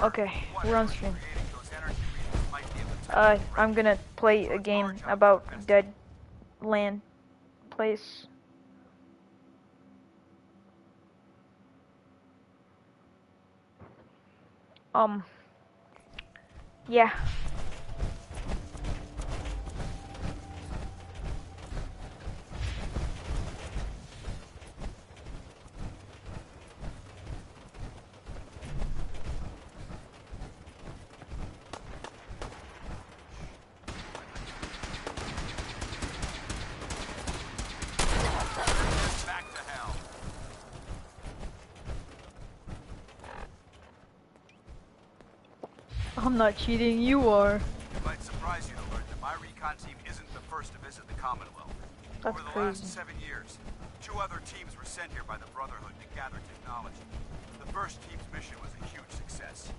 Okay, we're on stream. I'm gonna play a game about Dead Land Place. Yeah. I'm not cheating, you are. It might surprise you to learn that my recon team isn't the first to visit the Commonwealth. That's Over the crazy. last 7 years, 2 other teams were sent here by the Brotherhood to gather technology. The first team's mission was a huge success.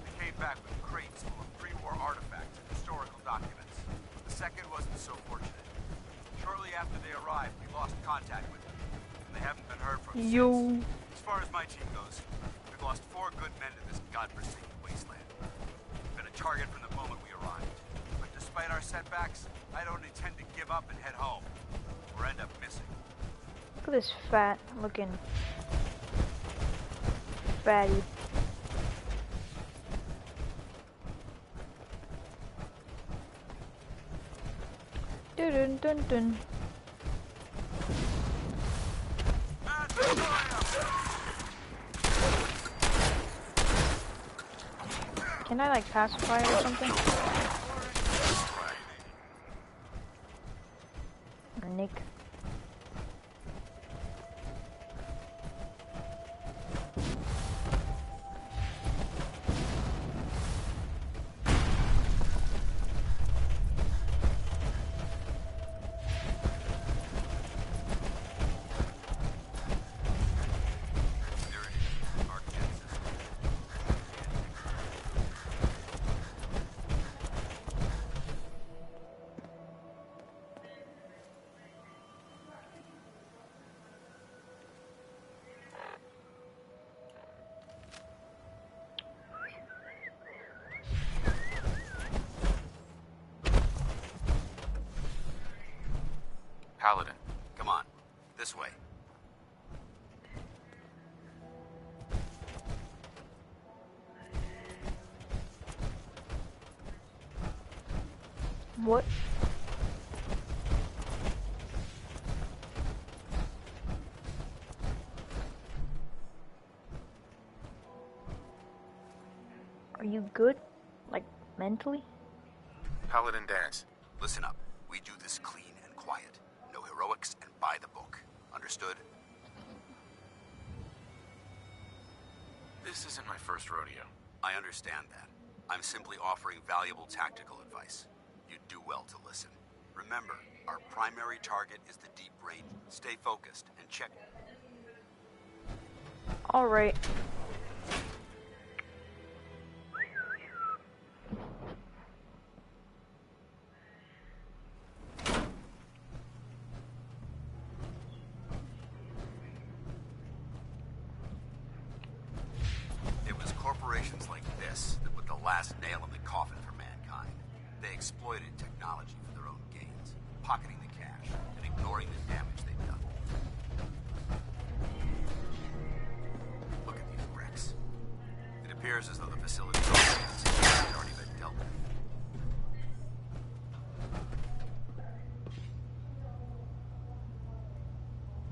They came back with crates full of pre-war artifacts and historical documents. The second wasn't so fortunate. Shortly after they arrived, we lost contact with them, and they haven't been heard from since. As far as my team goes, we've lost 4 good men to this godforsaken wasteland. Been a target from the moment we arrived. But despite our setbacks, I don't intend to give up and head home, or end up missing. Look at this fat looking fatty. Dun dun dun dun. Can I like pacify or something? Nick. Paladin, come on. This way. What? Are you good? Like, mentally? Paladin Danse. Listen up. We do this clean and quiet. No heroics and by the book. Understood? This isn't my first rodeo. I understand that. I'm simply offering valuable tactical advice. You'd do well to listen. Remember, our primary target is the deep range. Stay focused and check. Alright. It was corporations like this that put the last nail in the coffin for mankind. They exploited technology for their own gains, pocketing the cash and ignoring the damage they've done. Look at these wrecks. It appears as though the facility's had already been dealt with.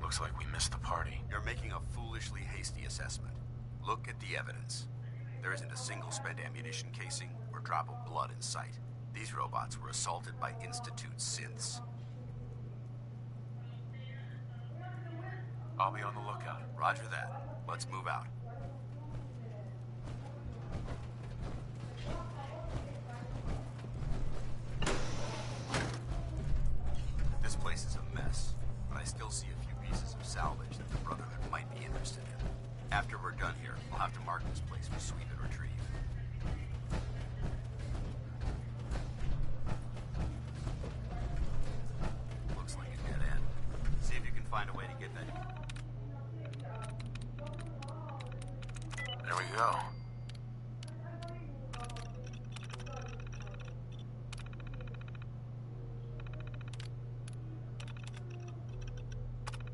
Looks like we missed the party. You're making a foolishly hasty assessment. Look at the evidence. There isn't a single spent ammunition casing or drop of blood in sight. These robots were assaulted by Institute synths. I'll be on the lookout. Roger that. Let's move out. This place is a mess, but I still see a few pieces of salvage that the Brotherhood might be interested in. After we're done here, we'll have to mark this place for sweep and retrieve. Looks like a dead end. See if you can find a way to get that. There we go.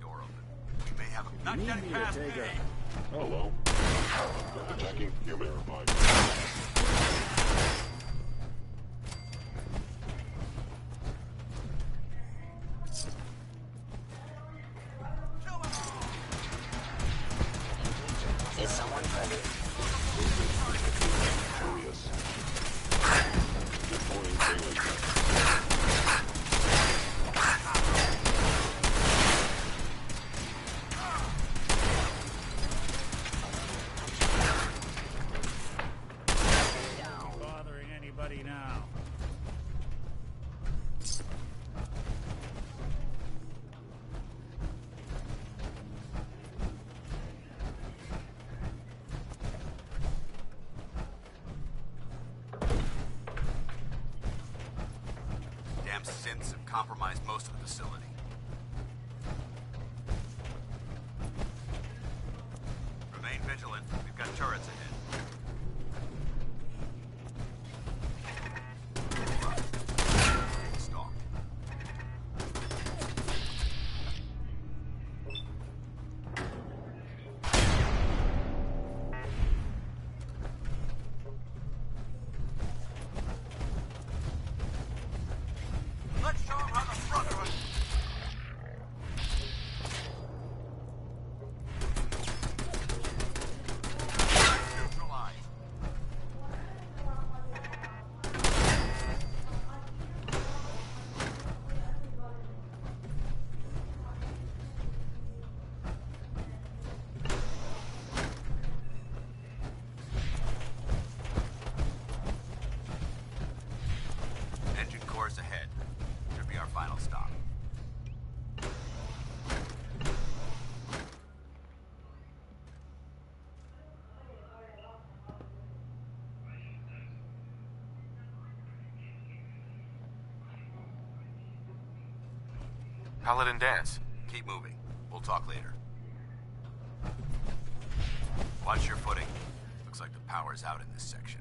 Door open. We may have a... Not Need getting me to past take me! a... Hello. Attacking human. Is someone present? Furious. Deploying payload. Bothering anybody now? Damn synths have compromised most of the facility. Remain vigilant. We've got turrets ahead. Stalk. Let's show them how the Brotherhood... Neutralized. Engine cores ahead. Should be our final stop. Paladin Dance. Keep moving. We'll talk later. Watch your footing. Looks like the power's out in this section.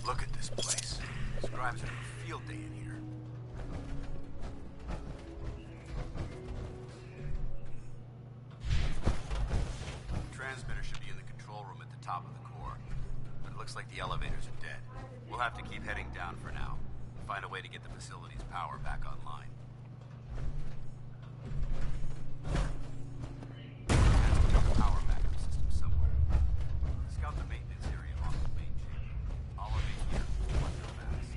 Look at this place. Scribes have a field day in here. Transmitter should be in the control room at the top of the core. But it looks like the elevators are dead. We'll have to keep heading down for now. Find a way to get the facility's power back online. Power backup system somewhere. Scout the maintenance area off the main chain. All of it here. Watch your backs.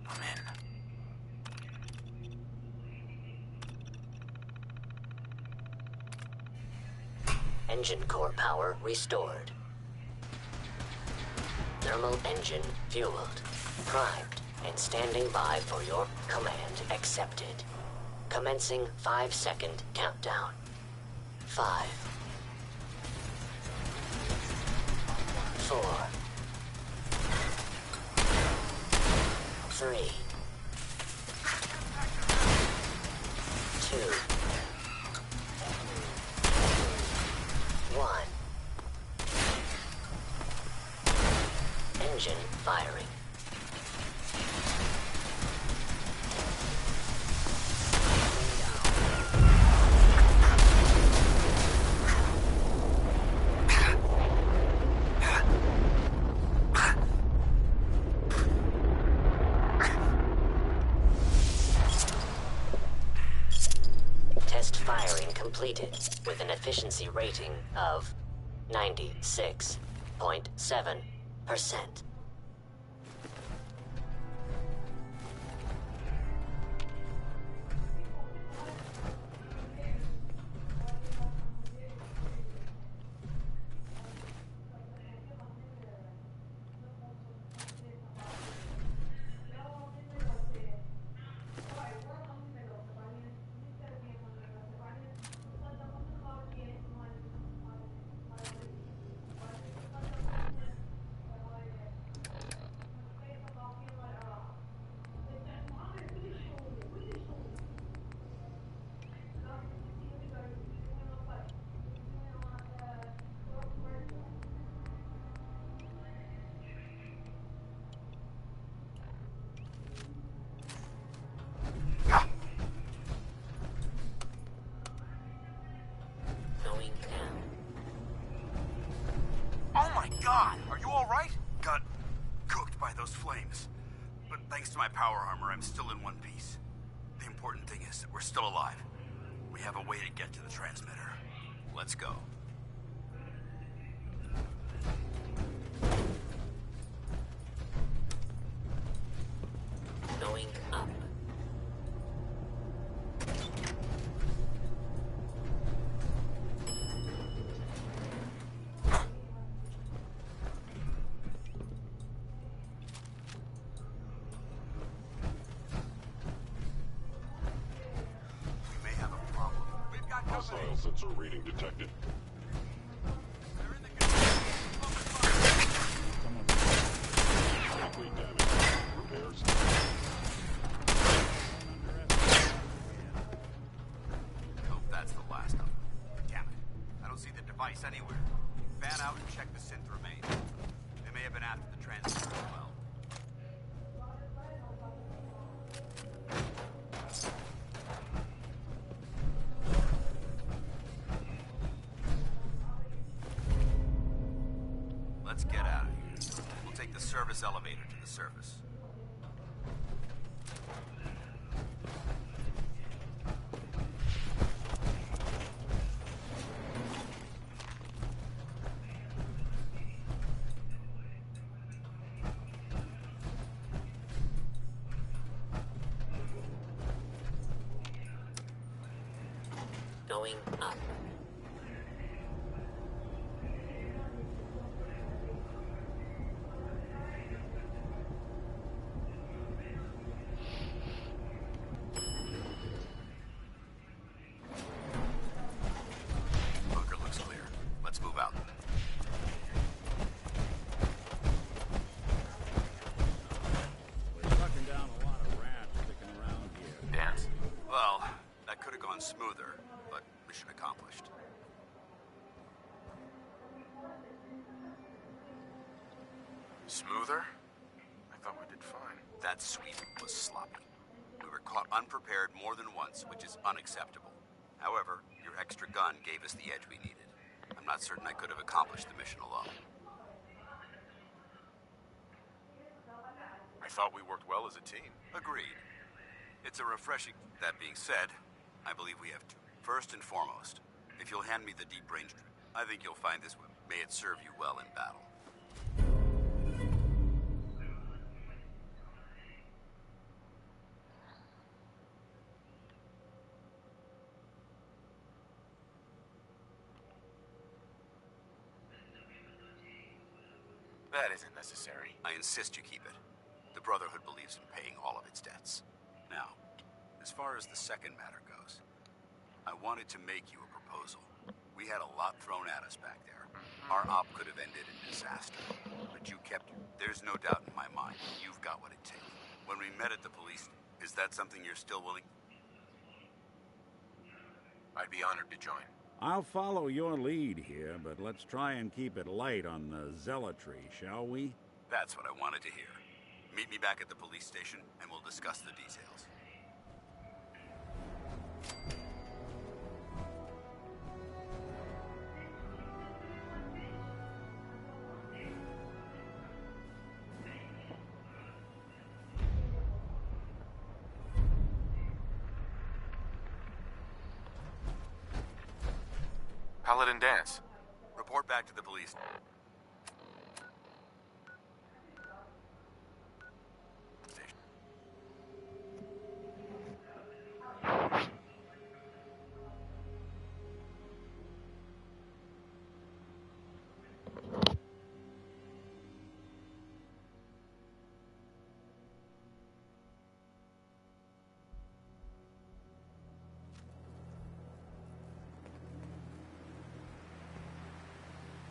I'm in. Engine core power restored. Thermal engine fueled, primed, and standing by for your command accepted. Commencing 5-second countdown. 5, 4, 3, 2, 1. engine firing. Test firing completed with an efficiency rating of 96.7%. Going down. Oh my god! Are you alright? Got cooked by those flames. But thanks to my power armor, I'm still in one piece. The important thing is that we're still alive. We have a way to get to the transmitter. Let's go. Going up. We may have a problem. We've got company. Hostile sensor reading detected. They're in the Complete damage. Repairs. Hope that's the last of them. Damn it. I don't see the device anywhere. Fan out and check the synth remains. They may have been after the transmitter as well. Let's get out of here. We'll take the service elevator to the surface. Going up. Bunker looks clear. Let's move out. We're sucking down a lot of rats sticking around here. Dance. Well, that could have gone smoother, but mission accomplished. Smoother? I thought we did fine. That sweep was sloppy. We were caught unprepared more than once, which is unacceptable. However, your extra gun gave us the edge we needed. I'm not certain I could have accomplished the mission alone. I thought we worked well as a team. Agreed. It's a refreshing. That being said, I believe we have to. First and foremost, if you'll hand me the deep range, I think you'll find this one. May it serve you well in battle. That isn't necessary. I insist you keep it. The Brotherhood believes in paying all of its debts. Now, as far as the second matter goes, I wanted to make you a proposal. We had a lot thrown at us back there. Our op could have ended in disaster, but you kept... There's no doubt in my mind you've got what it takes. When we met at the police, is that something you're still willing... I'd be honored to join. I'll follow your lead here, but let's try and keep it light on the zealotry, shall we? That's what I wanted to hear. Meet me back at the police station, and we'll discuss the details. Paladin Dance. Report back to the police. Station.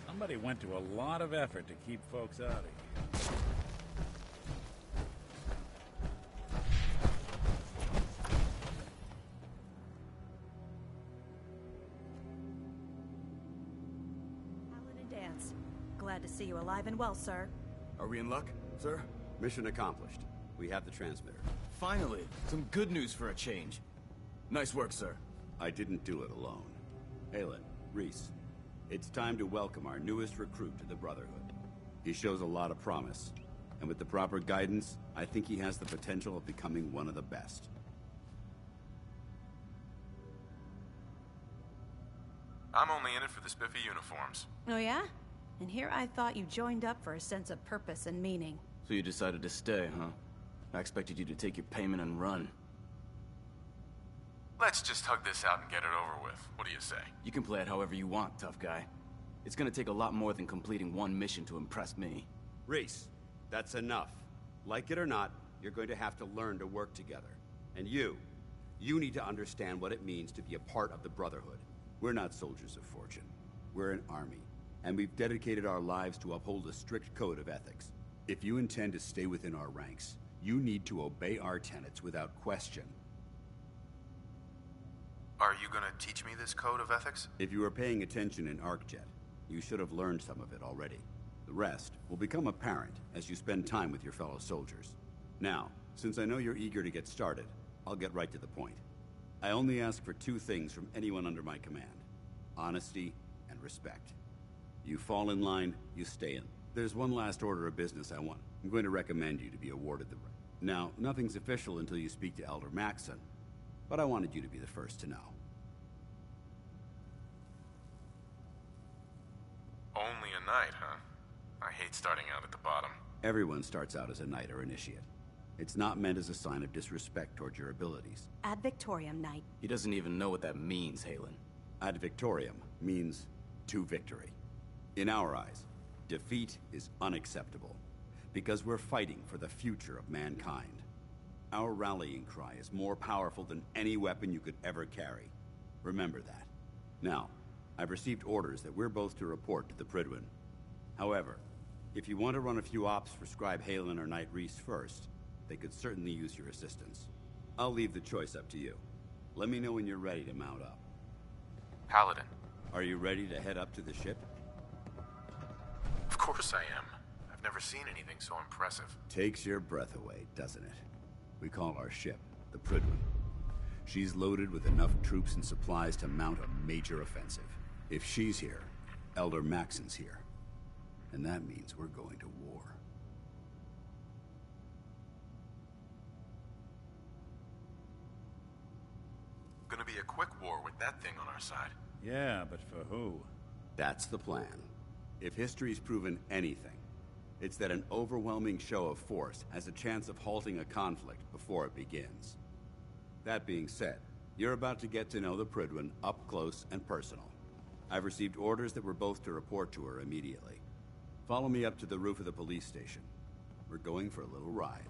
Somebody went to a lot of effort to keep folks out of here. Paladin Dance. Glad to see you alive and well, sir. Are we in luck, sir? Mission accomplished. We have the transmitter. Finally, some good news for a change. Nice work, sir. I didn't do it alone. Halen, Reese, it's time to welcome our newest recruit to the Brotherhood. He shows a lot of promise, and with the proper guidance, I think he has the potential of becoming one of the best. I'm only in it for the spiffy uniforms. Oh yeah? And here I thought you joined up for a sense of purpose and meaning. So you decided to stay, huh? I expected you to take your payment and run. Let's just hug this out and get it over with. What do you say? You can play it however you want, tough guy. It's gonna take a lot more than completing one mission to impress me. Reese, that's enough. Like it or not, you're going to have to learn to work together. And you need to understand what it means to be a part of the Brotherhood. We're not soldiers of fortune. We're an army, and we've dedicated our lives to uphold a strict code of ethics. If you intend to stay within our ranks, you need to obey our tenets without question. Are you gonna teach me this code of ethics? If you were paying attention in ArcJet, you should have learned some of it already. The rest will become apparent as you spend time with your fellow soldiers. Now, since I know you're eager to get started, I'll get right to the point. I only ask for two things from anyone under my command: honesty and respect. You fall in line, you stay in. There's one last order of business I want. I'm going to recommend you to be awarded the... Now, nothing's official until you speak to Elder Maxson, but I wanted you to be the first to know. Only a knight, huh? I hate starting out at the bottom. Everyone starts out as a knight or initiate. It's not meant as a sign of disrespect toward your abilities. Ad Victoriam, Knight. He doesn't even know what that means, Halen. Ad Victoriam means to victory. In our eyes, defeat is unacceptable, because we're fighting for the future of mankind. Our rallying cry is more powerful than any weapon you could ever carry. Remember that. Now, I've received orders that we're both to report to the Prydwen. However, if you want to run a few ops for Scribe Halen or Knight Reese first, they could certainly use your assistance. I'll leave the choice up to you. Let me know when you're ready to mount up. Paladin. Are you ready to head up to the ship? Of course I am. I've never seen anything so impressive. Takes your breath away, doesn't it? We call our ship the Prydwen. She's loaded with enough troops and supplies to mount a major offensive. If she's here, Elder Maxson's here. And that means we're going to war. Gonna be a quick war with that thing on our side. Yeah, but for who? That's the plan. If history's proven anything, it's that an overwhelming show of force has a chance of halting a conflict before it begins. That being said, you're about to get to know the Prydwen up close and personal. I've received orders that we're both to report to her immediately. Follow me up to the roof of the police station. We're going for a little ride.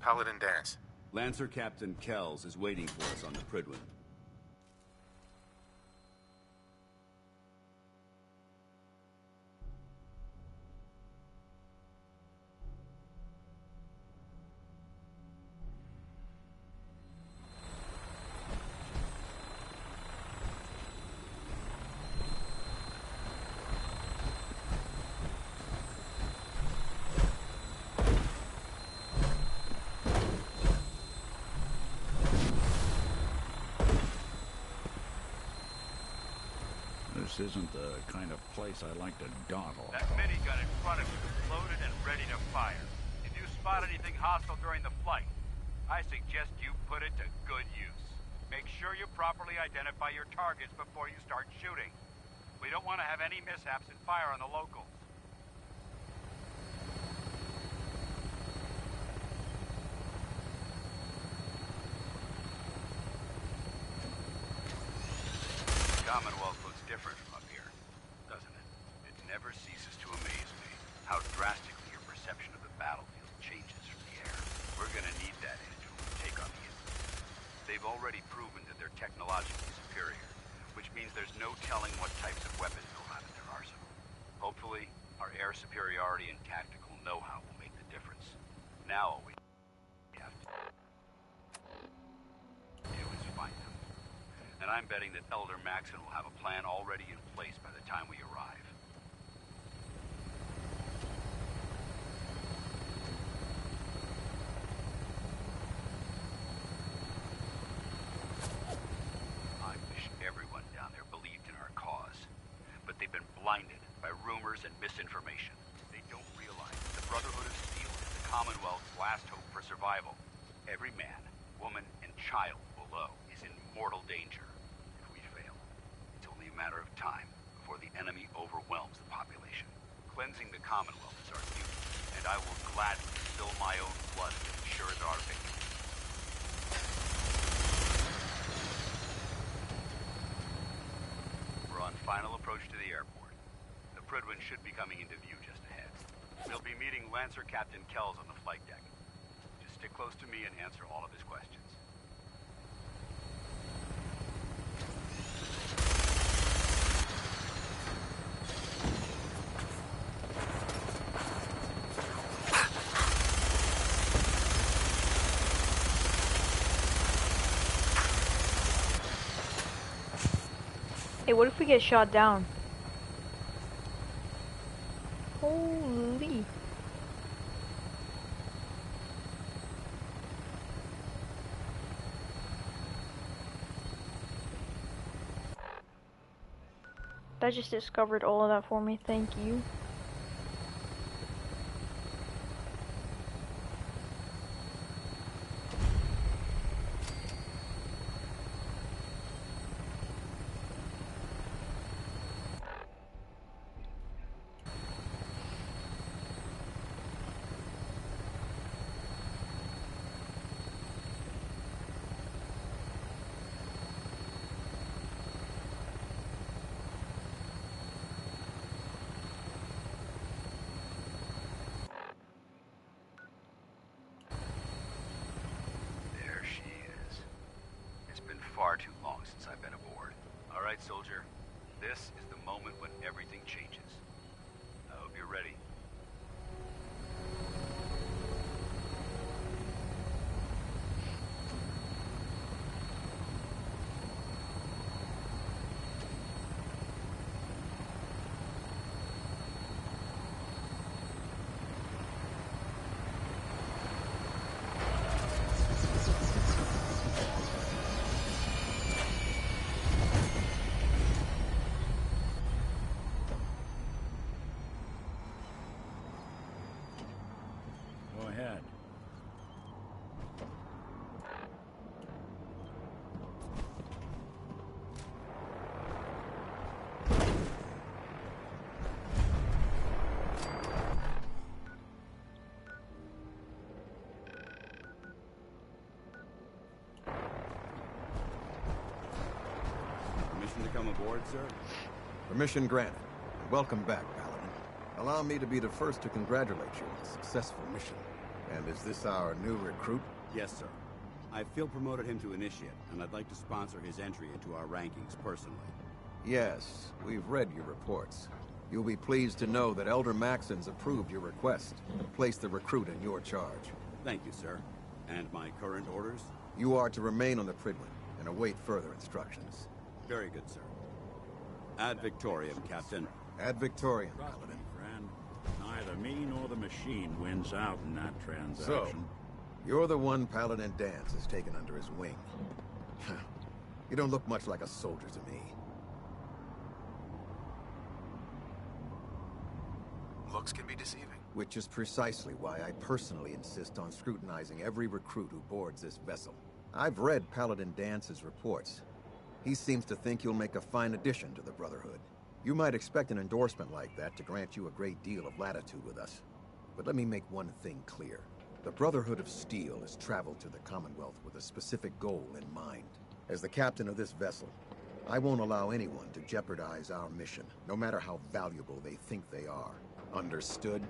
Paladin Danse. Lancer Captain Kells is waiting for us on the Prydwen. This isn't the kind of place I like to dawdle. That minigun in front of you is loaded and ready to fire. If you spot anything hostile during the flight, I suggest you put it to good use. Make sure you properly identify your targets before you start shooting. We don't want to have any mishaps and fire on the locals. Commonwealth looks different from up here, doesn't it? It never ceases to amaze me how drastically your perception of the battlefield changes from the air. We're gonna need that edge when we take on the enemy. They've already proven that they're technologically superior, which means there's no telling what types of weapons they'll have in their arsenal. Hopefully, our air superiority and tactical know-how will make the difference. Now all we have to do is find them. And I'm betting that Elder Maxon will have a plan already in place by the time we arrive. I wish everyone down there believed in our cause. But they've been blinded by rumors and misinformation. They don't realize that the Brotherhood of Steel is the Commonwealth's last hope for survival. Every man, woman, and child below is in mortal danger. If we fail, it's only a matter of time before the enemy overwhelms the population. Cleansing the Commonwealth is our duty, and I will gladly spill my own blood to ensure that our victory. We're on final approach to the airport. The Prydwen should be coming into view just ahead. We'll be meeting Lancer Captain Kells on the flight deck. Just stick close to me and answer all of his questions. Hey, what if we get shot down? Holy. That just discovered all of that for me, thank you. There she is. It's been far too long since I've been aboard. All right, soldier. This is the moment when everything changes. I hope you're ready. Go ahead. Permission to come aboard, sir? Permission granted. Welcome back, Paladin. Allow me to be the first to congratulate you on a successful mission. And is this our new recruit? Yes, sir. I field promoted him to initiate, and I'd like to sponsor his entry into our rankings personally. Yes, we've read your reports. You'll be pleased to know that Elder Maxon's approved your request to place the recruit in your charge. Thank you, sir. And my current orders? You are to remain on the Prydwen and await further instructions. Very good, sir. Ad Victoriam, Captain. Ad Victoriam, Trust me, Paladin. friend. Neither me nor the machine wins out in that transaction. So, you're the one Paladin Danse has taken under his wing. You don't look much like a soldier to me. Looks can be deceiving. Which is precisely why I personally insist on scrutinizing every recruit who boards this vessel. I've read Paladin Dance's reports. He seems to think you'll make a fine addition to the Brotherhood. You might expect an endorsement like that to grant you a great deal of latitude with us. But let me make one thing clear. The Brotherhood of Steel has traveled to the Commonwealth with a specific goal in mind. As the captain of this vessel, I won't allow anyone to jeopardize our mission, no matter how valuable they think they are. Understood?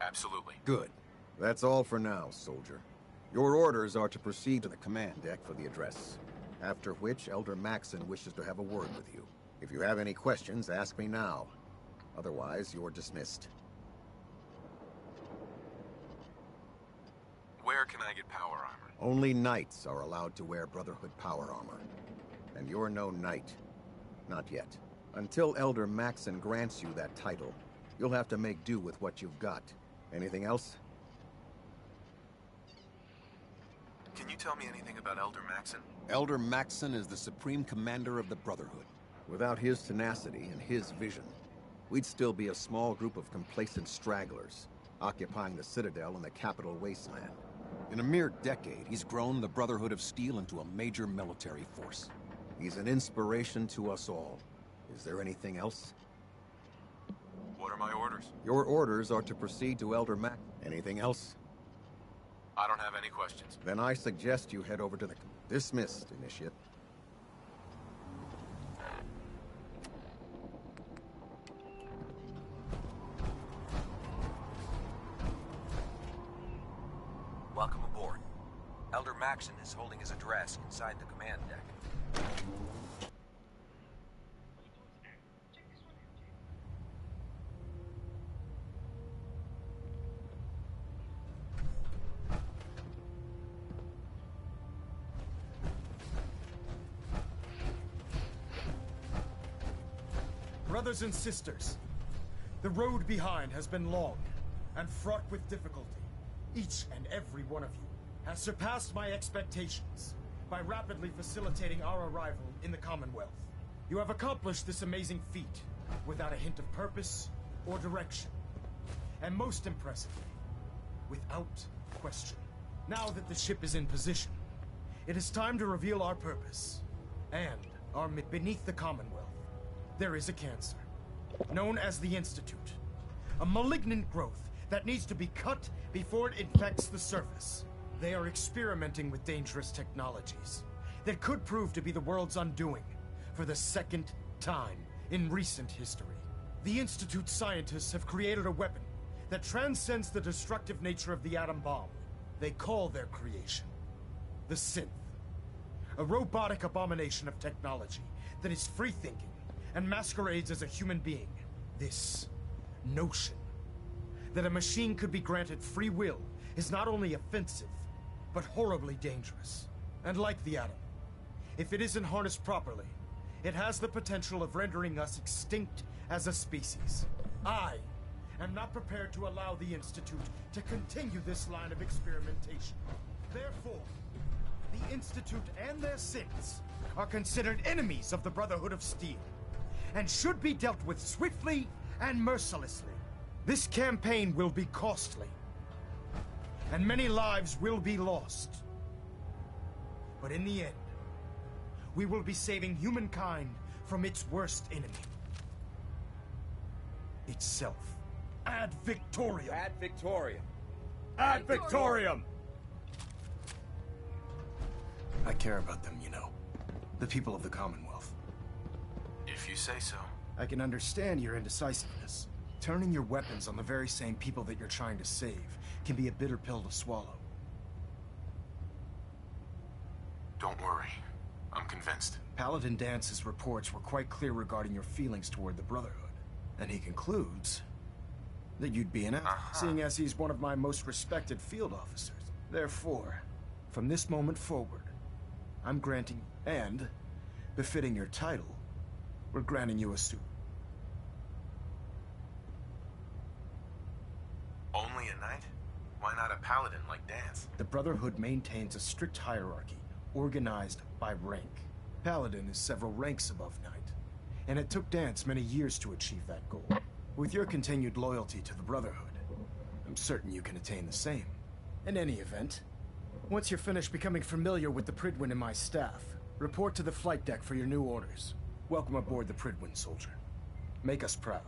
Absolutely. Good. That's all for now, soldier. Your orders are to proceed to the command deck for the address. After which, Elder Maxon wishes to have a word with you. If you have any questions, ask me now. Otherwise, you're dismissed. Where can I get power armor? Only knights are allowed to wear Brotherhood power armor. And you're no knight. Not yet. Until Elder Maxon grants you that title, you'll have to make do with what you've got. Anything else? Can you tell me anything about Elder Maxon? Elder Maxon is the supreme commander of the Brotherhood. Without his tenacity and his vision, we'd still be a small group of complacent stragglers, occupying the Citadel in the capital wasteland. In a mere decade, he's grown the Brotherhood of Steel into a major military force. He's an inspiration to us all. Is there anything else? What are my orders? Your orders are to proceed to Elder Mac. Anything else? I don't have any questions. Then I suggest you head over to the... Dismissed, Initiate. Welcome aboard. Elder Maxon is holding his address inside the command deck. Brothers and sisters, the road behind has been long and fraught with difficulty. Each and every one of you has surpassed my expectations by rapidly facilitating our arrival in the Commonwealth. You have accomplished this amazing feat without a hint of purpose or direction. And most impressively, without question. Now that the ship is in position, it is time to reveal our purpose and our beneath the Commonwealth. There is a cancer, known as the Institute. A malignant growth that needs to be cut before it infects the surface. They are experimenting with dangerous technologies that could prove to be the world's undoing for the second time in recent history. The Institute's scientists have created a weapon that transcends the destructive nature of the atom bomb. They call their creation the Synth. A robotic abomination of technology that is free-thinking and masquerades as a human being. This notion that a machine could be granted free will is not only offensive, but horribly dangerous. And like the atom, if it isn't harnessed properly, it has the potential of rendering us extinct as a species. I am not prepared to allow the Institute to continue this line of experimentation. Therefore, the Institute and their synths are considered enemies of the Brotherhood of Steel, and should be dealt with swiftly and mercilessly. This campaign will be costly, and many lives will be lost. But in the end, we will be saving humankind from its worst enemy. Itself. Ad Victoriam! Ad Victoriam! Ad Victoriam! I care about them, you know. The people of the Commonwealth. If you say so. I can understand your indecisiveness. Turning your weapons on the very same people that you're trying to save can be a bitter pill to swallow. Don't worry. I'm convinced. Paladin Dance's reports were quite clear regarding your feelings toward the Brotherhood. And he concludes that you'd be an asset, seeing as he's one of my most respected field officers. Therefore, from this moment forward, I'm granting, and, befitting your title, we're granting you a suit. Only a knight? Why not a paladin like Dance? The Brotherhood maintains a strict hierarchy, organized by rank. Paladin is several ranks above knight, and it took Dance many years to achieve that goal. With your continued loyalty to the Brotherhood, I'm certain you can attain the same. In any event, once you're finished becoming familiar with the Prydwen and my staff, report to the flight deck for your new orders. Welcome aboard the Prydwen, soldier. Make us proud.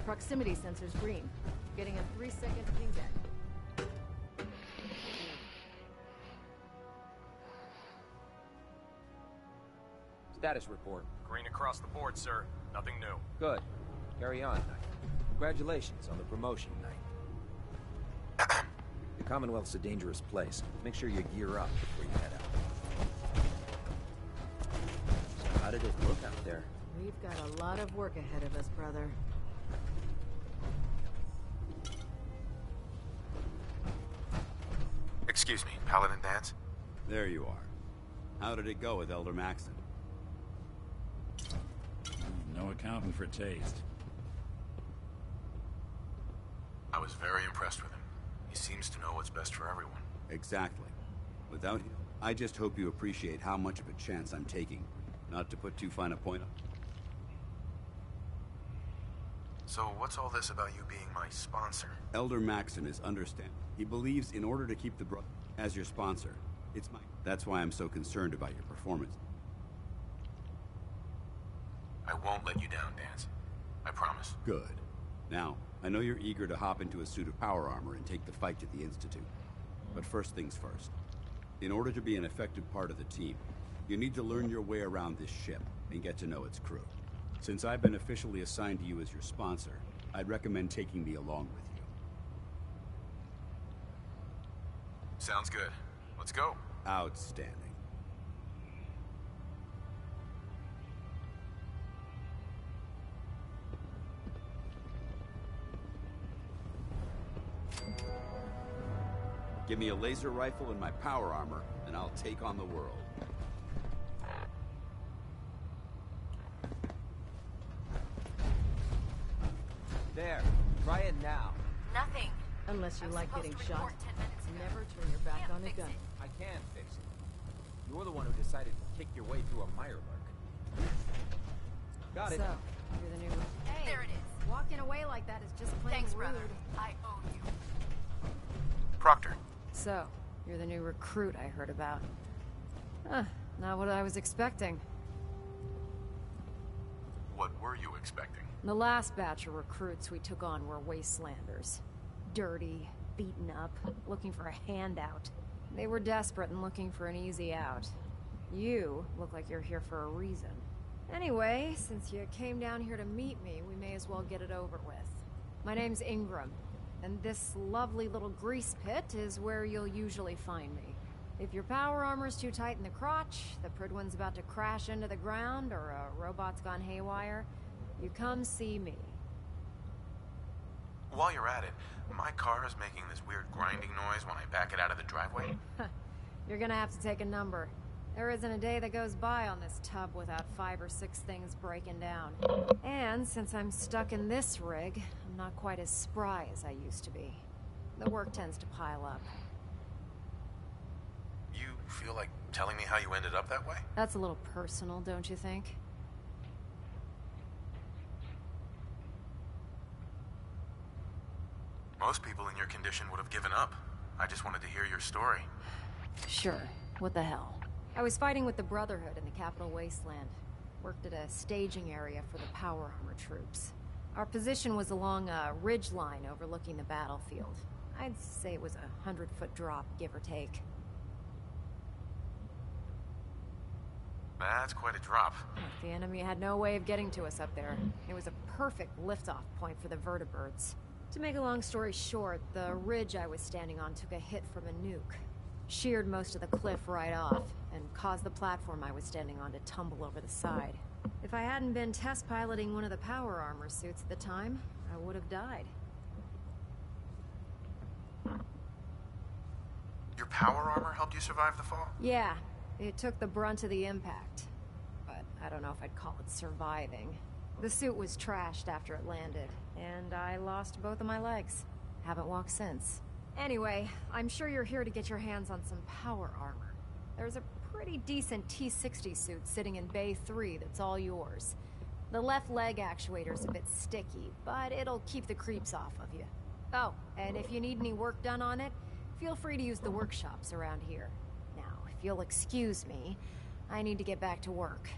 Proximity sensor's green. Getting a 3-second ping back. Status report. Green across the board, sir. Nothing new. Good. Carry on, Knight. Congratulations on the promotion, Knight. The Commonwealth's a dangerous place. Make sure you gear up before you head out. So how did it look out there? We've got a lot of work ahead of us, brother. Excuse me, Paladin Dance? There you are. How did it go with Elder Maxon? No accounting for taste. I was very impressed with him. He seems to know what's best for everyone. Exactly. Without him, I just hope you appreciate how much of a chance I'm taking. Not to put too fine a point on. So what's all this about you being my sponsor? Elder Maxon is understand. He believes in order to keep the brother as your sponsor, it's my... That's why I'm so concerned about your performance. I won't let you down, Dance. I promise. Good. Now, I know you're eager to hop into a suit of power armor and take the fight to the Institute. But first things first. In order to be an effective part of the team, you need to learn your way around this ship and get to know its crew. Since I've been officially assigned to you as your sponsor, I'd recommend taking me along with you. Sounds good. Let's go. Outstanding. Give me a laser rifle and my power armor, and I'll take on the world. There. Try it now. Nothing. Unless you like getting shot. Never turn your back on a gun. I can fix it. You're the one who decided to kick your way through a Mirelurk. Got it. So, you're the new... Hey, there it is. Walking away like that is just plain rude. Brother. I owe you. Proctor. So, you're the new recruit I heard about. Not what I was expecting. What were you expecting? The last batch of recruits we took on were wastelanders. Dirty, beaten up, looking for a handout. They were desperate and looking for an easy out. You look like you're here for a reason. Anyway, since you came down here to meet me, we may as well get it over with. My name's Ingram, and this lovely little grease pit is where you'll usually find me. If your power armor's too tight in the crotch, the Prydwen's about to crash into the ground, or a robot's gone haywire, you come see me. While you're at it, my car is making this weird grinding noise when I back it out of the driveway. You're gonna have to take a number. There isn't a day that goes by on this tub without 5 or 6 things breaking down. And since I'm stuck in this rig, I'm not quite as spry as I used to be. The work tends to pile up. You feel like telling me how you ended up that way? That's a little personal, don't you think? Most people in your condition would have given up. I just wanted to hear your story. Sure. What the hell? I was fighting with the Brotherhood in the Capital Wasteland. Worked at a staging area for the power armor troops. Our position was along a ridge line overlooking the battlefield. I'd say it was a 100-foot drop, give or take. That's quite a drop. The enemy had no way of getting to us up there. It was a perfect liftoff point for the vertibirds. To make a long story short, the ridge I was standing on took a hit from a nuke. Sheared most of the cliff right off, and caused the platform I was standing on to tumble over the side. If I hadn't been test piloting one of the power armor suits at the time, I would have died. Your power armor helped you survive the fall? Yeah, it took the brunt of the impact. But I don't know if I'd call it surviving. The suit was trashed after it landed, and I lost both of my legs. Haven't walked since. Anyway, I'm sure you're here to get your hands on some power armor. There's a pretty decent T-60 suit sitting in Bay 3 that's all yours. The left leg actuator's a bit sticky, but it'll keep the creeps off of you. Oh, and if you need any work done on it, feel free to use the workshops around here. Now, if you'll excuse me, I need to get back to work.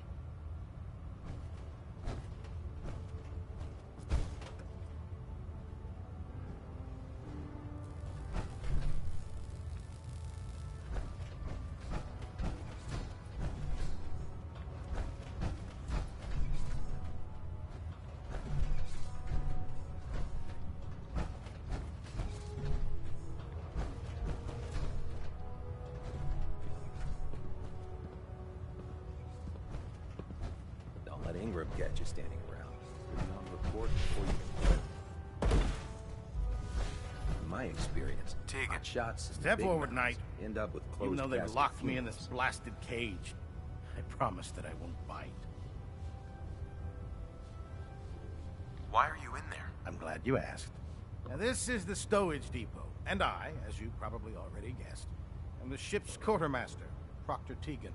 Don't let Ingram get you standing around. You'll be on report before you can quit. In my experience, Tegan, shots. Step forward, Knight. End up with closed. Even though they've casket locked me in funerals. this blasted cage, I promise that I won't bite. why are you in there? I'm glad you asked. Now, this is the stowage depot, and I, as you probably already guessed, am the ship's quartermaster, Proctor Tegan.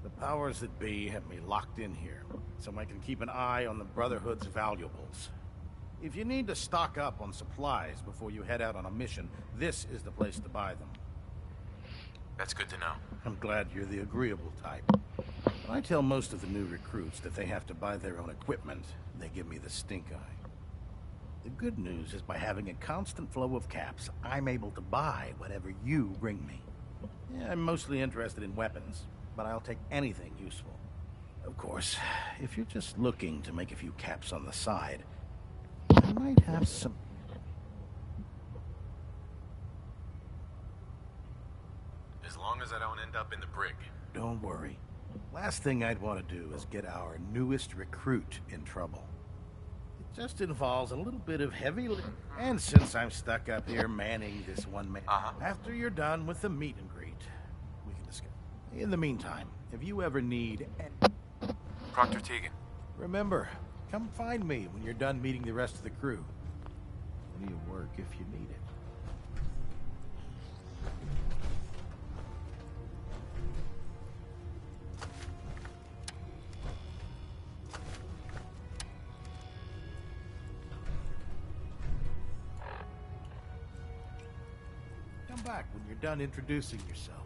The powers that be have me locked in here, so I can keep an eye on the Brotherhood's valuables. If you need to stock up on supplies before you head out on a mission, this is the place to buy them. That's good to know. I'm glad you're the agreeable type. When I tell most of the new recruits that they have to buy their own equipment, they give me the stink eye. The good news is by having a constant flow of caps, I'm able to buy whatever you bring me. Yeah, I'm mostly interested in weapons, but I'll take anything useful. Of course, if you're just looking to make a few caps on the side, I might have some... As long as I don't end up in the brig. Don't worry. Last thing I'd want to do is get our newest recruit in trouble. It just involves a little bit of heavy lifting. And since I'm stuck up here manning this one man, after you're done with the meet and greet, we can discuss. In the meantime, if you ever need... Proctor Tegan. Remember, come find me when you're done meeting the rest of the crew. Plenty of work if you need it. Come back when you're done introducing yourself.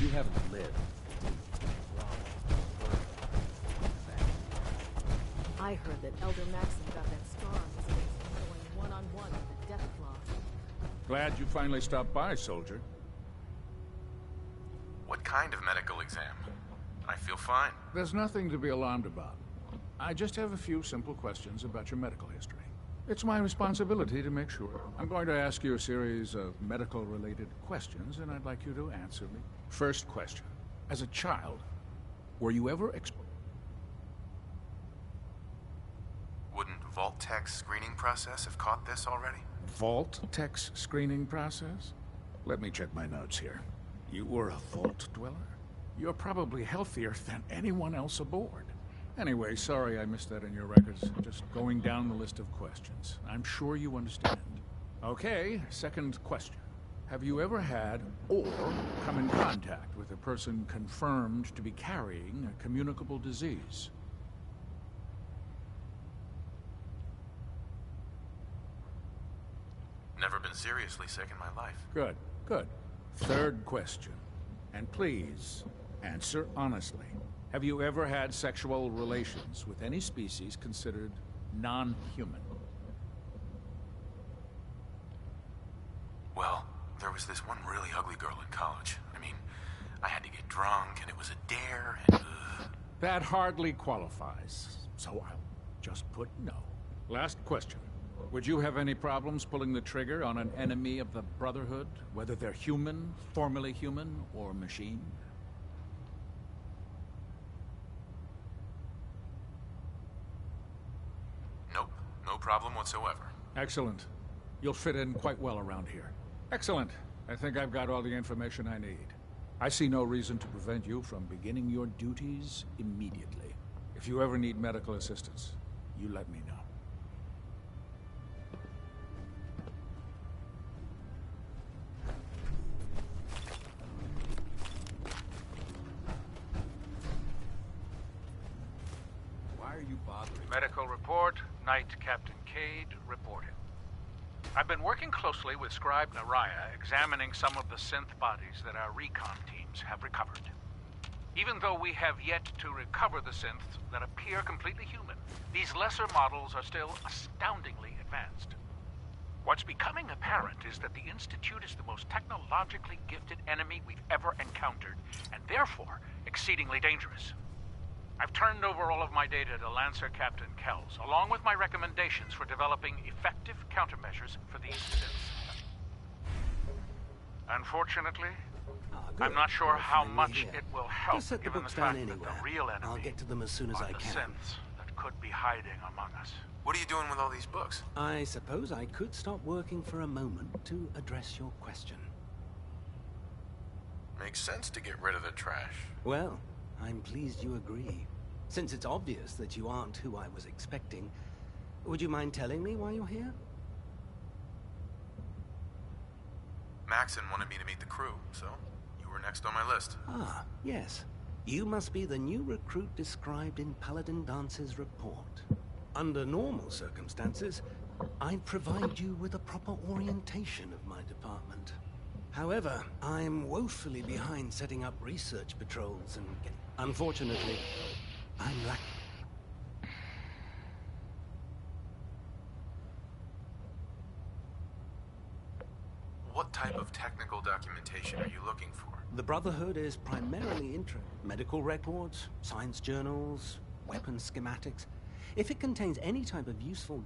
You haven't lived. I heard that Elder Maxim got that scar on his face from going one-on-one with the Deathclaw. Glad you finally stopped by, soldier. What kind of medical exam? I feel fine. There's nothing to be alarmed about. I just have a few simple questions about your medical history. It's my responsibility to make sure. I'm going to ask you a series of medical-related questions, and I'd like you to answer me. First question. As a child, were you ever exposed? Wouldn't Vault-Tech's screening process have caught this already? Vault-Tech's screening process? Let me check my notes here. You were a Vault dweller? You're probably healthier than anyone else aboard. Anyway, sorry I missed that in your records. Just going down the list of questions. I'm sure you understand. Okay, second question. Have you ever had or come in contact with a person confirmed to be carrying a communicable disease? Never been seriously sick in my life. Good, good. Third question. And please, answer honestly. Have you ever had sexual relations with any species considered non-human? Well, there was this one really ugly girl in college. I mean, I had to get drunk, and it was a dare, and... That hardly qualifies, so I'll just put no. Last question. Would you have any problems pulling the trigger on an enemy of the Brotherhood, whether they're human, formerly human, or machine? Nope. No problem whatsoever. Excellent. You'll fit in quite well around here. Excellent. I think I've got all the information I need. I see no reason to prevent you from beginning your duties immediately. If you ever need medical assistance, you let me know. Why are you bothering? Medical report, Knight Captain Cade reporting. I've been working closely with Scribe Naraya, examining some of the synth bodies that our recon teams have recovered. Even though we have yet to recover the synths that appear completely human, these lesser models are still astoundingly advanced. What's becoming apparent is that the Institute is the most technologically gifted enemy we've ever encountered, and therefore exceedingly dangerous. I've turned over all of my data to Lancer Captain Kells, along with my recommendations for developing effective countermeasures for these synths. Unfortunately, I'm not sure how much it will help, Just set the given books the down fact that anywhere. the real enemy I'll get to them as soon as are I the can. synths that could be hiding among us. What are you doing with all these books? I suppose I could stop working for a moment to address your question. Makes sense to get rid of the trash. Well, I'm pleased you agree. Since it's obvious that you aren't who I was expecting, would you mind telling me why you're here? Maxon wanted me to meet the crew, so you were next on my list. Ah, yes. You must be the new recruit described in Paladin Dance's report. Under normal circumstances, I'd provide you with a proper orientation of my department. However, I'm woefully behind setting up research patrols and... Unfortunately, I'm lacking. What type of technical documentation are you looking for? The Brotherhood is primarily medical records, science journals, weapon schematics. If it contains any type of useful...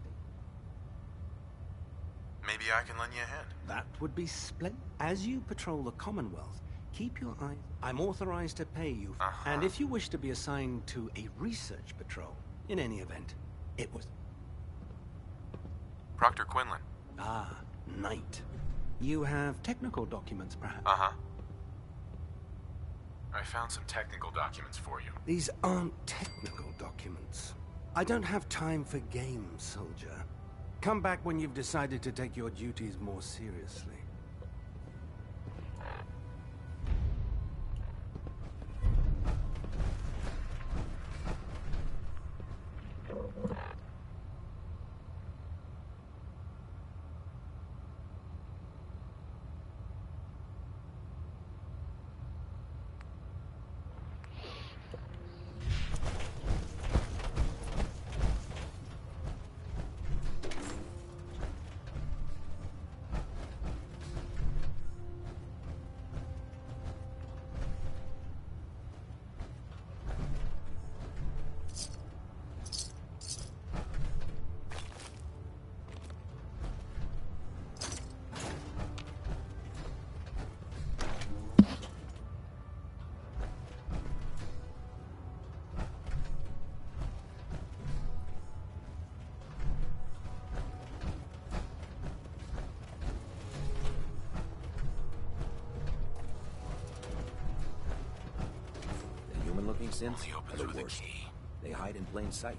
Maybe I can lend you a hand. That would be splendid. As you patrol the Commonwealth, keep your eye... I'm authorized to pay you. And if you wish to be assigned to a research patrol, in any event, it was... Proctor Quinlan. Ah, Knight. You have technical documents, perhaps? Uh-huh. I found some technical documents for you. These aren't technical documents. I don't have time for games, soldier. Come back when you've decided to take your duties more seriously. Human-looking synths are the worst. They hide in plain sight.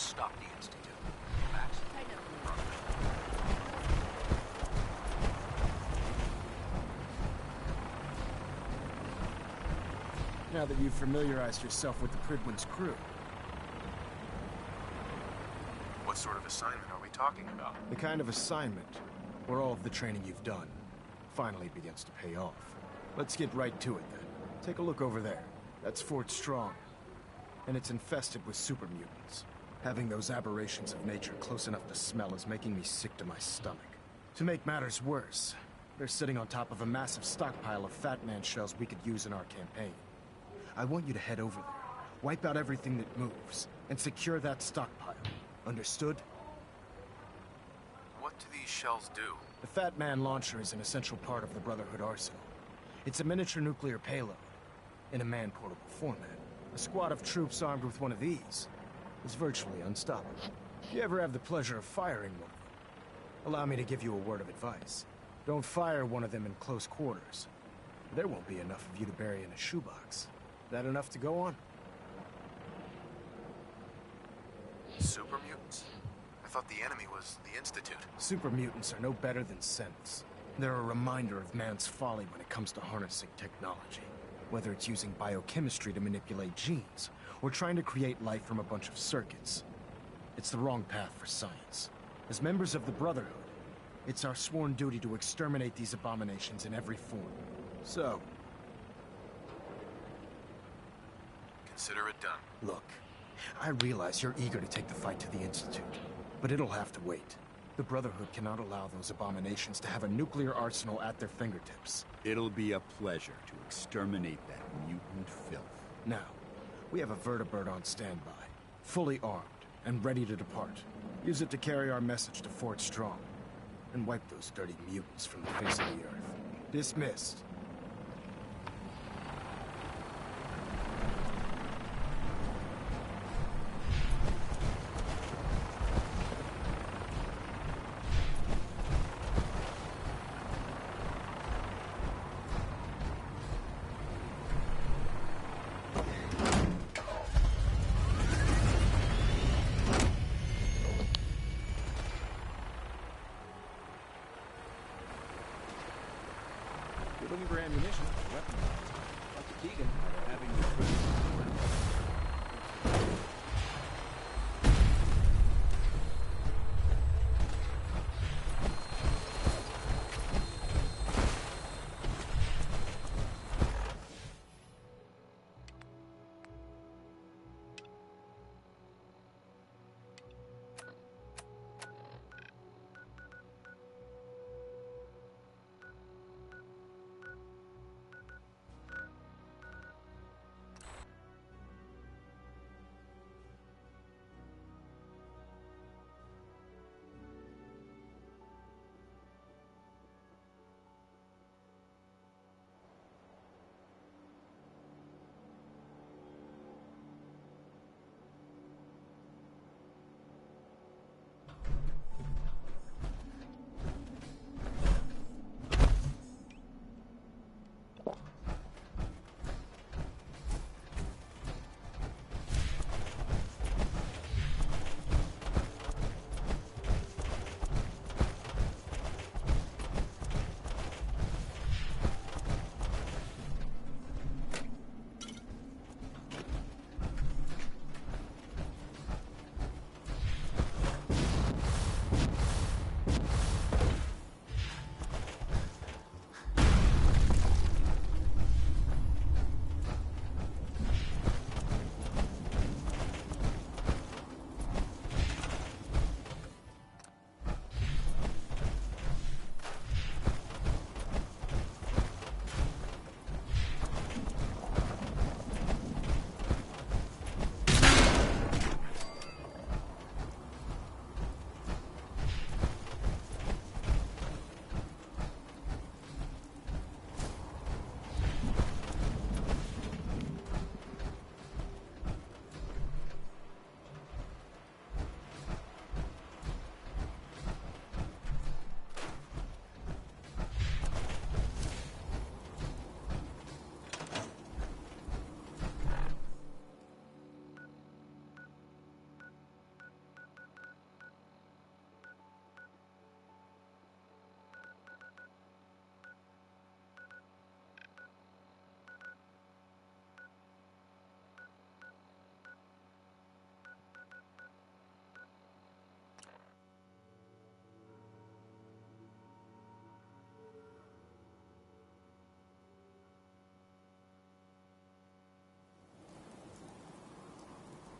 stop the Institute. Max? Now that you've familiarized yourself with the Prydwen's crew. What sort of assignment are we talking about? The kind of assignment where all of the training you've done finally begins to pay off. Let's get right to it then. Take a look over there. That's Fort Strong. And it's infested with super mutants. Having those aberrations of nature close enough to smell is making me sick to my stomach. To make matters worse, they're sitting on top of a massive stockpile of Fat Man shells we could use in our campaign. I want you to head over there, wipe out everything that moves, and secure that stockpile. Understood? What do these shells do? The Fat Man launcher is an essential part of the Brotherhood arsenal. It's a miniature nuclear payload, in a man-portable format. A squad of troops armed with one of these is virtually unstoppable. If you ever have the pleasure of firing one, allow me to give you a word of advice. Don't fire one of them in close quarters. There won't be enough of you to bury in a shoebox. That enough to go on? Super mutants? I thought the enemy was the Institute. Super mutants are no better than synths. They're a reminder of man's folly when it comes to harnessing technology. Whether it's using biochemistry to manipulate genes, or trying to create life from a bunch of circuits. It's the wrong path for science. As members of the Brotherhood, it's our sworn duty to exterminate these abominations in every form. So, consider it done. look, I realize you're eager to take the fight to the Institute, but it'll have to wait. The Brotherhood cannot allow those abominations to have a nuclear arsenal at their fingertips. It'll be a pleasure to exterminate that mutant filth. Now, we have a vertibird on standby, fully armed and ready to depart. Use it to carry our message to Fort Strong, and wipe those dirty mutants from the face of the earth. Dismissed. You're looking for ammunition, weapons. Dr. Keegan, having you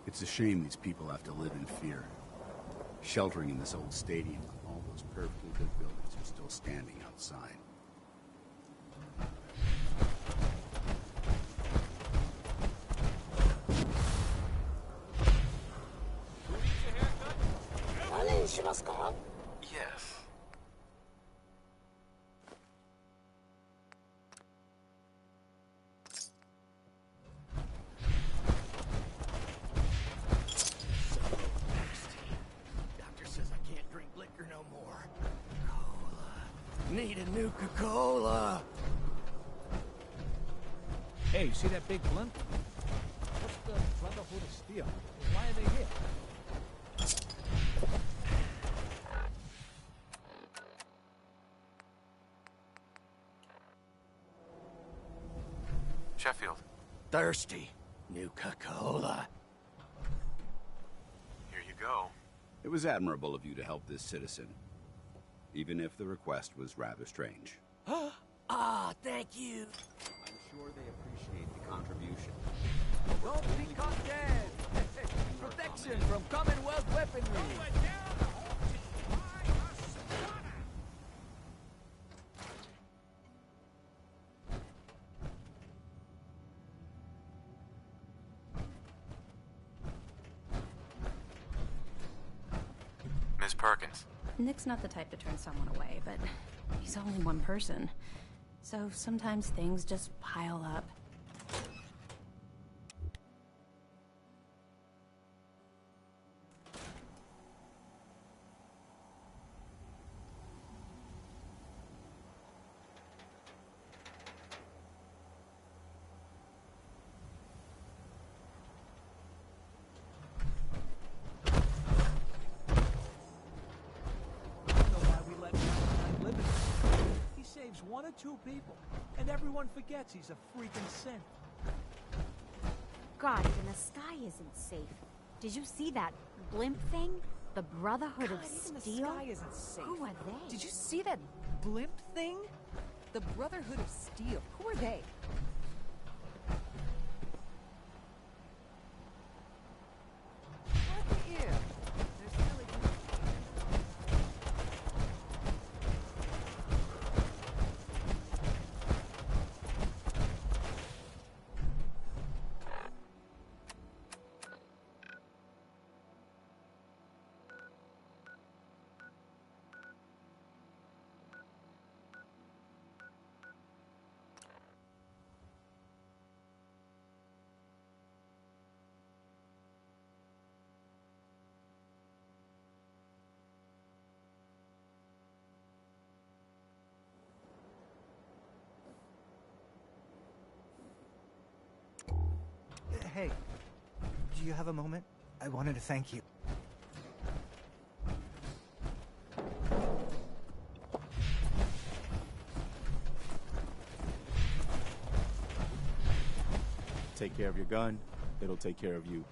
It's a shame these people have to live in fear. Sheltering in this old stadium, all those perfectly good buildings are still standing outside. Yes. Doctor says I can't drink liquor no more. Cola. Need a Nuka-Cola. Hey, see that big blimp? What's the Brotherhood of Steel? Why are they here? Sheffield. Thirsty. Nuka-Cola. Here you go. It was admirable of you to help this citizen, even if the request was rather strange. Thank you. I'm sure they appreciate the contribution. Don't be caught dead! Protection from Commonwealth weaponry! Miss Perkins. Nick's not the type to turn someone away, but he's only one person. So sometimes things just pile up. One or two people, and everyone forgets he's a freaking synth. God, even the sky isn't safe. Did you see that blimp thing? The Brotherhood of Even Steel? the sky isn't safe. Who are they? Did you see that blimp thing? The Brotherhood of Steel. Who are they? What the ear? They're silly. Hey, do you have a moment? I wanted to thank you. Take care of your gun, it'll take care of you.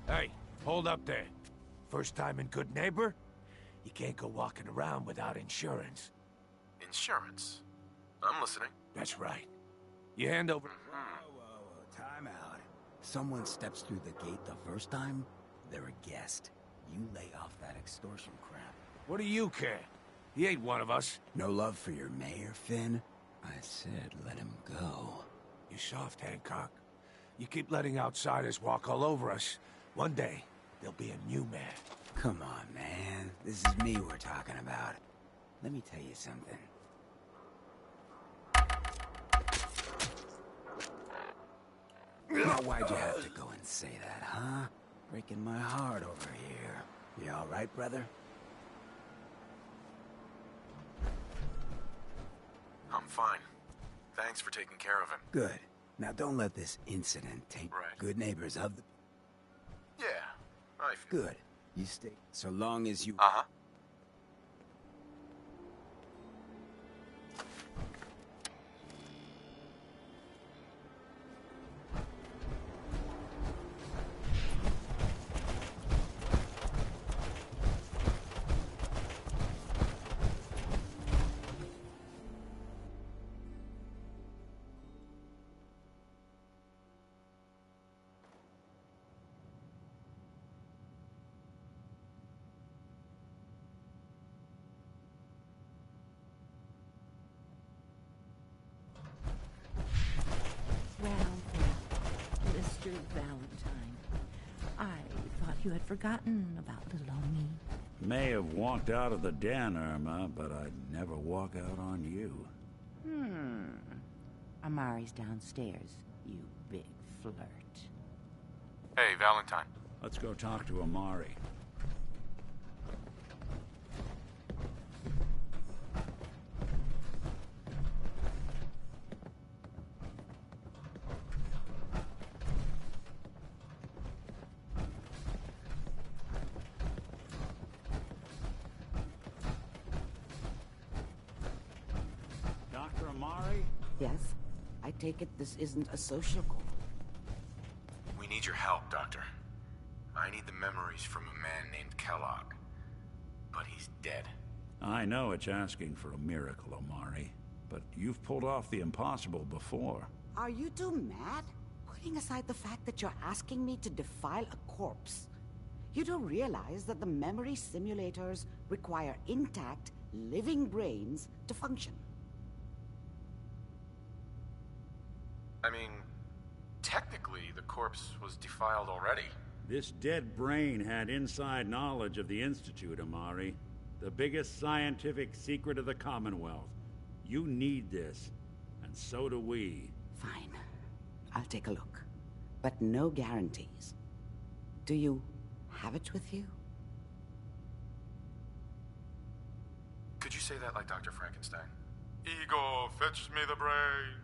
Hey, hold up there. First time in Good Neighbor? You can't go walking around without insurance. Insurance? I'm listening. That's right. You hand over... Time out. Someone steps through the gate the first time, they're a guest. You lay off that extortion crap. What do you care? He ain't one of us. No love for your mayor, Finn? I said let him go. You soft, Hancock. You keep letting outsiders walk all over us. One day, there'll be a new man. Come on, man. This is me we're talking about. Let me tell you something. Now, why'd you have to go and say that, huh? Breaking my heart over here. You all right, brother? I'm fine. Thanks for taking care of him. Good. Now, don't let this incident take Good Neighbors of the... Yeah, I feel... Good. You stay... So long as you... Uh-huh. Mr. Valentine, I thought you had forgotten about little old me. May have walked out of the den, Irma, but I'd never walk out on you. Amari's downstairs, you big flirt. Hey, Valentine. Let's go talk to Amari. Dr. Amari? Yes? I take it this isn't a social call. We need your help, Doctor. I need the memories from a man named Kellogg. But he's dead. I know it's asking for a miracle, Amari, but you've pulled off the impossible before. Are you two mad? Putting aside the fact that you're asking me to defile a corpse, you don't realize that the memory simulators require intact, living brains to function. I mean, technically, the corpse was defiled already. This dead brain had inside knowledge of the Institute, Amari. The biggest scientific secret of the Commonwealth. You need this, and so do we. Fine. I'll take a look. But no guarantees. Do you have it with you? Could you say that like Dr. Frankenstein? Ego, fetch me the brain.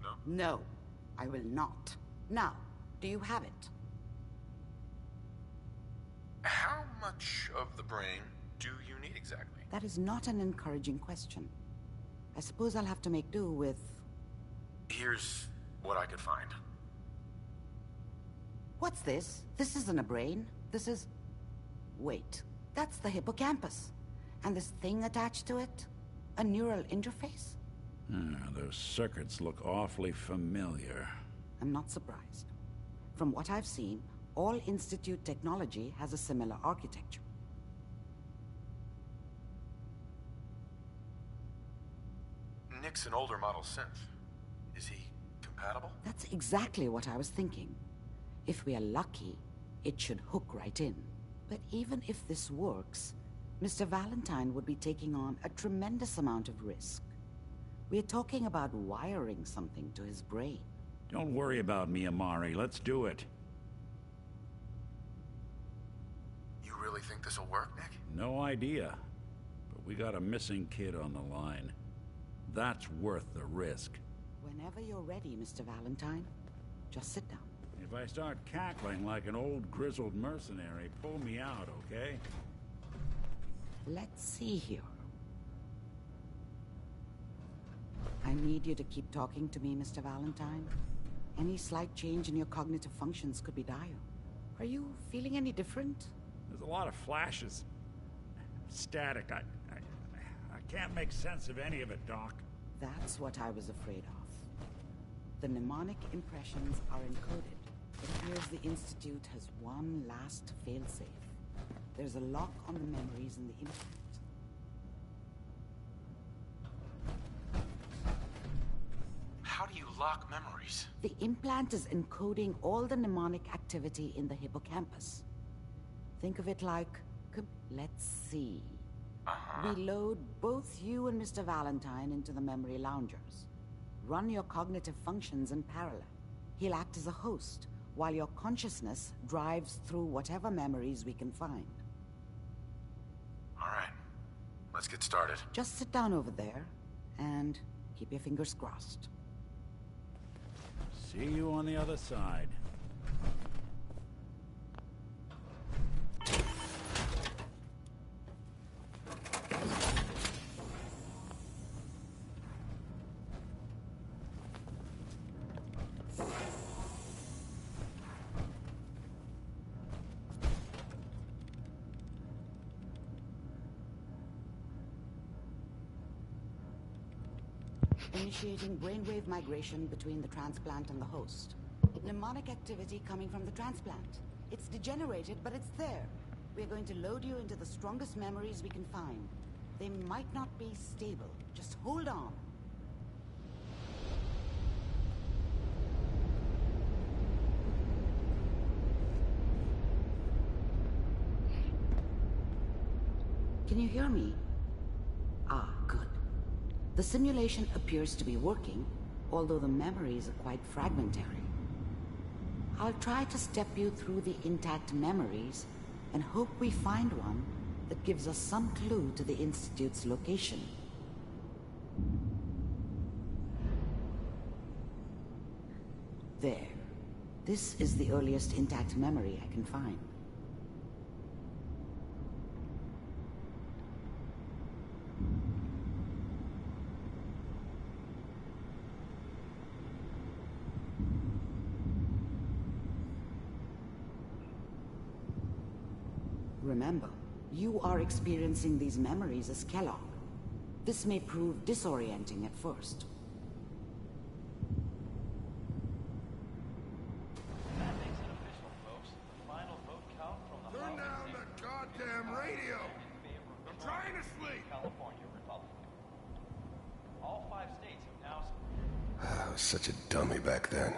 No? No, I will not. Now, do you have it? How much of the brain do you need exactly? That is not an encouraging question. I suppose I'll have to make do with... Here's what I could find. What's this? This isn't a brain. This is... Wait, that's the hippocampus. And this thing attached to it? A neural interface? Those circuits look awfully familiar. I'm not surprised. From what I've seen, all Institute technology has a similar architecture. Nick's an older model synth. Is he compatible? That's exactly what I was thinking. If we are lucky, it should hook right in. But even if this works, Mr. Valentine would be taking on a tremendous amount of risk. We're talking about wiring something to his brain. Don't worry about me, Amari. Let's do it. You really think this'll work, Nick? No idea. But we got a missing kid on the line. That's worth the risk. Whenever you're ready, Mr. Valentine, just sit down. If I start cackling like an old grizzled mercenary, pull me out, okay? Let's see here. I need you to keep talking to me, Mr. Valentine. Any slight change in your cognitive functions could be dire. Are you feeling any different? There's a lot of flashes. Static. I can't make sense of any of it, Doc. That's what I was afraid of. The mnemonic impressions are encoded. It appears the Institute has one last failsafe. There's a lock on the memories in the implant. How do you lock memories? The implant is encoding all the mnemonic activity in the hippocampus. Think of it like... Let's see. We load both you and Mr. Valentine into the memory loungers. Run your cognitive functions in parallel. He'll act as a host, while your consciousness drives through whatever memories we can find. All right. Let's get started. Just sit down over there, and keep your fingers crossed. See you on the other side. Initiating brainwave migration between the transplant and the host. Mnemonic activity coming from the transplant. It's degenerated, but it's there. We're going to load you into the strongest memories we can find. They might not be stable. Just hold on. Can you hear me? Ah, good. The simulation appears to be working, although the memories are quite fragmentary. I'll try to step you through the intact memories and hope we find one that gives us some clue to the Institute's location. There. This is the earliest intact memory I can find. Remember, you are experiencing these memories as Kellogg. This may prove disorienting at first. Turn down the goddamn radio! I'm trying to sleep! California Republic. All 5 states have now... I was such a dummy back then.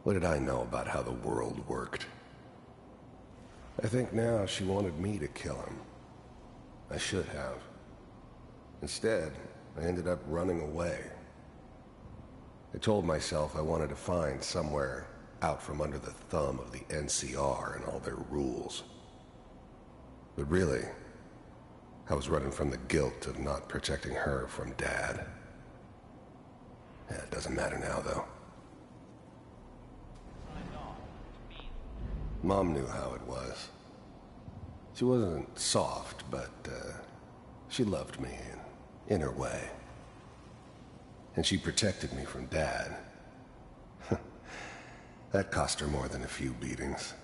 What did I know about how the world worked? I think now she wanted me to kill him. I should have. Instead, I ended up running away. I told myself I wanted to find somewhere out from under the thumb of the NCR and all their rules. But really, I was running from the guilt of not protecting her from Dad. Yeah, it doesn't matter now, though. Mom knew how it was. She wasn't soft, but she loved me in her way. And she protected me from Dad. That cost her more than a few beatings.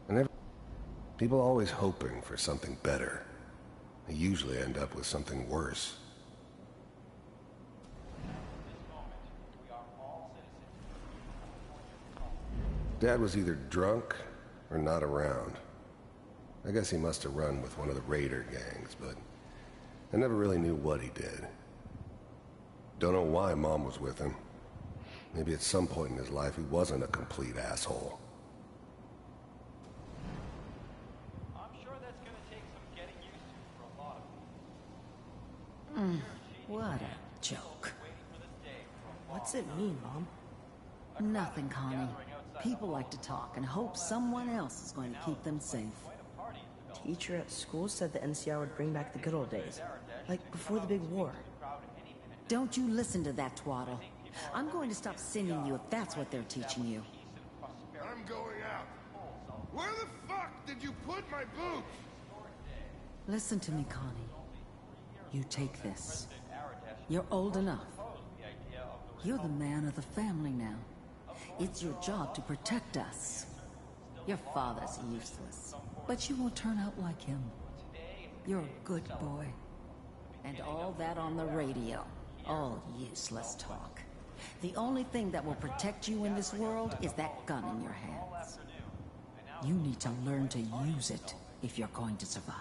And people always hoping for something better. They usually end up with something worse. Dad was either drunk or not around. I guess he must have run with one of the raider gangs, but I never really knew what he did. Don't know why Mom was with him. Maybe at some point in his life he wasn't a complete asshole. I'm sure that's gonna take some getting used to for a lot of people. What a joke. What's it mean, Mom? Nothing, Connie. People like to talk and hope someone else is going to keep them safe. Teacher at school said the NCR would bring back the good old days. Like before the big war. Don't you listen to that twaddle. I'm going to stop sending you if that's what they're teaching you. I'm going out. Where the fuck did you put my boots? Listen to me, Connie. You take this. You're old enough. You're the man of the family now. It's your job to protect us. Your father's useless, but you will turn out like him. You're a good boy. And all that on the radio, all useless talk. The only thing that will protect you in this world is that gun in your hands. You need to learn to use it if you're going to survive.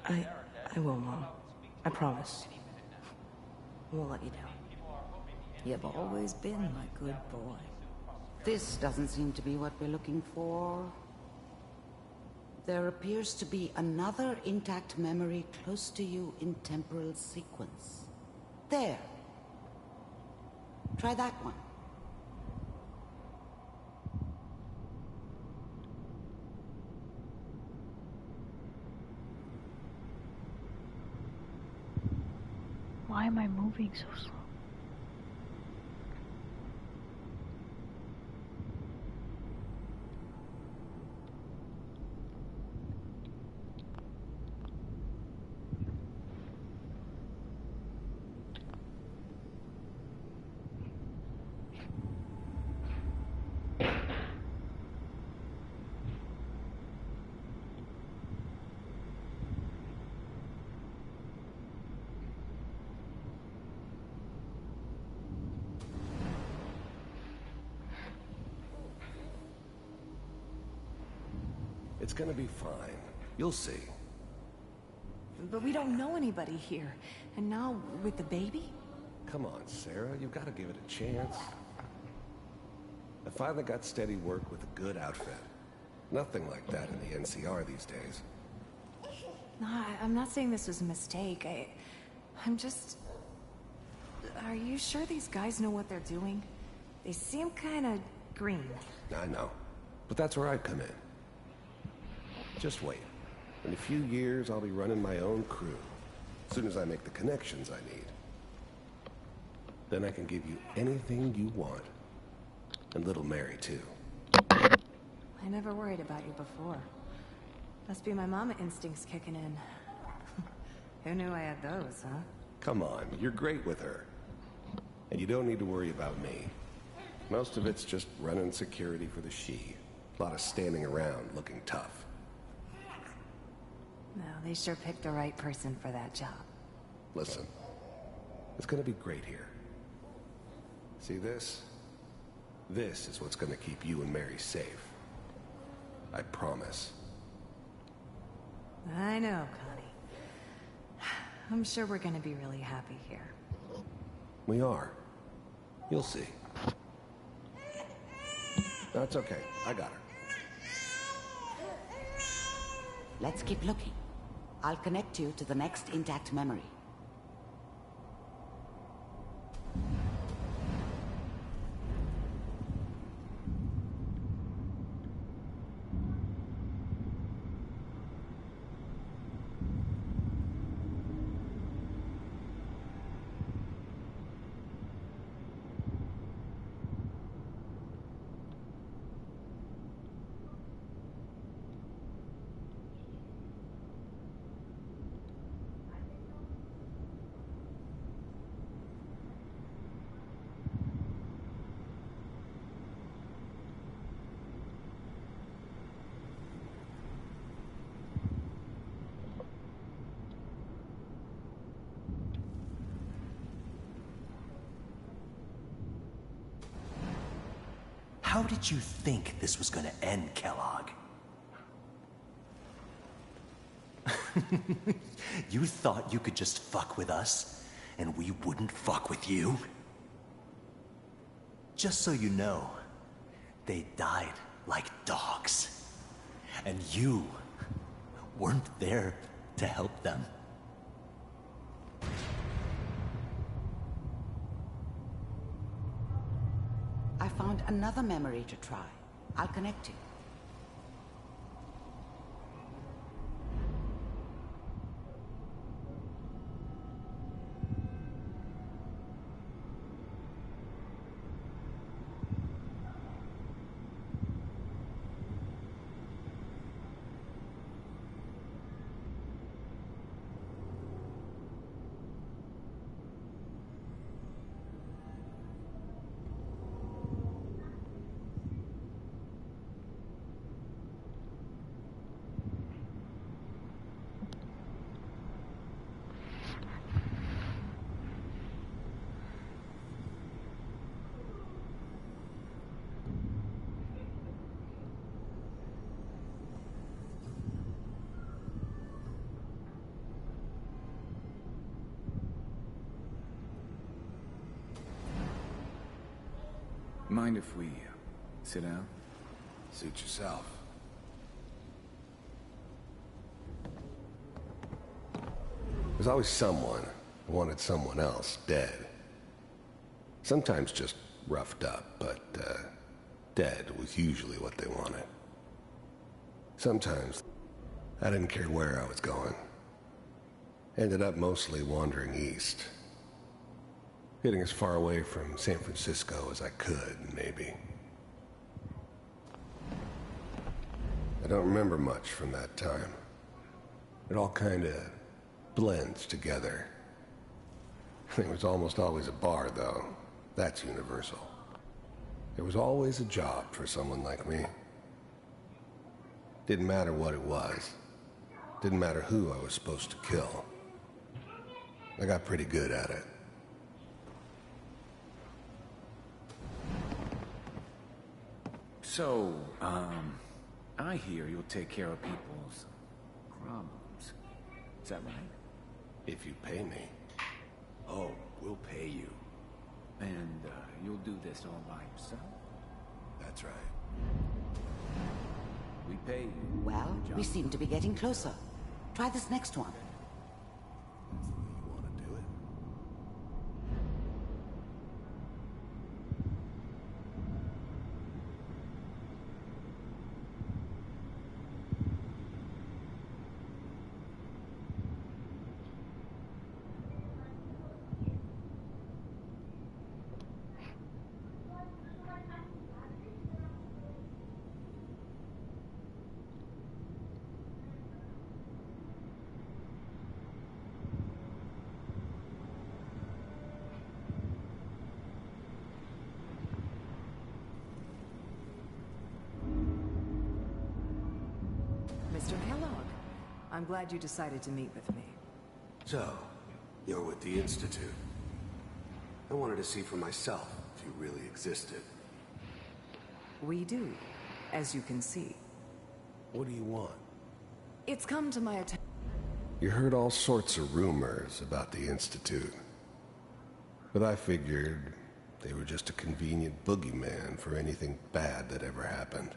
I will, Mom. I promise. I won't let you down. You've always been my good boy. This doesn't seem to be what we're looking for. There appears to be another intact memory close to you in temporal sequence. There. Try that one. Why am I moving so slow? It's gonna be fine. You'll see. But we don't know anybody here. And now, with the baby? Come on, Sarah. You've got to give it a chance. I finally got steady work with a good outfit. Nothing like that in the NCR these days. No, I'm not saying this was a mistake. I'm just... Are you sure these guys know what they're doing? They seem kinda green. I know. But that's where I come in. Just wait. In a few years, I'll be running my own crew. As soon as I make the connections I need. Then I can give you anything you want. And little Mary, too. I never worried about you before. Must be my mama instincts kicking in. Who knew I had those, huh? Come on, you're great with her. And you don't need to worry about me. Most of it's just running security for the She. A lot of standing around looking tough. No, they sure picked the right person for that job. Listen, it's gonna be great here. See this? This is what's gonna keep you and Mary safe. I promise. I know, Connie. I'm sure we're gonna be really happy here. We are. You'll see. That's okay. I got her. Let's keep looking. I'll connect you to the next intact memory. How did you think this was gonna end, Kellogg? You thought you could just fuck with us, and we wouldn't fuck with you? Just so you know, they died like dogs. And you weren't there to help them. I found another memory to try. I'll connect you. Mind if we sit down? Suit yourself. There's always someone who wanted someone else dead. Sometimes just roughed up, but dead was usually what they wanted. Sometimes I didn't care where I was going. Ended up mostly wandering east. Getting as far away from San Francisco as I could, maybe. I don't remember much from that time. It all kinda blends together. There was almost always a bar, though. That's universal. There was always a job for someone like me. Didn't matter what it was. Didn't matter who I was supposed to kill. I got pretty good at it. So, I hear you'll take care of people's problems. Is that right? If you pay me. Oh, we'll pay you. And, you'll do this all by yourself? That's right. We pay you. Well, we seem to be getting closer. Try this next one. That's the way you want to do it. Mr. Kellogg, I'm glad you decided to meet with me. So, you're with the Institute. I wanted to see for myself if you really existed. We do, as you can see. What do you want? It's come to my attention. You heard all sorts of rumors about the Institute. But I figured they were just a convenient boogeyman for anything bad that ever happened.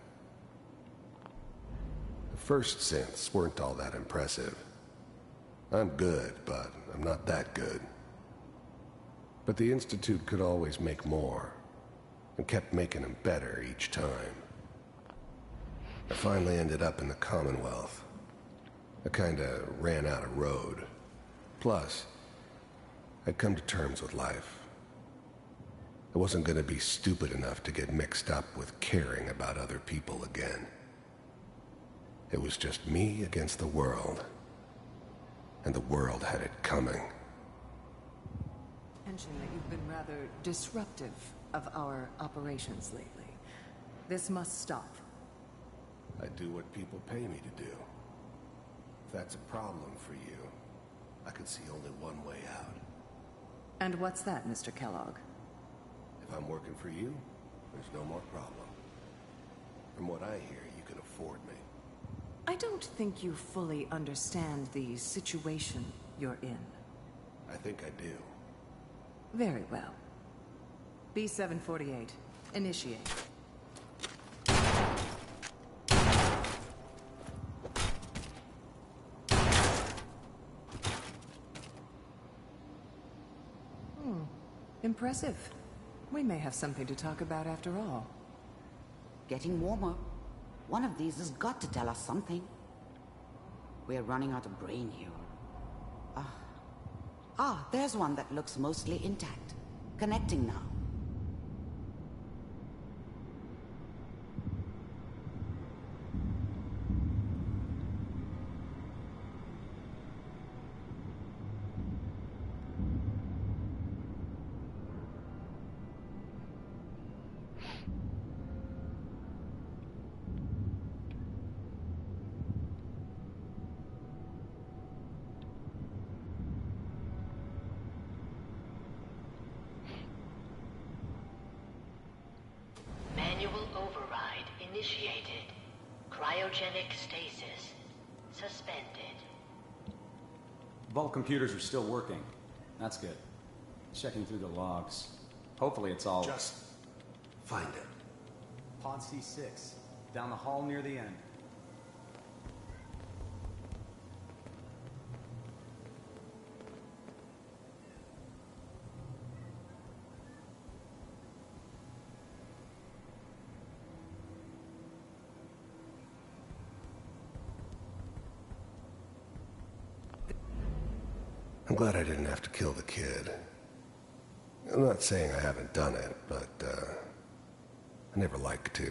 The first synths weren't all that impressive. I'm good, but I'm not that good. But the Institute could always make more, and kept making them better each time. I finally ended up in the Commonwealth. I kinda ran out of road. Plus, I'd come to terms with life. I wasn't gonna be stupid enough to get mixed up with caring about other people again. It was just me against the world. And the world had it coming. Mention that you've been rather disruptive of our operations lately. This must stop. I do what people pay me to do. If that's a problem for you, I can see only one way out. And what's that, Mr. Kellogg? If I'm working for you, there's no more problem. From what I hear, you can afford me. I don't think you fully understand the situation you're in. I think I do. Very well. B-748, initiate. Impressive. We may have something to talk about after all. Getting warmer. One of these has got to tell us something. We're running out of brain here. There's one that looks mostly intact. Connecting now. Manual override initiated. Cryogenic stasis suspended. Vault computers are still working. That's good. Checking through the logs. Hopefully it's all... Just Find it. Pod C6, down the hall near the end. I'm glad I didn't have to kill the kid. I'm not saying I haven't done it, but, I never liked to.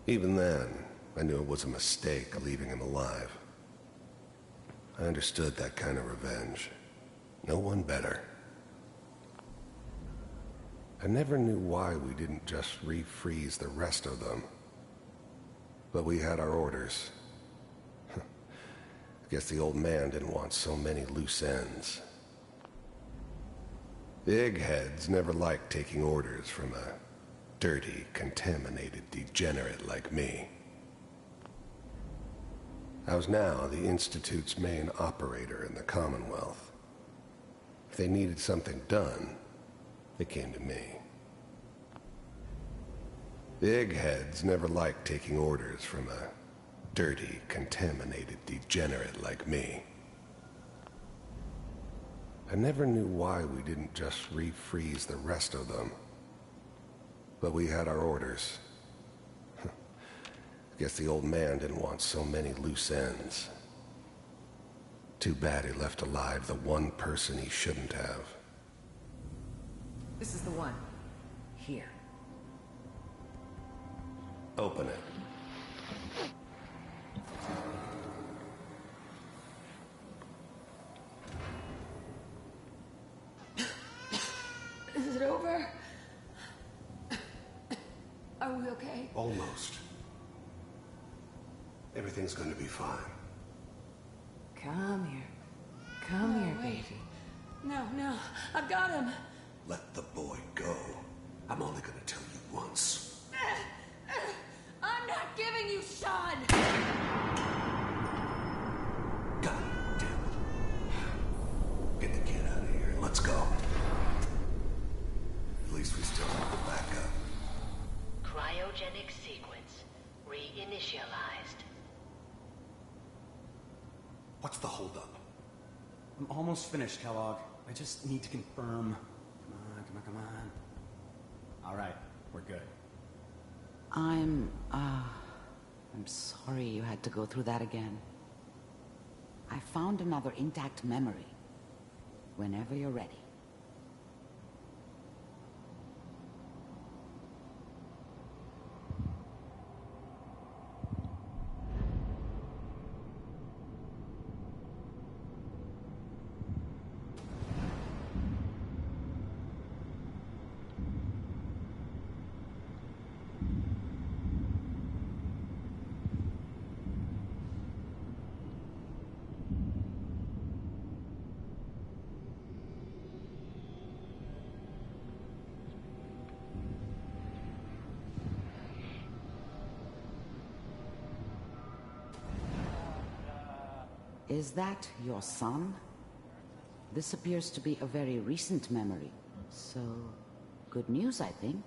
Even then, I knew it was a mistake leaving him alive. I understood that kind of revenge. No one better. I never knew why we didn't just refreeze the rest of them. But we had our orders. I guess the old man didn't want so many loose ends. The eggheads never liked taking orders from a dirty, contaminated degenerate like me. I was now the Institute's main operator in the Commonwealth. If they needed something done, they came to me. The eggheads never liked taking orders from a dirty, contaminated degenerate like me. I never knew why we didn't just refreeze the rest of them. But we had our orders. I guess the old man didn't want so many loose ends. Too bad he left alive the one person he shouldn't have. This is the one. Here. Open it. Is it over? Are we okay? Almost. Everything's gonna be fine. Come here. Come here, baby. No, I've got him. Let the boy go. I'm only gonna tell you once. I'm not giving you Sean! God damn it. Get the kid out of here. Let's go. At least we still have the backup. Cryogenic sequence reinitialized. What's the holdup? I'm almost finished, Kellogg. I just need to confirm. Come on. All right, we're good. I'm sorry you had to go through that again. I found another intact memory. Whenever you're ready. Is that your son? This appears to be a very recent memory. So, good news, I think.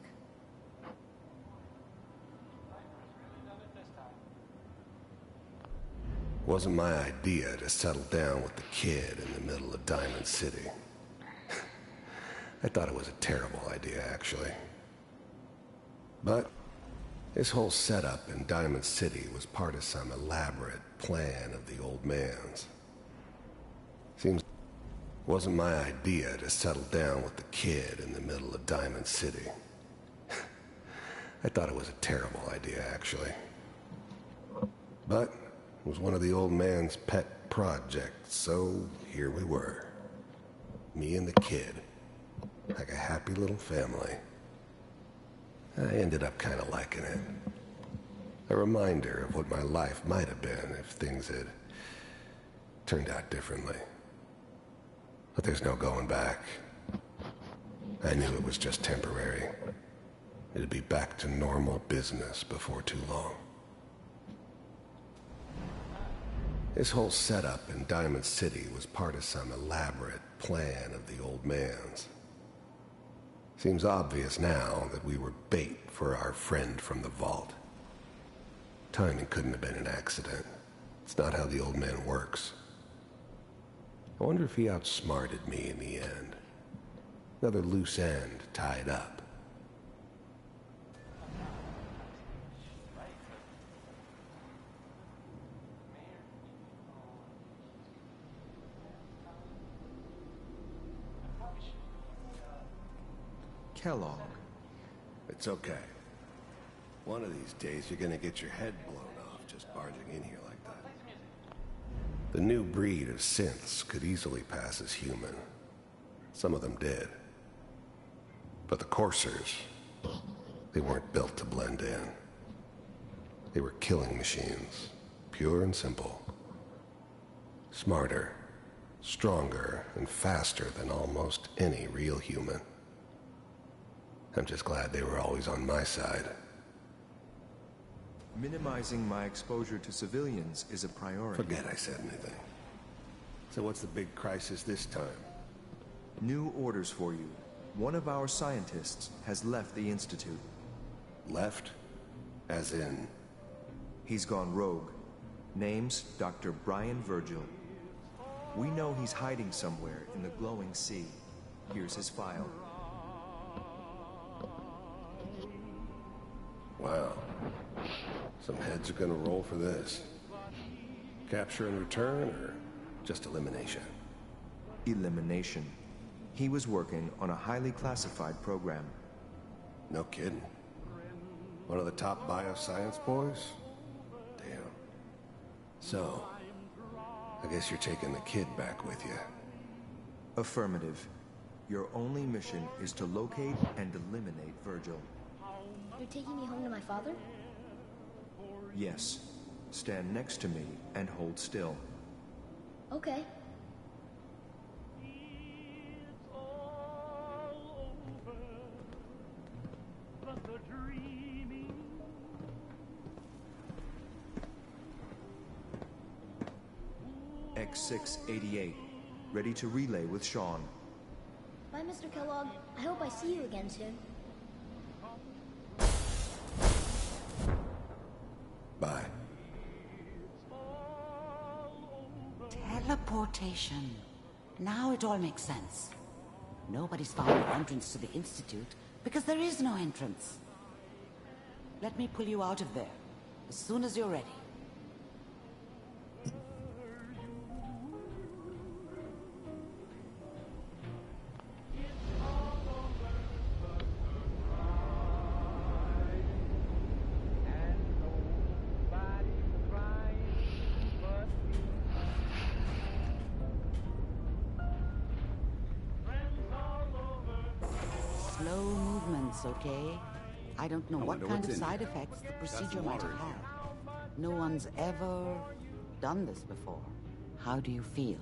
Wasn't my idea to settle down with the kid in the middle of Diamond City. I thought it was a terrible idea, actually. But this whole setup in Diamond City was part of some elaborate plan of the old man's. Seems it wasn't my idea to settle down with the kid in the middle of Diamond City. I thought it was a terrible idea, actually. But it was one of the old man's pet projects, so here we were. Me and the kid. Like a happy little family. I ended up kind of liking it. A reminder of what my life might have been if things had turned out differently. But there's no going back. I knew it was just temporary. It'd be back to normal business before too long. This whole setup in Diamond City was part of some elaborate plan of the old man's. Seems obvious now that we were bait for our friend from the vault. Timing couldn't have been an accident. It's not how the old man works. I wonder if he outsmarted me in the end. Another loose end tied up. Kellogg. It's okay. One of these days you're gonna get your head blown off just barging in here like that. The new breed of synths could easily pass as human. Some of them did. But the coursers, they weren't built to blend in. They were killing machines, pure and simple. Smarter, stronger, and faster than almost any real human. I'm just glad they were always on my side. Minimizing my exposure to civilians is a priority. Forget I said anything. So what's the big crisis this time? New orders for you. One of our scientists has left the Institute. Left? As in? He's gone rogue. Name's Dr. Brian Virgil. We know he's hiding somewhere in the glowing sea. Here's his file. Wow. Some heads are gonna roll for this. Capture and return, or just elimination? Elimination. He was working on a highly classified program. No kidding. One of the top bioscience boys? Damn. So, I guess you're taking the kid back with you. Affirmative. Your only mission is to locate and eliminate Virgil. You're taking me home to my father? Yes. Stand next to me and hold still. Okay. X688. Ready to relay with Sean. Bye, Mr. Kellogg. I hope I see you again soon. Bye. Teleportation. Now it all makes sense. Nobody's found an entrance to the Institute because there is no entrance. Let me pull you out of there as soon as you're ready. Slow movements, okay? I don't know what kind of side effects the procedure might have had. No one's ever done this before. How do you feel?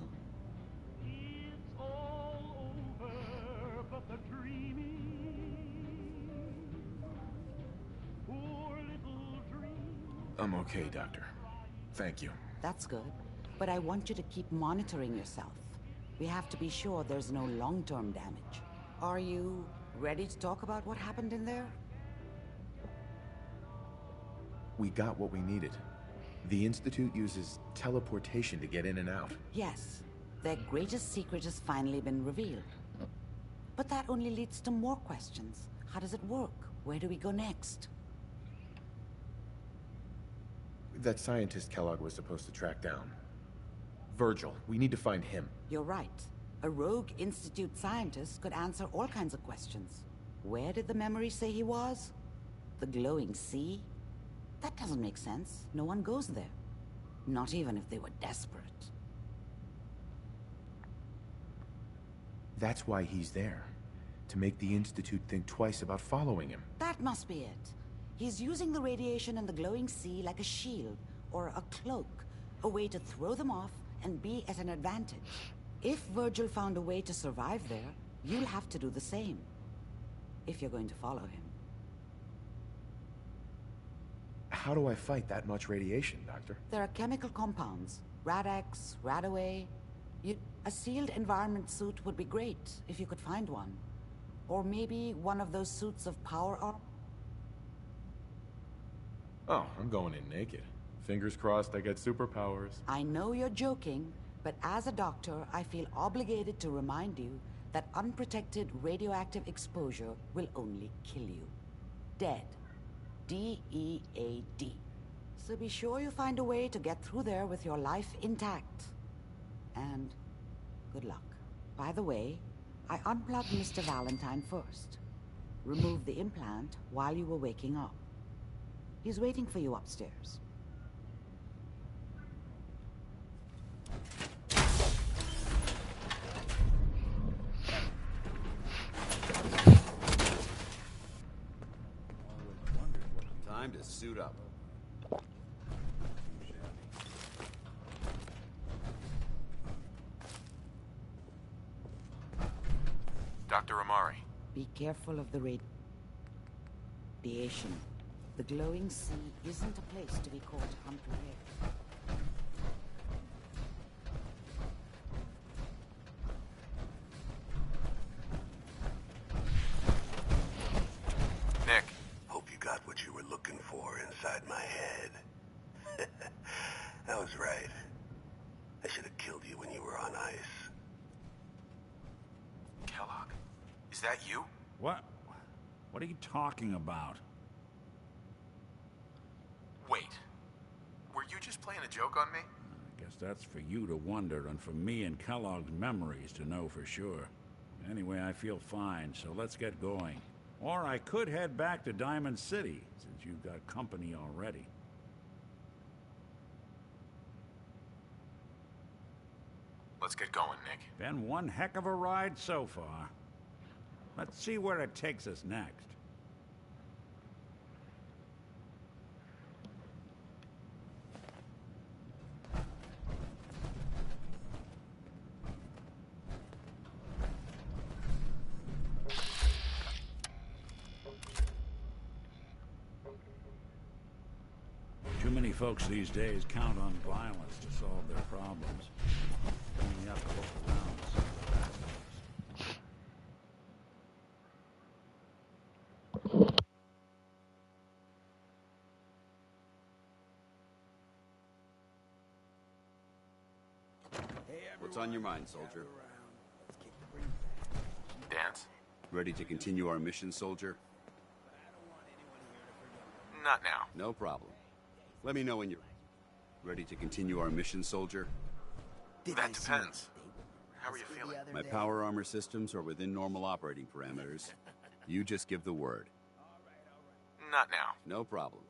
I'm okay, Doctor. Thank you. That's good. But I want you to keep monitoring yourself. We have to be sure there's no long-term damage. Are you ready to talk about what happened in there? We got what we needed. The Institute uses teleportation to get in and out. Yes. Their greatest secret has finally been revealed. But that only leads to more questions. How does it work? Where do we go next? That scientist Kellogg was supposed to track down. Virgil, we need to find him. You're right. A rogue Institute scientist could answer all kinds of questions. Where did the memory say he was? The glowing sea? That doesn't make sense. No one goes there. Not even if they were desperate. That's why he's there. To make the Institute think twice about following him. That must be it. He's using the radiation in the glowing sea like a shield, or a cloak. A way to throw them off and be at an advantage. If Virgil found a way to survive there, you'll have to do the same. If you're going to follow him. How do I fight that much radiation, Doctor? There are chemical compounds. Rad-X, Radaway. A sealed environment suit would be great, if you could find one. Or maybe one of those suits of power armor? Oh, I'm going in naked. Fingers crossed I get superpowers. I know you're joking, but as a doctor, I feel obligated to remind you that unprotected radioactive exposure will only kill you. Dead. D-E-A-D. So be sure you find a way to get through there with your life intact. And good luck. By the way, I unplugged Mr. Valentine first. Removed the implant while you were waking up. He's waiting for you upstairs. Time to suit up. Dr. Amari. Be careful of the radiation. The glowing sea isn't a place to be caught unprepared. Nick. Hope you got what you were looking for inside my head. I was right. I should have killed you when you were on ice. Kellogg. Is that you? What? What are you talking about? Wait. Were you just playing a joke on me? I guess that's for you to wonder, and for me and Kellogg's memories to know for sure. Anyway, I feel fine, so let's get going. Or I could head back to Diamond City, since you've got company already. Let's get going, Nick. Been one heck of a ride so far. Let's see where it takes us next. Too many folks these days count on violence to solve their problems. You have to look around to see what that means. What's on your mind, soldier? Dance? Ready to continue our mission, soldier? Not now. No problem. Let me know when you're ready to continue our mission, soldier. That depends. How are you feeling? My power armor systems are within normal operating parameters. You just give the word. Not now. No problem.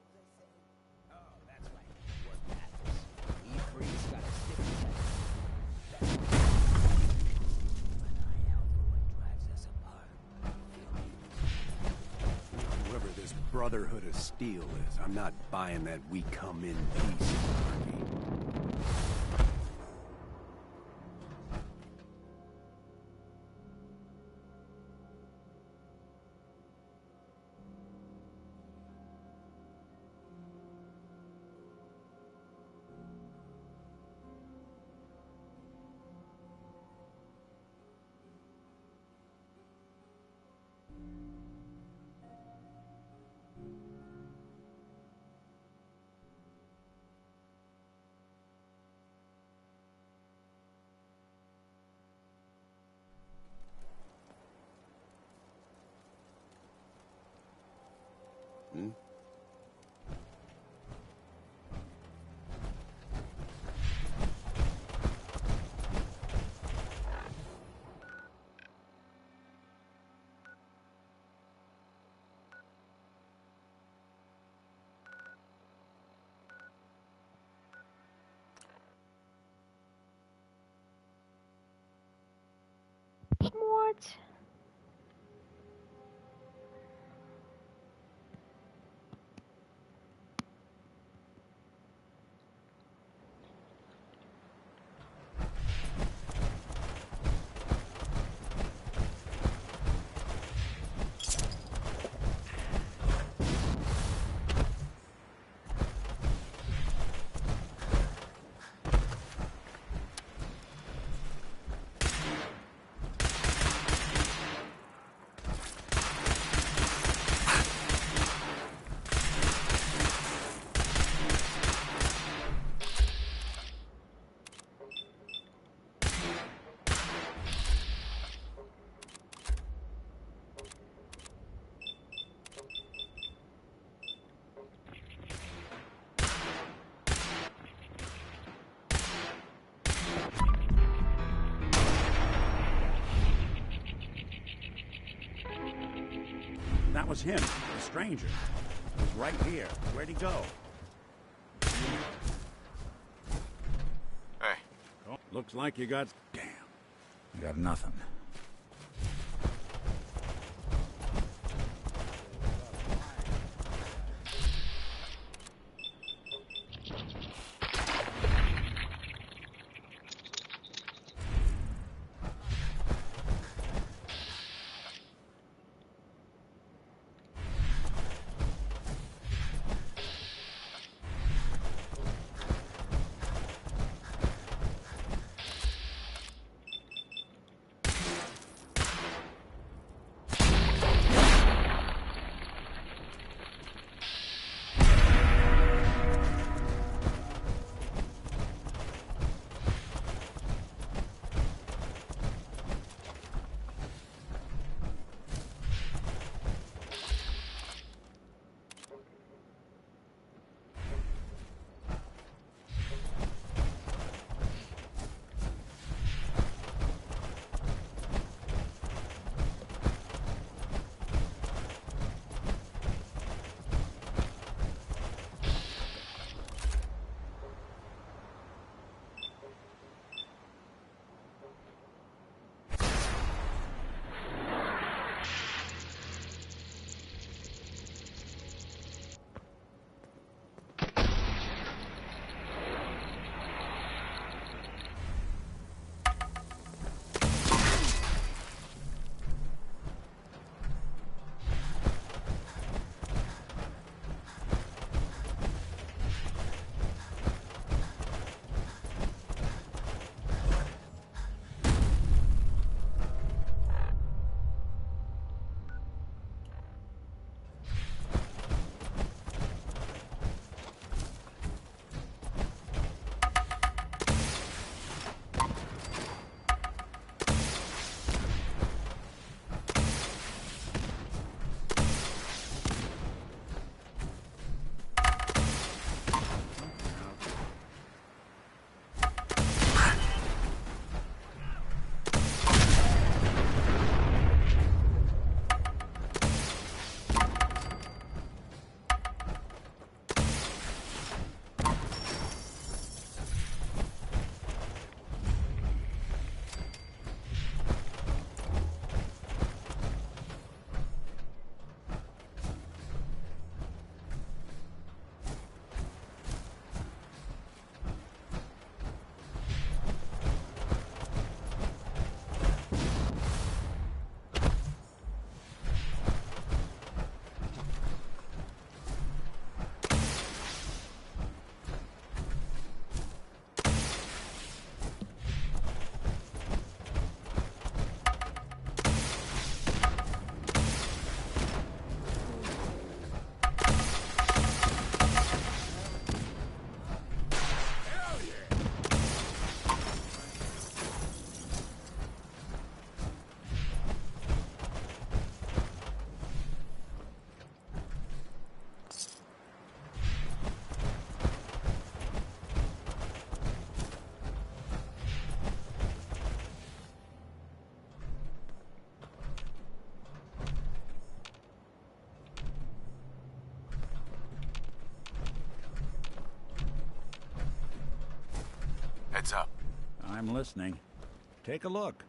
Whoever this Brotherhood of Steel is, I'm not buying that we come in peace army. Hmm? What? was him, the stranger. He was right here. Where'd he go? Hey. Oh, looks like you got... Damn. You got nothing. Heads up. I'm listening. Take a look.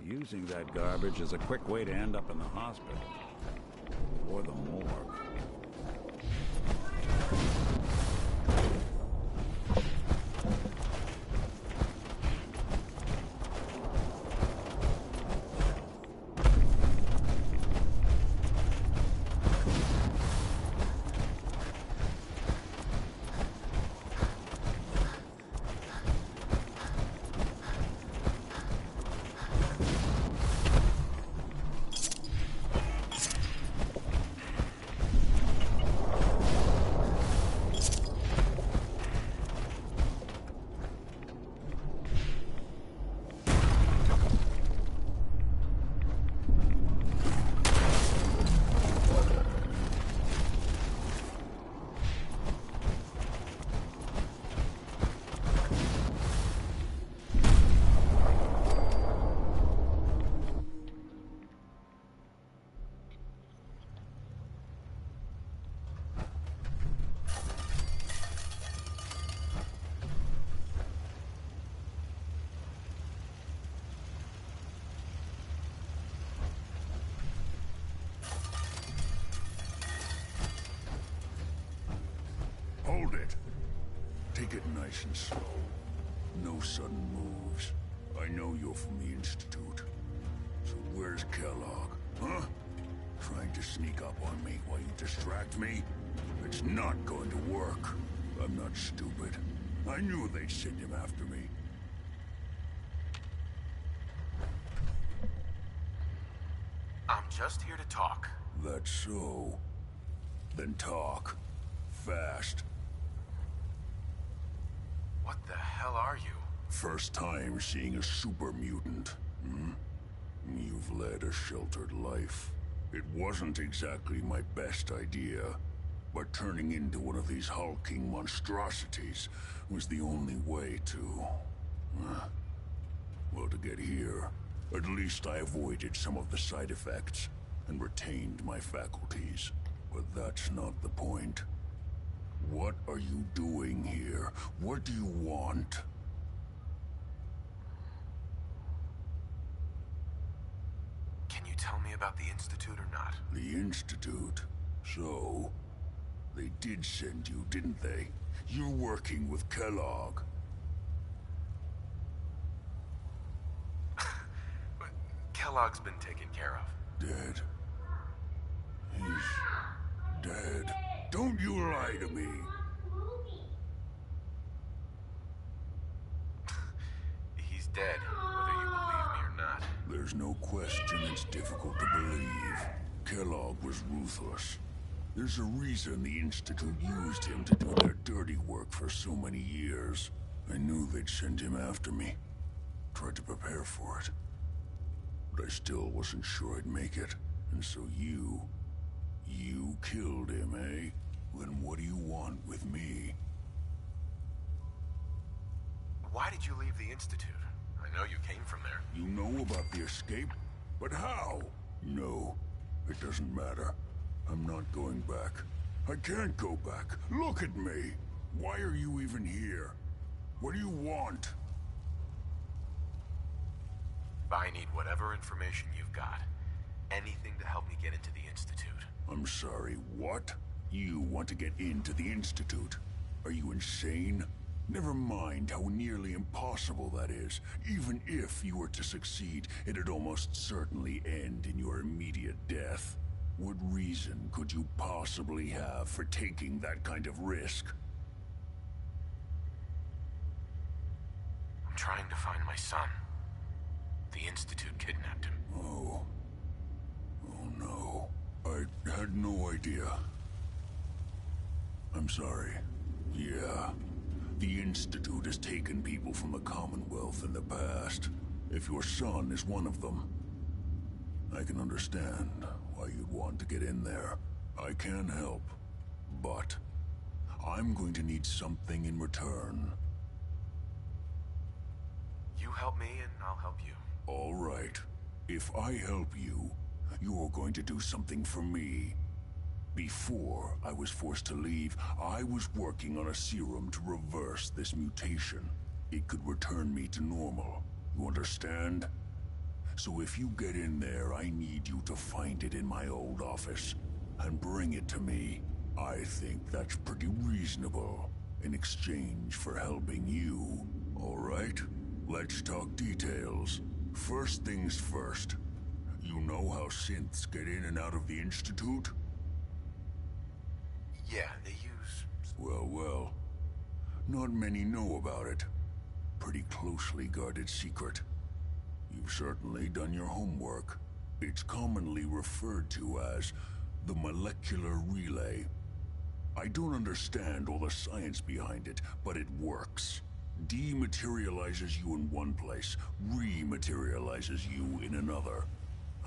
Using that garbage is a quick way to end up in the hospital. Or the morgue. Hold it. Take it nice and slow. No sudden moves. I know you're from the Institute. So where's Kellogg, huh? Trying to sneak up on me while you distract me? It's not going to work. I'm not stupid. I knew they'd send him after me. I'm just here to talk. That's so. Then talk. Fast. What the hell are you? First time seeing a super mutant, hmm? You've led a sheltered life. It wasn't exactly my best idea, but turning into one of these hulking monstrosities was the only way to... well, to get here, at least I avoided some of the side effects and retained my faculties. But that's not the point. What are you doing here? What do you want? Can you tell me about the Institute or not? The Institute? So... they did send you, didn't they? You're working with Kellogg. But Kellogg's been taken care of. Dead. He's... dead. Don't you lie to me! He's dead, whether you believe me or not. There's no question it's difficult to believe. Kellogg was ruthless. There's a reason the Institute used him to do their dirty work for so many years. I knew they'd send him after me. Tried to prepare for it. But I still wasn't sure I'd make it. And so you killed him, eh? Then what do you want with me? Why did you leave the Institute? I know you came from there. You know about the escape? But how? No, it doesn't matter. I'm not going back. I can't go back. Look at me! Why are you even here? What do you want? I need whatever information you've got. Anything to help me get into the Institute. I'm sorry, what? You want to get into the Institute? Are you insane? Never mind how nearly impossible that is. Even if you were to succeed, it'd almost certainly end in your immediate death. What reason could you possibly have for taking that kind of risk? I'm trying to find my son. The Institute kidnapped him. Oh. Oh no. I had no idea. I'm sorry. Yeah. The Institute has taken people from the Commonwealth in the past. If your son is one of them, I can understand why you'd want to get in there. I can help, but I'm going to need something in return. You help me and I'll help you. All right. If I help you, you're going to do something for me. Before I was forced to leave, I was working on a serum to reverse this mutation. It could return me to normal. You understand? So if you get in there, I need you to find it in my old office and bring it to me. I think that's pretty reasonable in exchange for helping you. All right? Let's talk details. First things first. You know how synths get in and out of the Institute? Yeah, they use... Well. Not many know about it. Pretty closely guarded secret. You've certainly done your homework. It's commonly referred to as the molecular relay. I don't understand all the science behind it, but it works. Dematerializes you in one place, rematerializes you in another.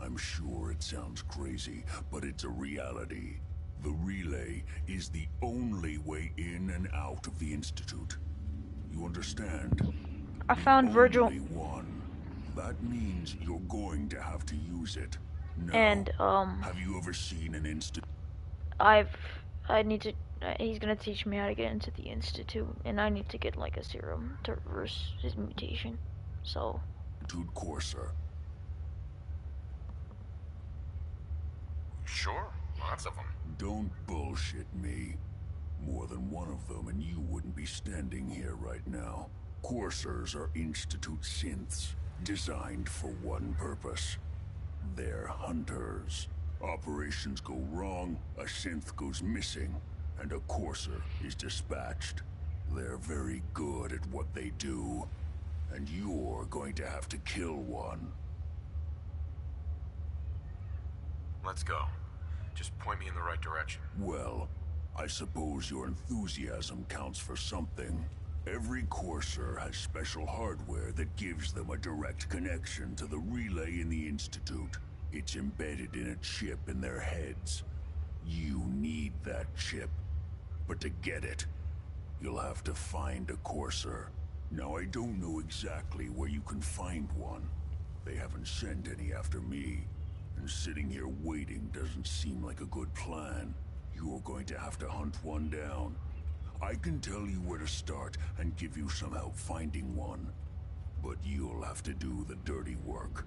I'm sure it sounds crazy, but it's a reality. The relay is the only way in and out of the Institute. You understand? I found Virgil. Only one. That means you're going to have to use it. Now, And have you ever seen an Institute? He's gonna teach me how to get into the Institute, and I need to get like a serum to reverse his mutation. So. Institute Courser. Sure, lots of them. Don't bullshit me. More than one of them, and you wouldn't be standing here right now. Coursers are Institute synths, designed for one purpose. They're hunters. Operations go wrong, a synth goes missing, and a courser is dispatched. They're very good at what they do, and you're going to have to kill one. Let's go. Just point me in the right direction. Well, I suppose your enthusiasm counts for something. Every courser has special hardware that gives them a direct connection to the relay in the Institute. It's embedded in a chip in their heads. You need that chip. But to get it, you'll have to find a courser. Now, I don't know exactly where you can find one. They haven't sent any after me. And sitting here waiting doesn't seem like a good plan. You're going to have to hunt one down. I can tell you where to start and give you some help finding one. But you'll have to do the dirty work.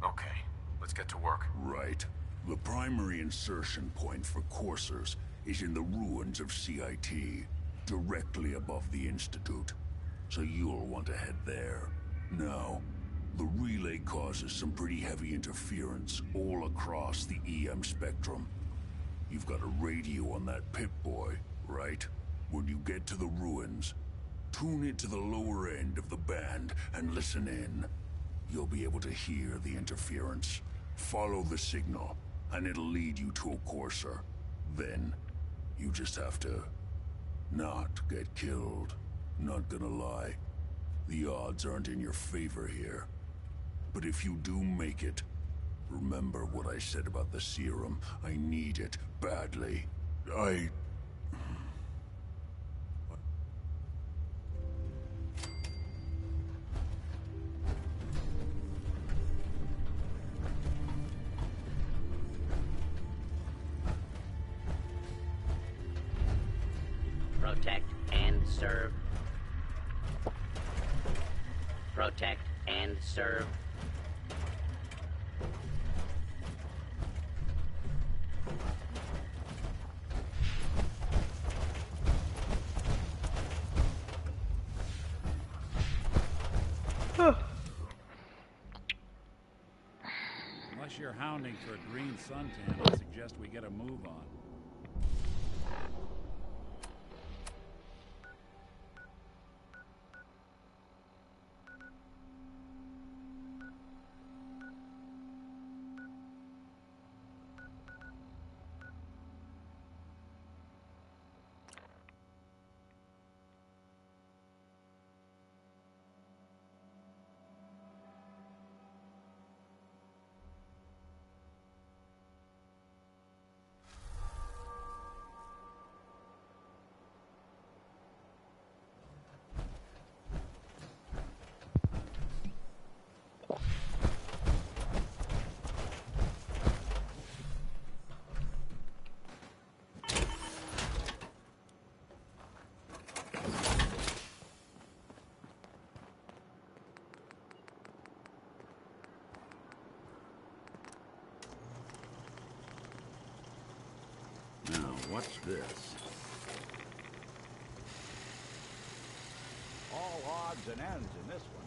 Okay, let's get to work. Right. The primary insertion point for coursers is in the ruins of CIT, directly above the Institute. So you'll want to head there. Now, the relay causes some pretty heavy interference all across the EM spectrum. You've got a radio on that Pip-Boy, right? When you get to the ruins, tune it to the lower end of the band and listen in. You'll be able to hear the interference. Follow the signal, and it'll lead you to a courser. Then, you just have to not get killed. Not gonna lie, the odds aren't in your favor here. But if you do make it, remember what I said about the serum. I need it badly. Protect and serve. Protect and serve. Unless you're hounding for a green suntan, I suggest we get a move on. What's this? All odds and ends in this one.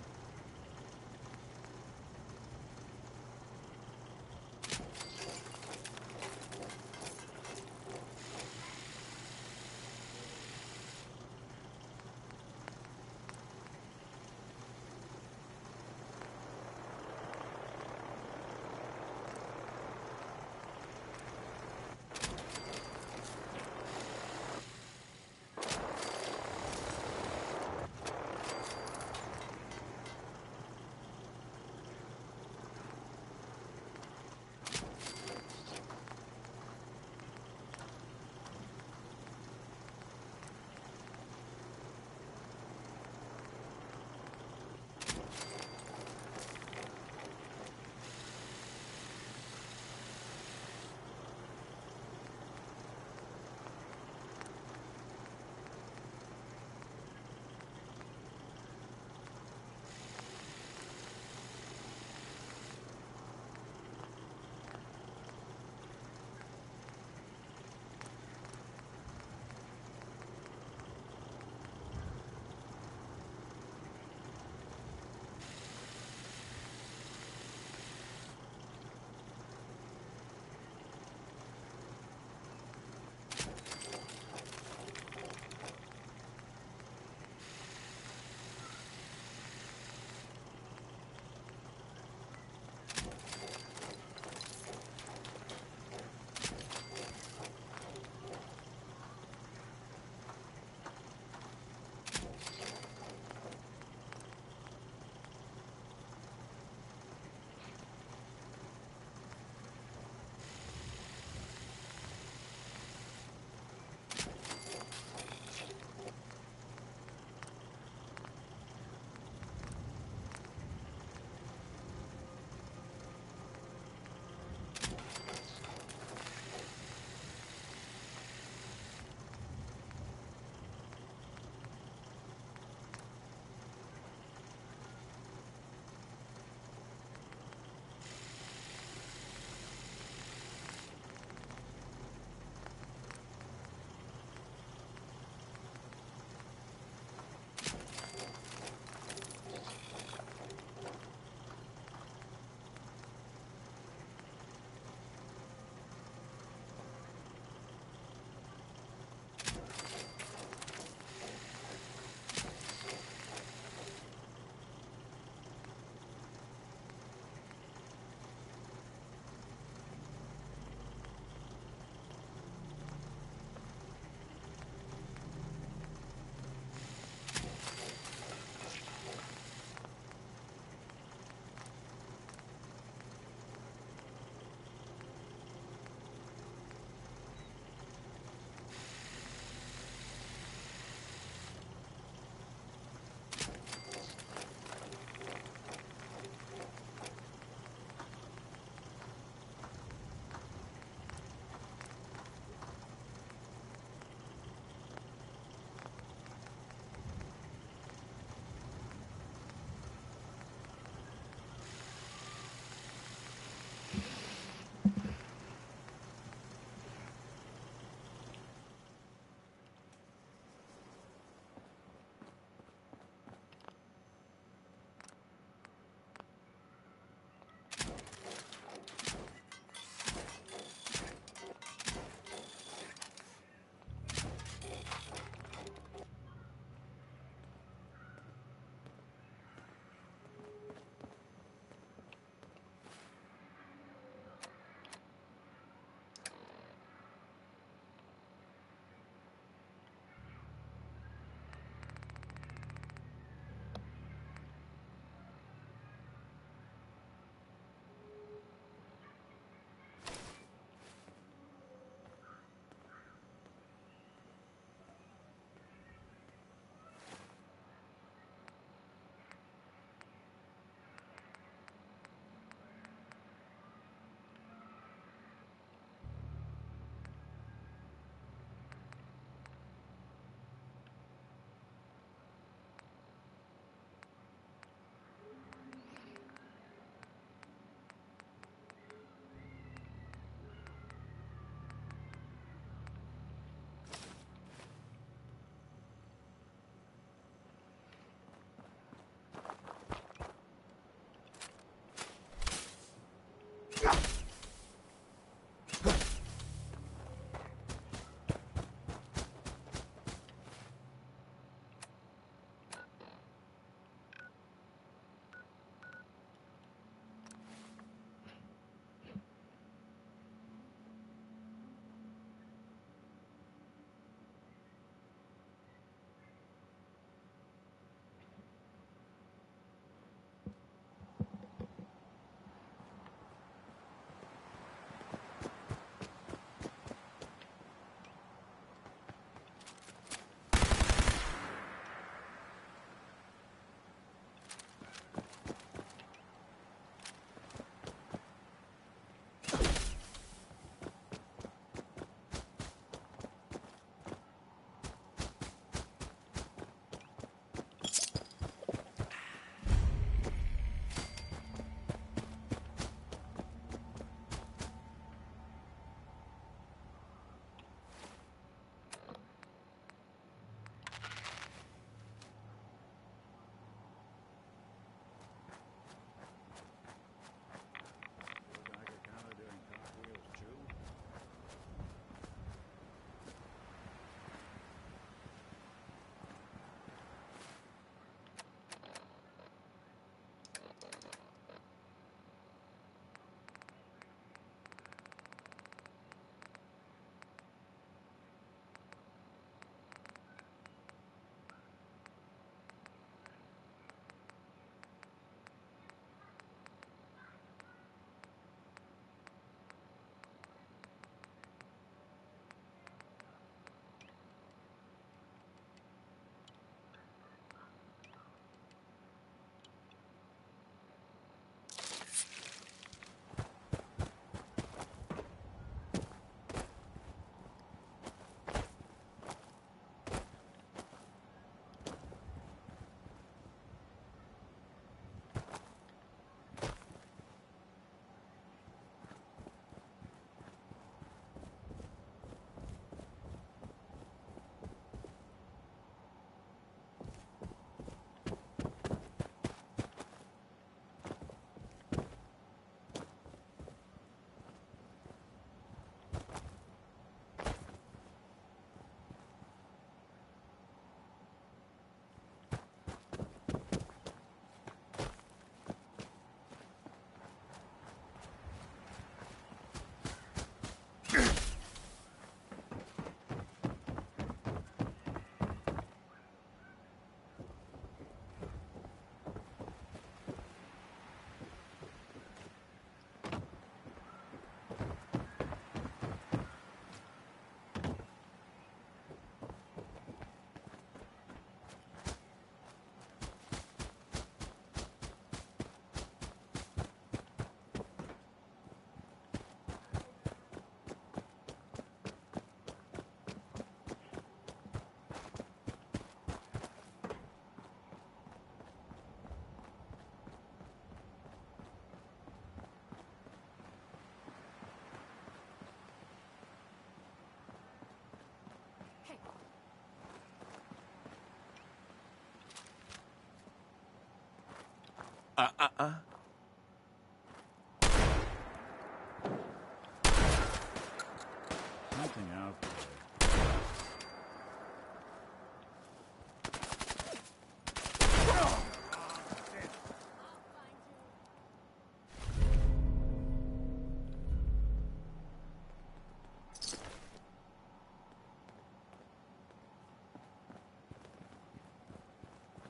Something out there.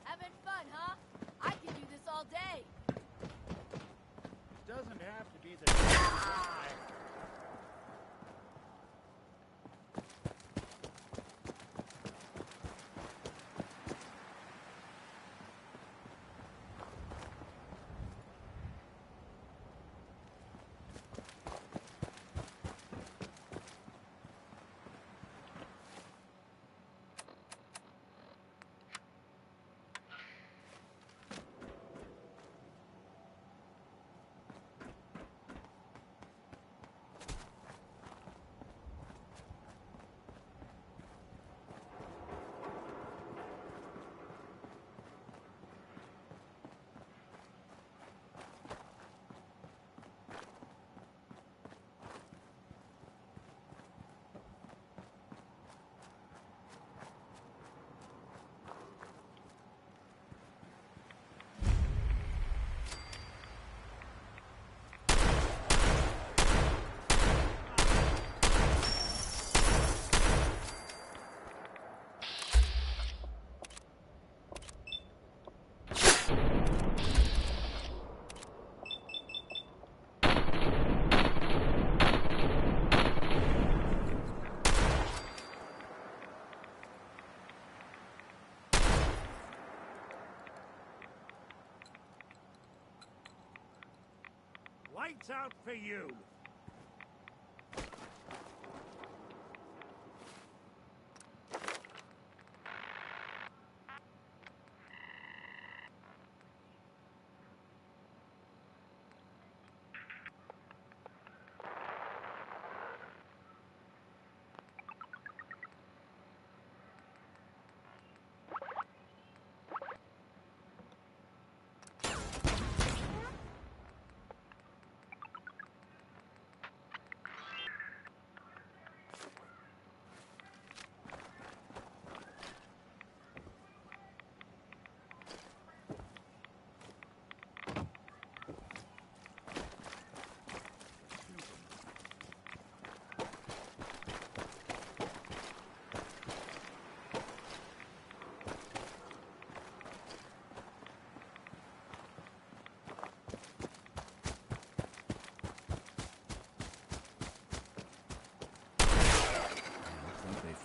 Having fun, huh? I could do this all day. Doesn't have to be the guy. Lights out for you!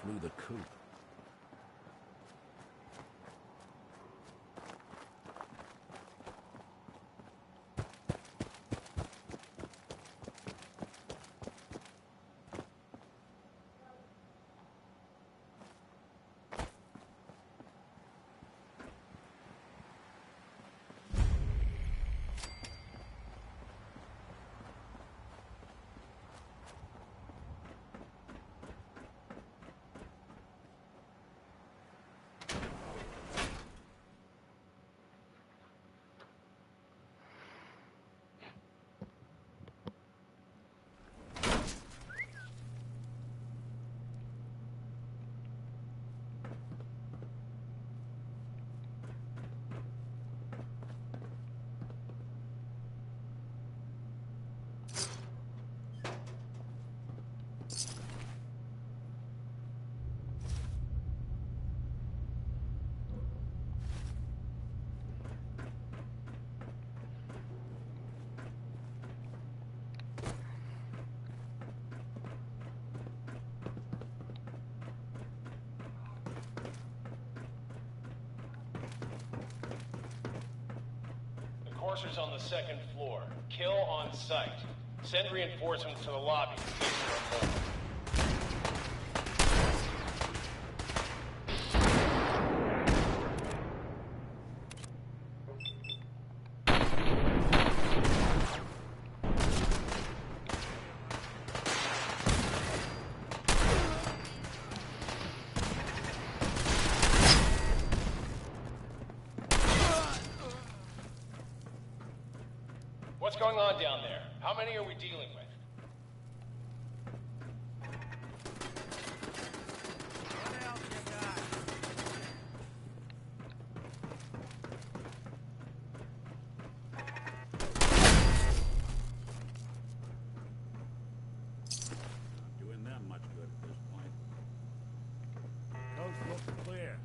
Flew the coop. Enforcers on the second floor. Kill on sight. Send reinforcements to the lobby. going on down there? How many are we dealing with? Doing them much good at this point. Coast looks clear.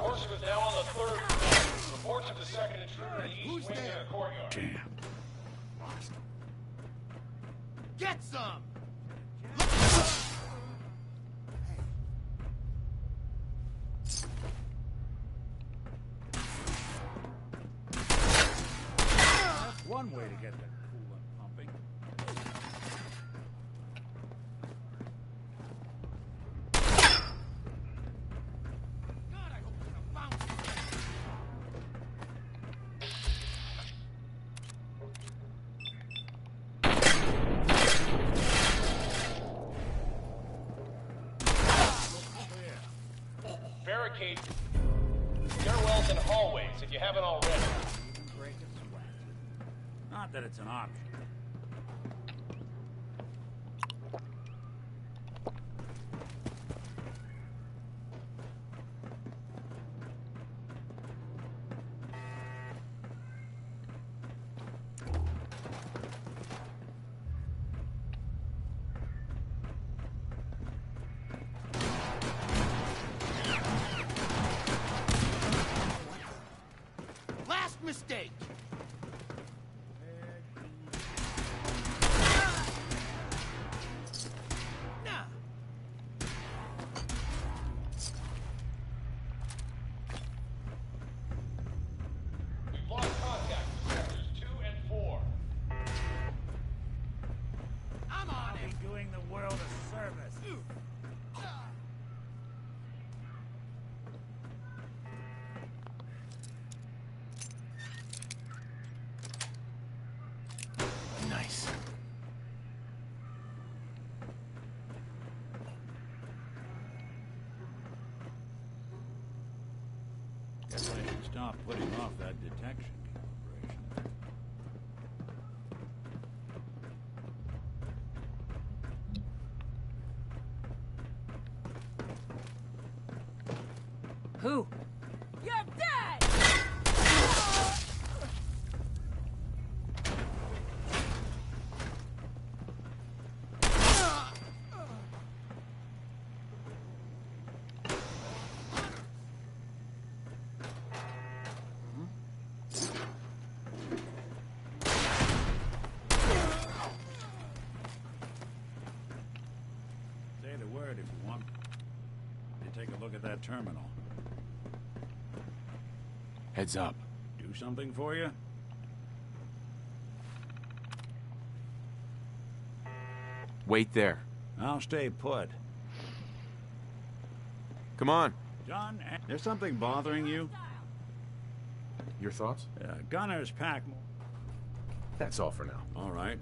Corsa is now on the 3rd floor. Reports of the second intruder in the east wing of the courtyard. Damn. Get some! That's one way to get the coolant pumping. Barricade stairwells and hallways if you haven't already. Not that it's an option. Last mistake! Nah. We've lost contact with sectors 2 and 4. I'm on it! Doing the world a service. Nice. Guess I should stop putting off that detection calibration. Who? You're dead! Say the word if you want. You take a look at that terminal. Heads up. Do something for you? Wait there. I'll stay put. Come on. John, there's something bothering you? Your thoughts? Gunners pack. That's all for now. All right.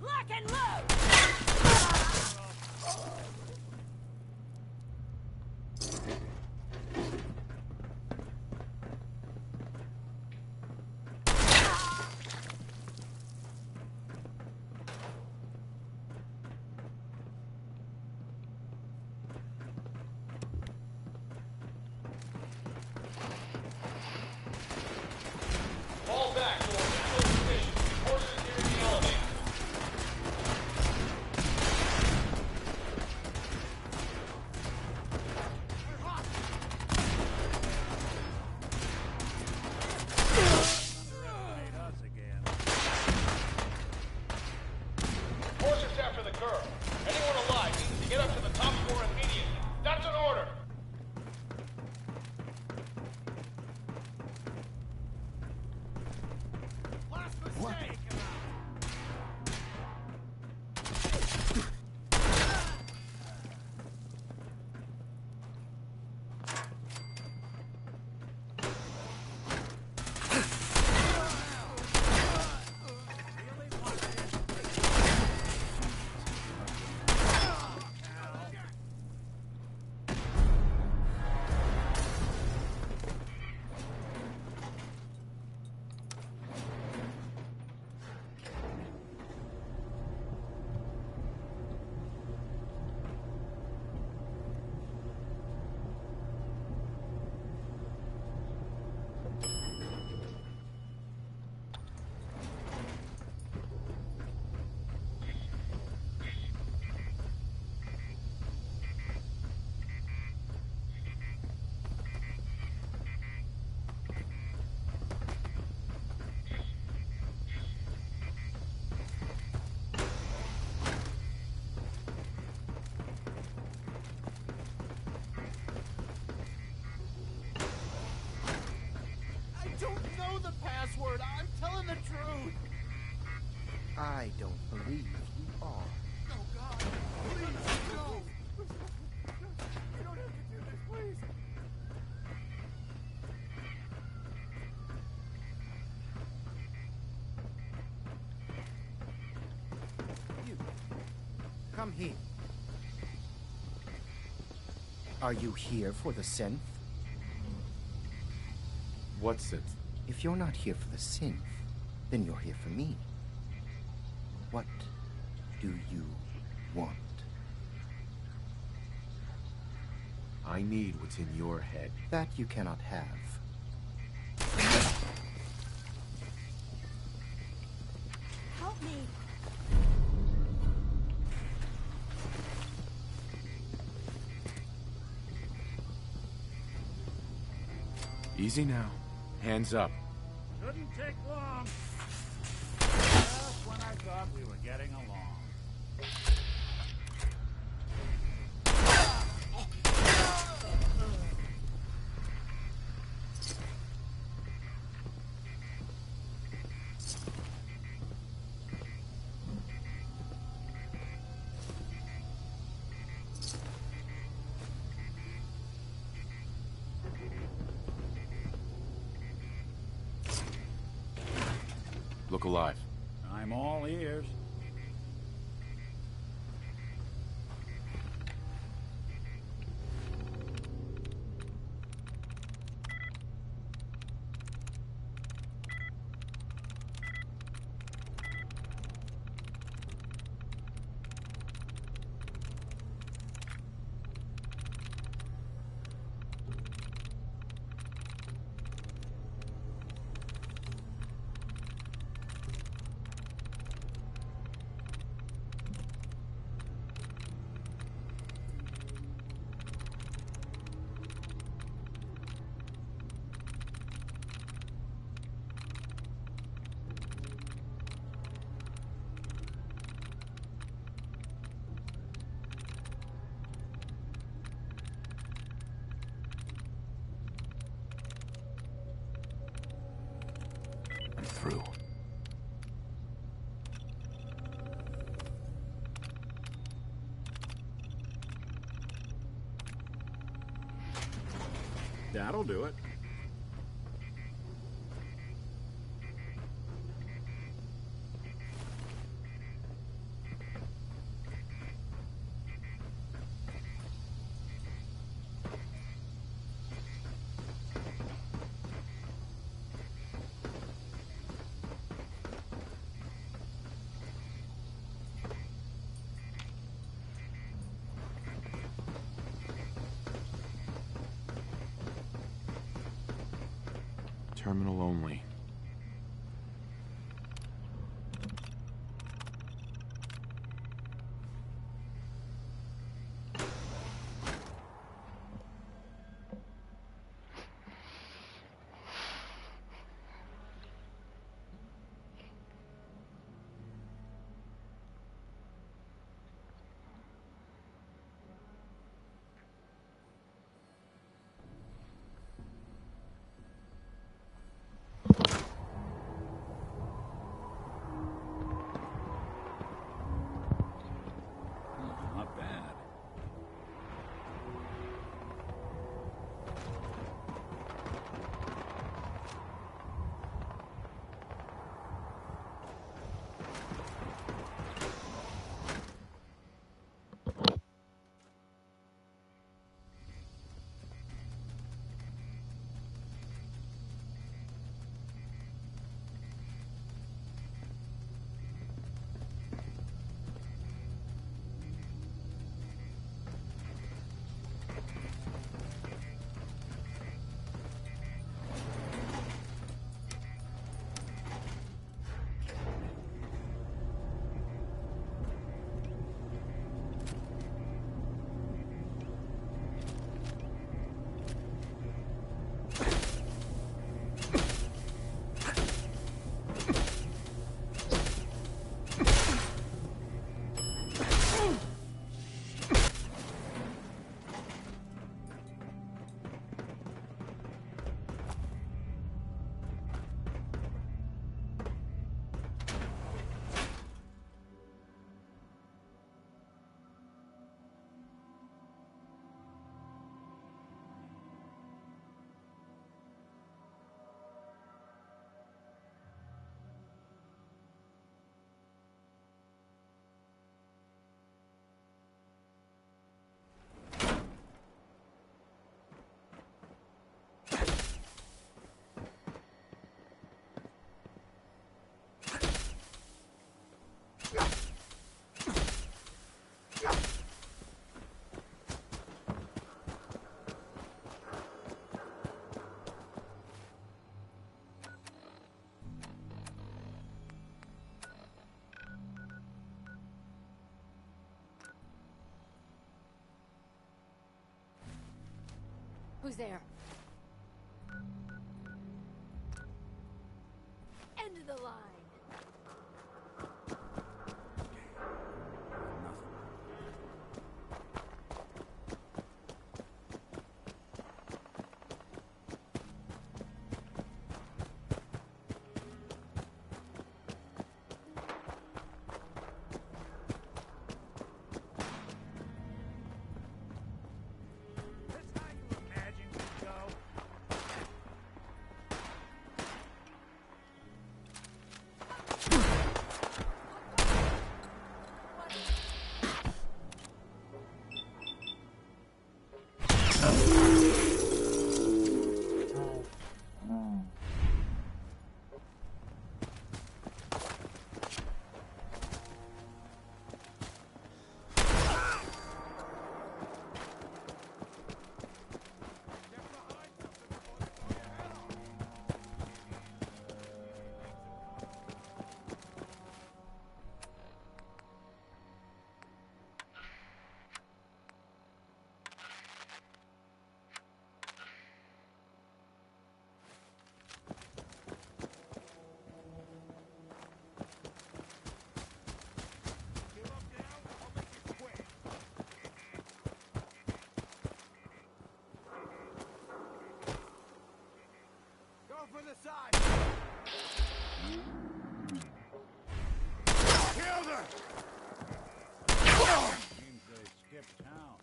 Lock and load! Fall back to a neutral position. Horses near the elevator. know the password. I'm telling the truth. I don't believe you are. Oh, God. Please, no. You don't have to do this, please. You. Come here. Are you here for the synth? What synth? If you're not here for the synth, then you're here for me. What do you want? I need what's in your head. That you cannot have. Help me. Easy now. Hands up. Shouldn't take long. Just when I thought we were getting along. Look alive. I'm all ears. I'm through. That'll do it. Terminal only. Who's there? End of the line. For the side! Kill them! Seems they skipped town.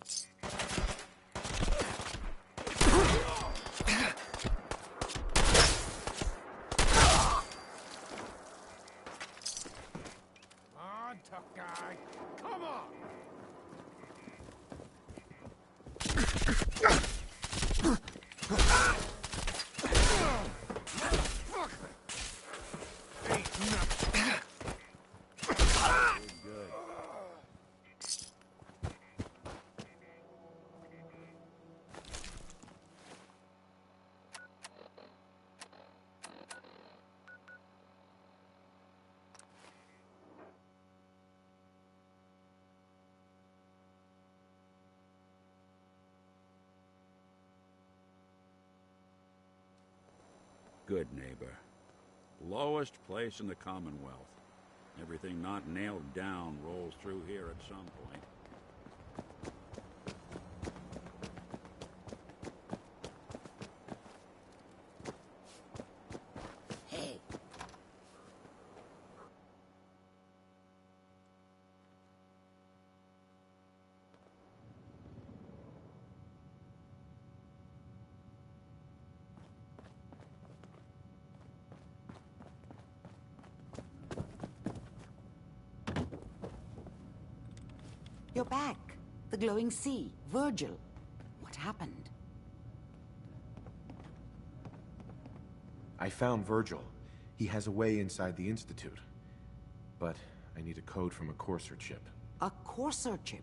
Come on, tough guy. Come on! Good neighbor. Lowest place in the Commonwealth. Everything not nailed down rolls through here at some point. Hey. You're back. The glowing sea. Virgil. What happened? I found Virgil. He has a way inside the Institute. But I need a code from a Courser chip. A Courser chip?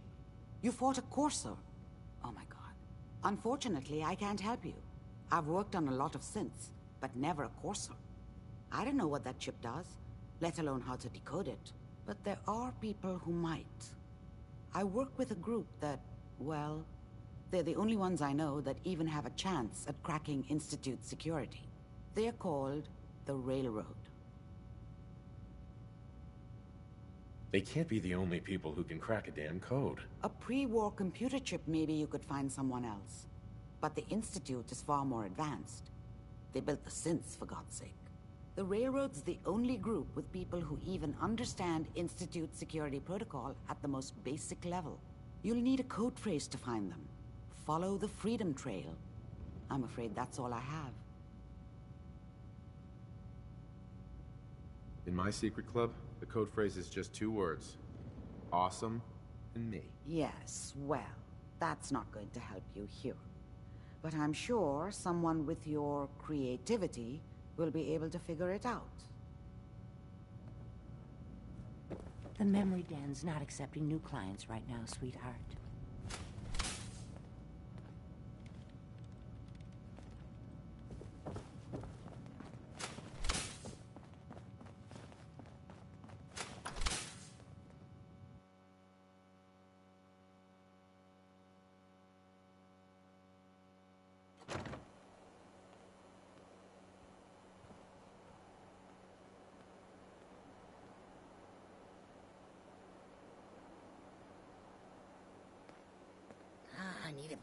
You fought a Courser? Oh my god. Unfortunately, I can't help you. I've worked on a lot of synths, but never a Courser. I don't know what that chip does, let alone how to decode it. But there are people who might. I work with a group that, well, they're the only ones I know that even have a chance at cracking Institute security. They're called the Railroad. They can't be the only people who can crack a damn code. A pre-war computer chip, maybe you could find someone else. But the Institute is far more advanced. They built the synths, for God's sake. The Railroad's the only group with people who even understand Institute security protocol at the most basic level. You'll need a code phrase to find them. Follow the Freedom Trail. I'm afraid that's all I have. In my secret club, the code phrase is just 2 words. Awesome and me. Yes, well, that's not going to help you here. But I'm sure someone with your creativity will be able to figure it out. The memory den's not accepting new clients right now, sweetheart.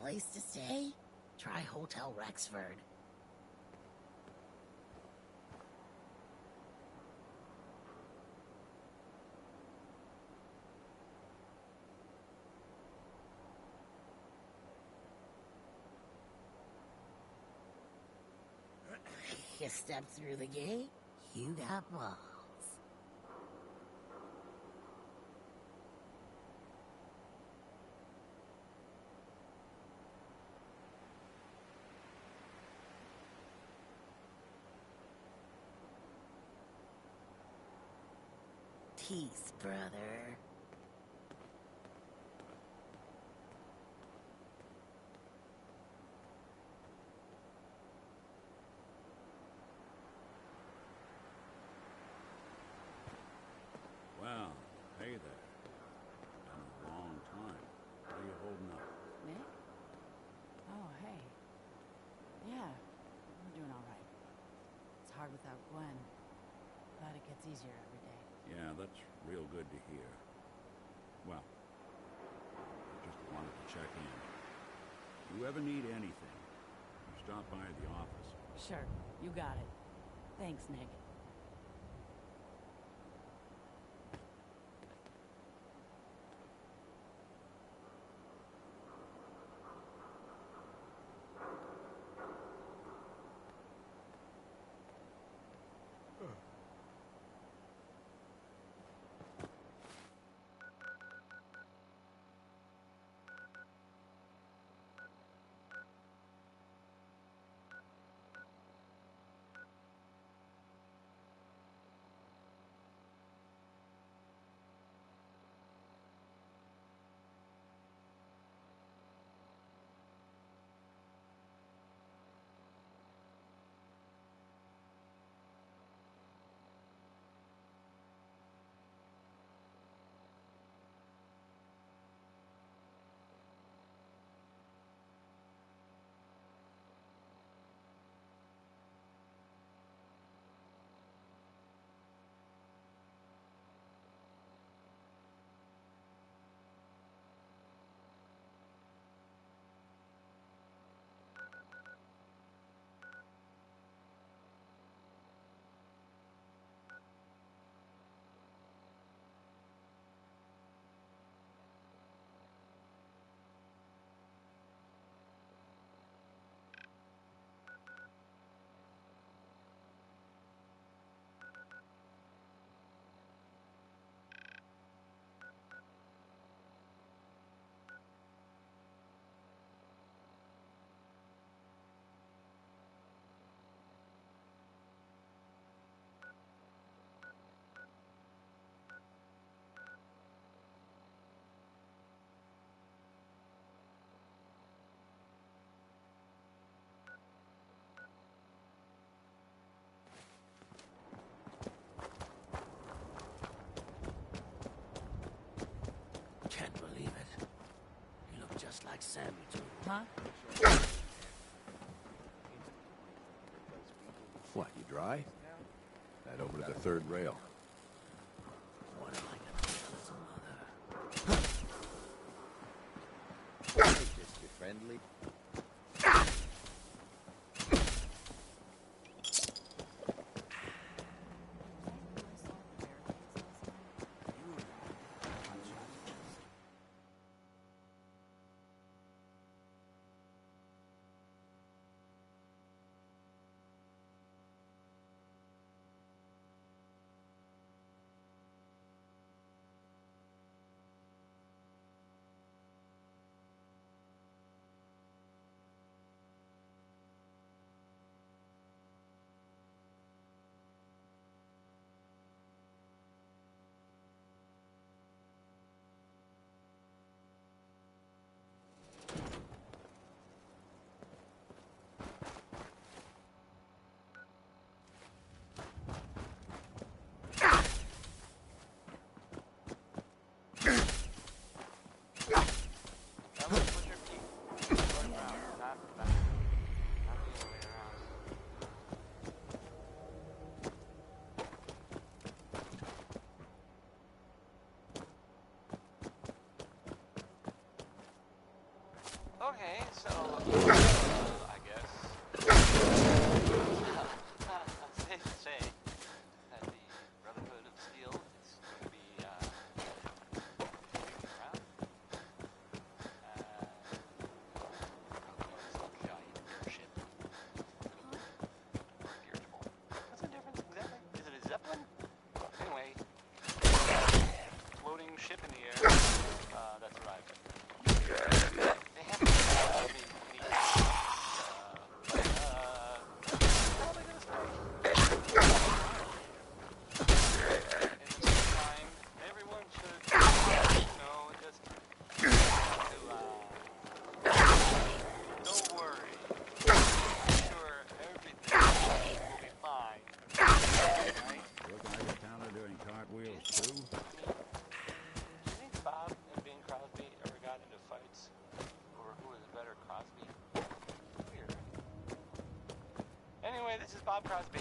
place to stay? Try Hotel Rexford. You step through the gate, you got balls. Peace, brother. Well, hey there. Been a long time. How are you holding up? Nick? Oh, hey. Yeah, I'm doing all right. It's hard without Gwen. Glad it gets easier every day. Yeah, that's real good to hear. Well, I just wanted to check in. If you ever need anything, you stop by the office. Sure, you got it. Thanks, Nick. Can't believe it. You look just like Sammy, too. Huh? What, you dry? Head over to the third rail. What am I gonna tell his mother? Just be friendly. Okay, so I guess safe to say that the Brotherhood of Steel is going to be moving around. It's a giant airship. Dirigible. What's the difference exactly? Is it a Zeppelin? Anyway, floating ship in the air. That's right. They haven't any everyone should, just don't worry. I'm sure everything will be fine. Right? Looking like a counter doing cartwheels too. Do you think Bob and Bing Crosby ever got into fights over who was better, Crosby? Weird. Anyway, this is Bob Crosby.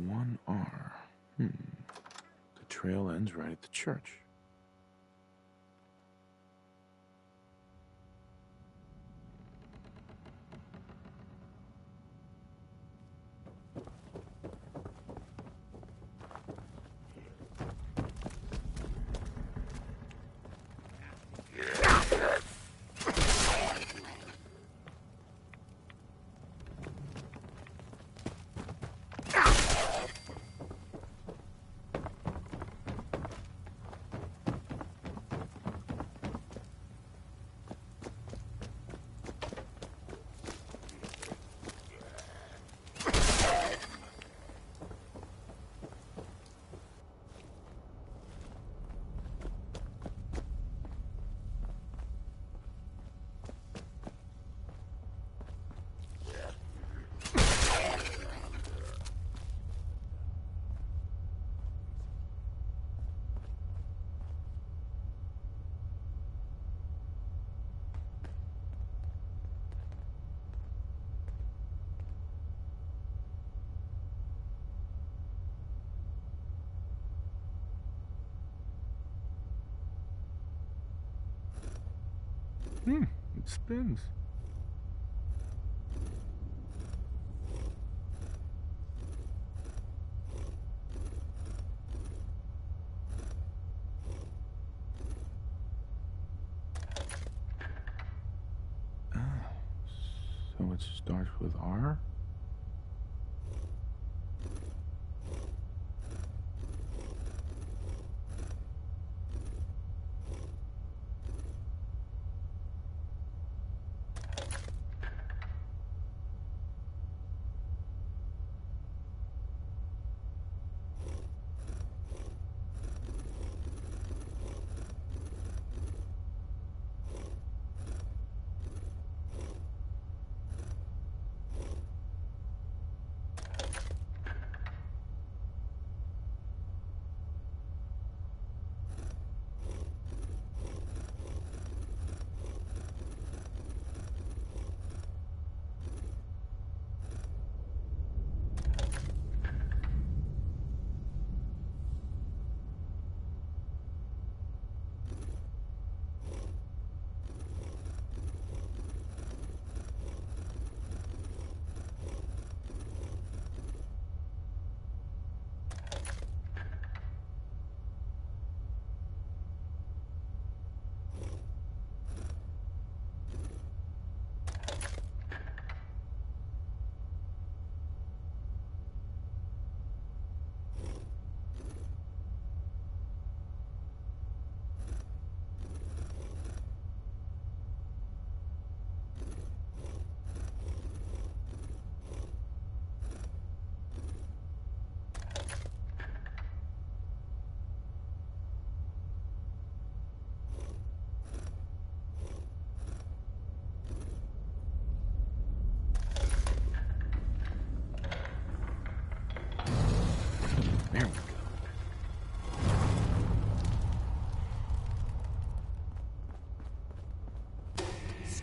One R. The trail ends right at the church. It spins. So it starts with R?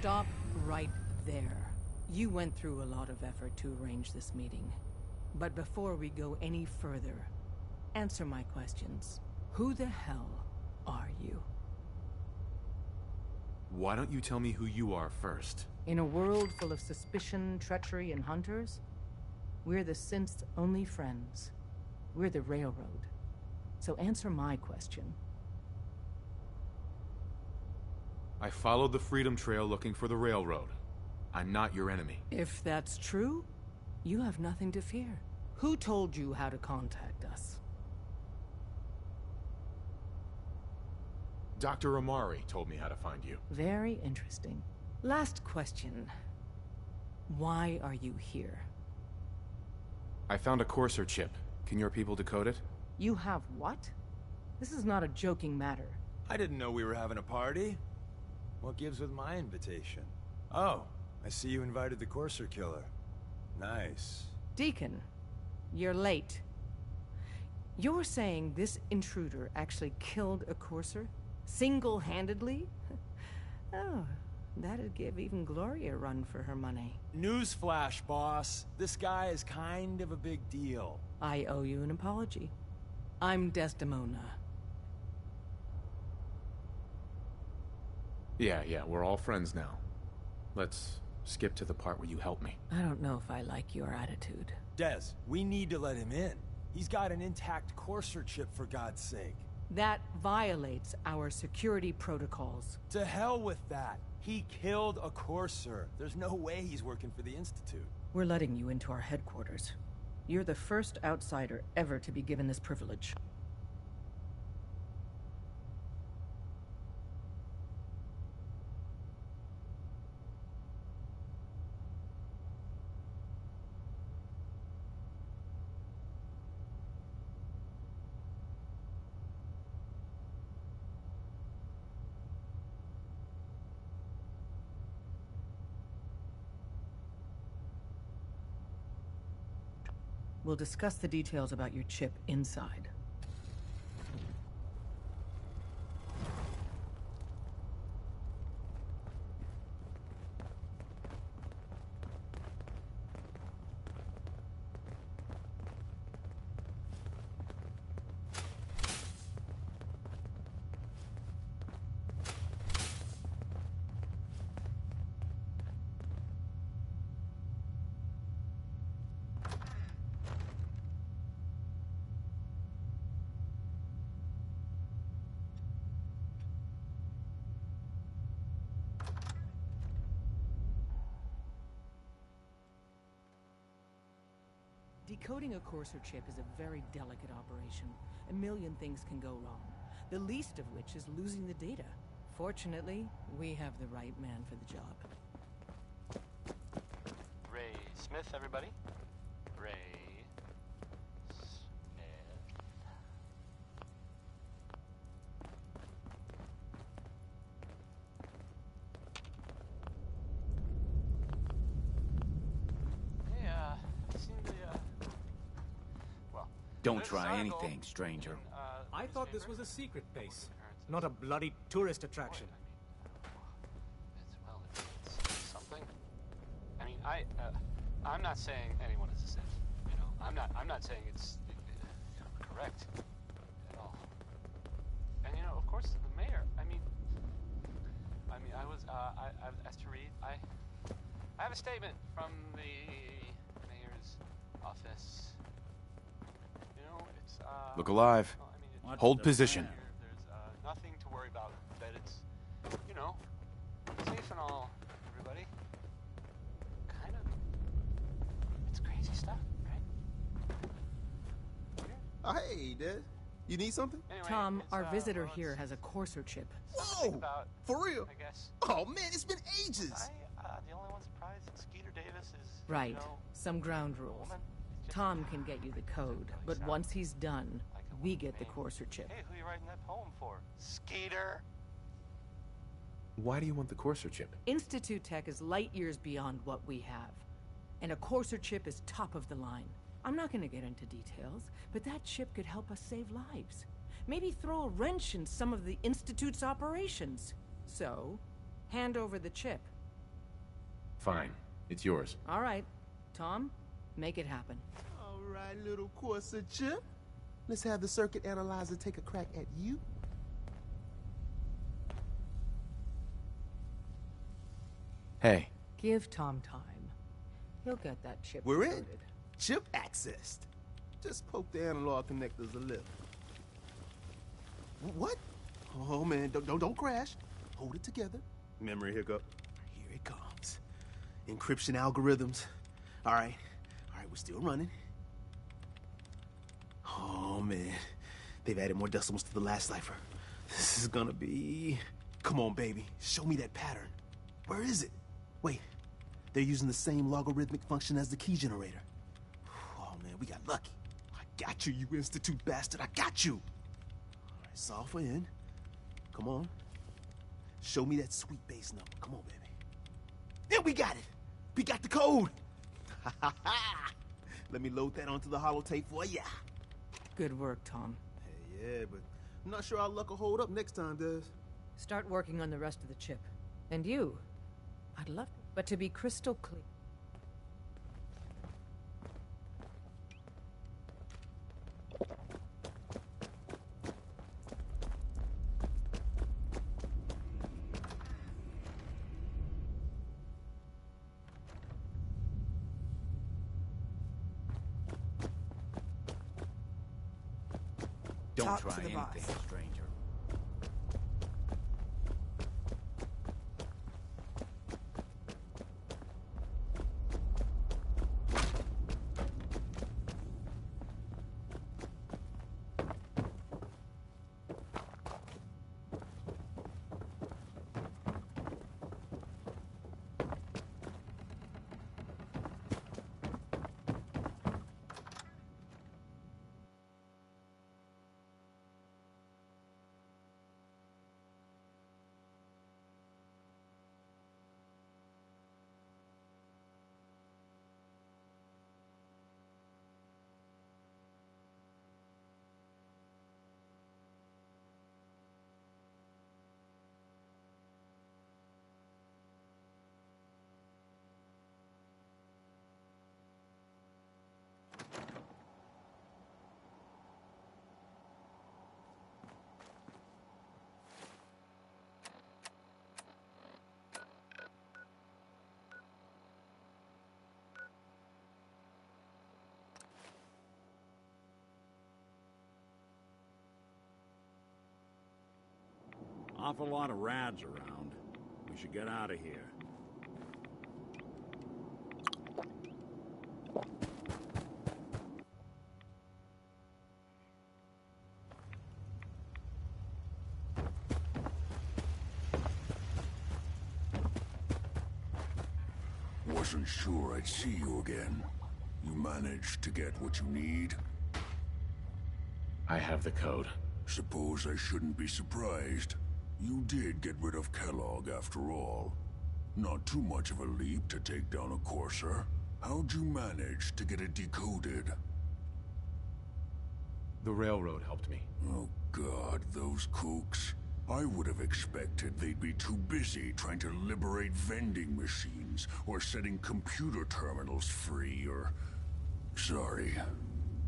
Stop right there. You went through a lot of effort to arrange this meeting. But before we go any further, answer my questions. Who the hell are you? Why don't you tell me who you are first? In a world full of suspicion, treachery, and hunters, we're the synth's only friends. We're the Railroad. So answer my question. I followed the Freedom Trail looking for the Railroad. I'm not your enemy. If that's true, you have nothing to fear. Who told you how to contact us? Dr. Amari told me how to find you. Very interesting. Last question. Why are you here? I found a Courser chip. Can your people decode it? You have what? This is not a joking matter. I didn't know we were having a party. What gives with my invitation? Oh, I see you invited the Courser killer. Nice. Deacon, you're late. You're saying this intruder actually killed a Courser? Single-handedly? Oh, that'd give even Gloria a run for her money. Newsflash, boss. This guy is kind of a big deal. I owe you an apology. I'm Desdemona. Yeah, we're all friends now. Let's skip to the part where you help me. I don't know if I like your attitude. Des, we need to let him in. He's got an intact Courser chip, for God's sake. That violates our security protocols. To hell with that. He killed a Courser. There's no way he's working for the Institute. We're letting you into our headquarters. You're the first outsider ever to be given this privilege. We'll discuss the details about your chip inside. Decoding a Courser chip is a very delicate operation. A million things can go wrong, the least of which is losing the data. Fortunately, we have the right man for the job. Ray Smith, everybody. Ray Smith. Hey, seems the, well... Don't try anything, stranger. I thought this was a secret base, not a bloody tourist attraction. It's something. I mean, I'm not saying anyone is a Sith. You know, I'm not saying it's correct at all. And you know, of course, the mayor. I mean, I've asked to read. I have a statement from the mayor's office. You know, it's Look alive. well, I mean, Hold position. There's nothing to worry about. That it's, you know, safe and all, everybody. Kind of. It's crazy stuff, right? Oh, hey, Des. You need something? Anyway, Tom, our visitor well, here has a Courser chip. Whoa! For real? I guess. Oh, man, it's been ages. The only one surprised that Skeeter Davis is, Right. you know, Some ground rules. Tom can get you the code, but once he's done, we get the Courser chip. Hey, who you writing that poem for? Skeeter? Why do you want the Courser chip? Institute tech is light years beyond what we have. And a Courser chip is top of the line. I'm not going to get into details, but that chip could help us save lives. Maybe throw a wrench in some of the Institute's operations. So, hand over the chip, Fine. It's yours. All right. Tom, make it happen. All right, little Corsair chip. Let's have the circuit analyzer take a crack at you. Hey. Give Tom time. He'll get that chip. We're in. loaded. Chip accessed. Just poke the analog connectors a little. What? Oh man, don't crash. Hold it together. Memory hiccup. Here it comes. Encryption algorithms. All right, we're still running. Oh man, they've added more decimals to the last cipher. This is gonna be... Come on, baby, show me that pattern. Where is it? Wait, they're using the same logarithmic function as the key generator. Oh man, we got lucky. I got you, you Institute bastard, I got you. All right, solve for N. Come on. Show me that sweet base number. Come on, baby. Yeah, we got it. We got the code. Let me load that onto the holotape for ya. Good work, Tom. Hey, yeah, but I'm not sure our luck will hold up next time, Des. Start working on the rest of the chip. And you, I'd love, but to be crystal clear. Don't Talk try to the anything, boss. stranger. Awful lot of rads around. We should get out of here. Wasn't sure I'd see you again. You managed to get what you need? I have the code. Suppose I shouldn't be surprised. You did get rid of Kellogg after all. Not too much of a leap to take down a Corsair. How'd you manage to get it decoded? The railroad helped me. Oh God, those kooks. I would have expected they'd be too busy trying to liberate vending machines or setting computer terminals free or... Sorry.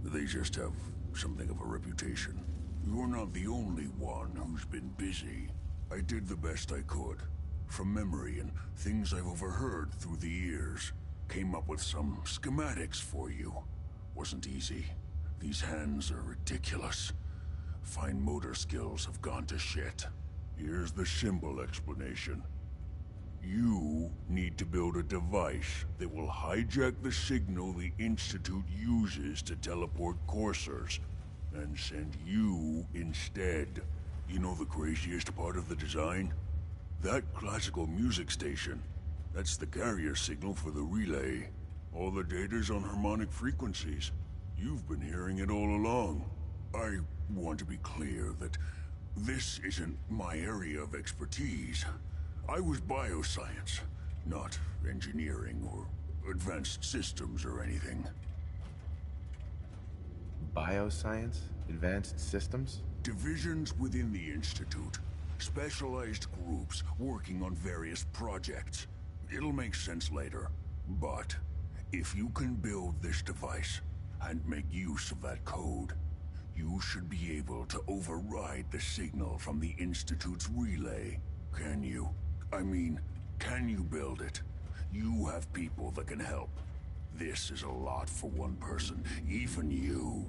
They just have something of a reputation. You're not the only one who's been busy. I did the best I could. From memory and things I've overheard through the years. Came up with some schematics for you. Wasn't easy. These hands are ridiculous. Fine motor skills have gone to shit. Here's the simple explanation. You need to build a device that will hijack the signal the Institute uses to teleport Corsairs, and send you instead. You know the craziest part of the design? That classical music station. That's the carrier signal for the relay. All the data's on harmonic frequencies. You've been hearing it all along. I want to be clear that this isn't my area of expertise. I was bioscience, not engineering or advanced systems or anything. Bioscience? Advanced systems? Divisions within the Institute. Specialized groups working on various projects. It'll make sense later. But if you can build this device and make use of that code, you should be able to override the signal from the Institute's relay. Can you? I mean, can you build it? You have people that can help. This is a lot for one person, even you.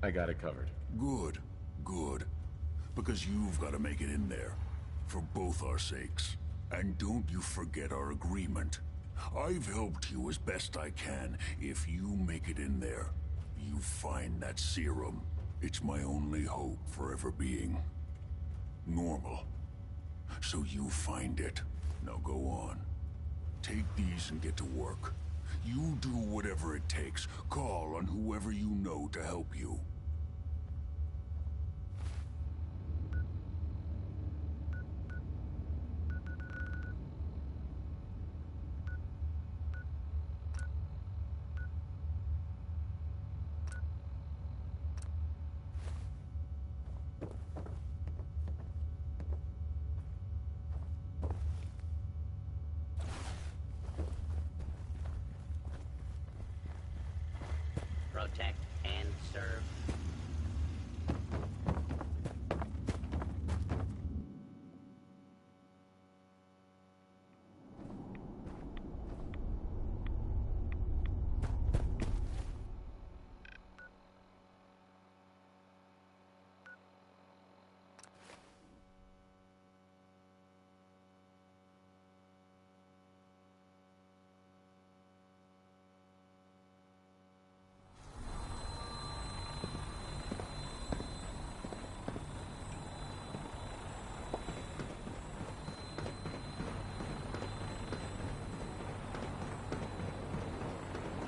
I got it covered. Good, good. Because you've got to make it in there. For both our sakes. And don't you forget our agreement. I've helped you as best I can. If you make it in there, you find that serum. It's my only hope for ever being normal. So you find it. Now go on. Take these and get to work. You do whatever it takes. Call on whoever you know to help you. Protect and serve.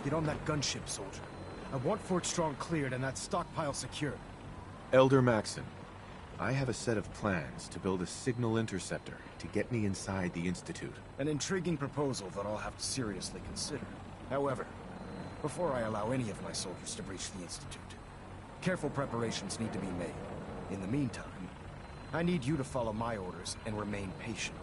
Get on that gunship, soldier. I want Fort Strong cleared and that stockpile secured. Elder Maxson, I have a set of plans to build a signal interceptor to get me inside the Institute. An intriguing proposal that I'll have to seriously consider. However, before I allow any of my soldiers to breach the Institute, careful preparations need to be made. In the meantime, I need you to follow my orders and remain patient.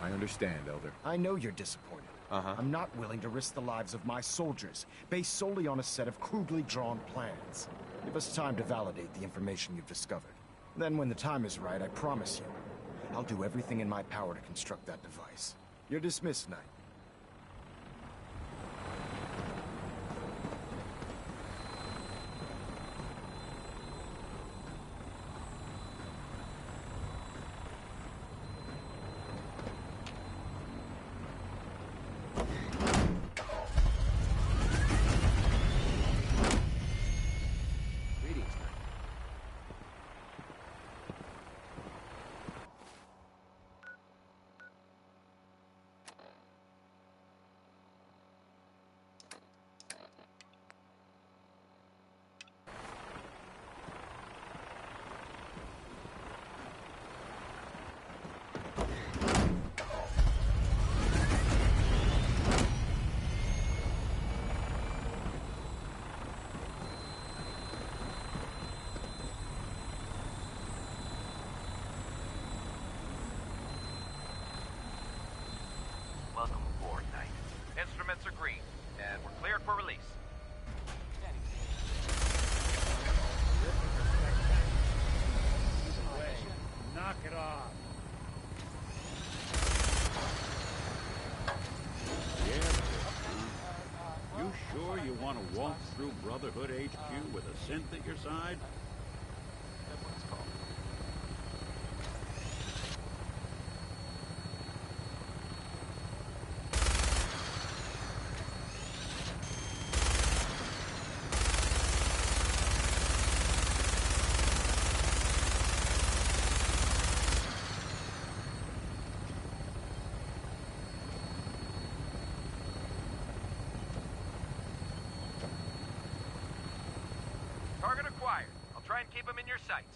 I understand, Elder. I know you're disappointed. I'm not willing to risk the lives of my soldiers, based solely on a set of crudely drawn plans. Give us time to validate the information you've discovered. Then when the time is right, I promise you, I'll do everything in my power to construct that device. You're dismissed, Knight. Welcome aboard, Knight. Instruments are green, and we're cleared for release. Knock it off. Yeah, you sure you want to walk through Brotherhood HQ with a synth at your side? That's what it's called. Target acquired. I'll try and keep him in your sights.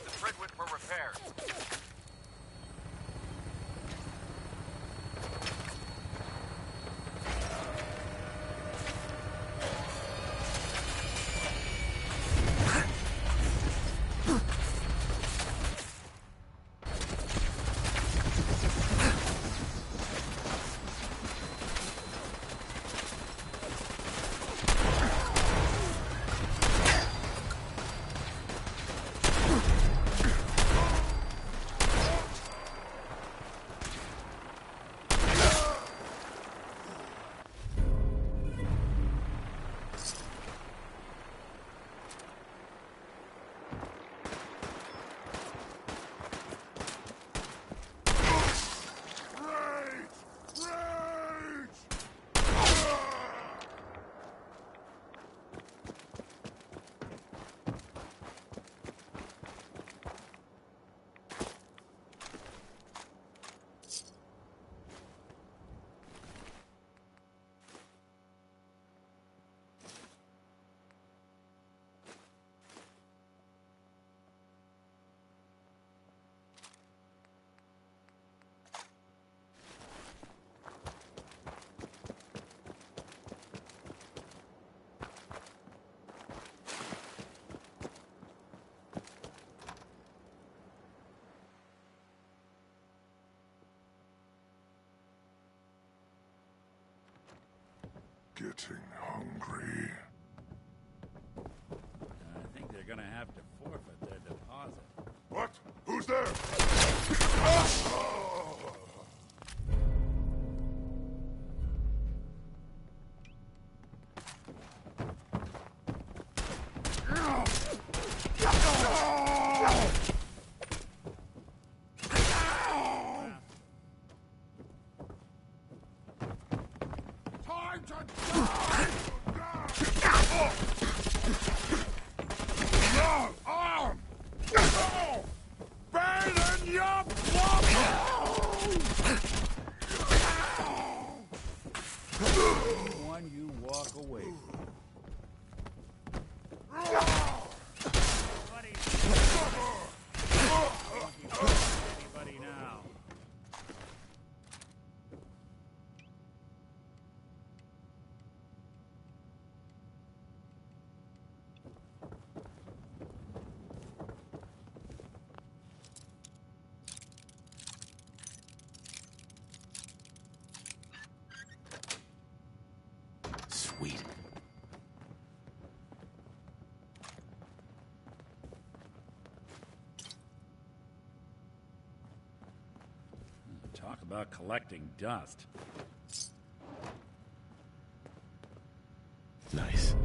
to Fridwood for repairs. Getting hungry. I think they're gonna have to forfeit their deposit. What? Who's there? Time to die! Burn in your blood! One you walk away from. Anybody now? Sweet. Talk about collecting dust. Nice.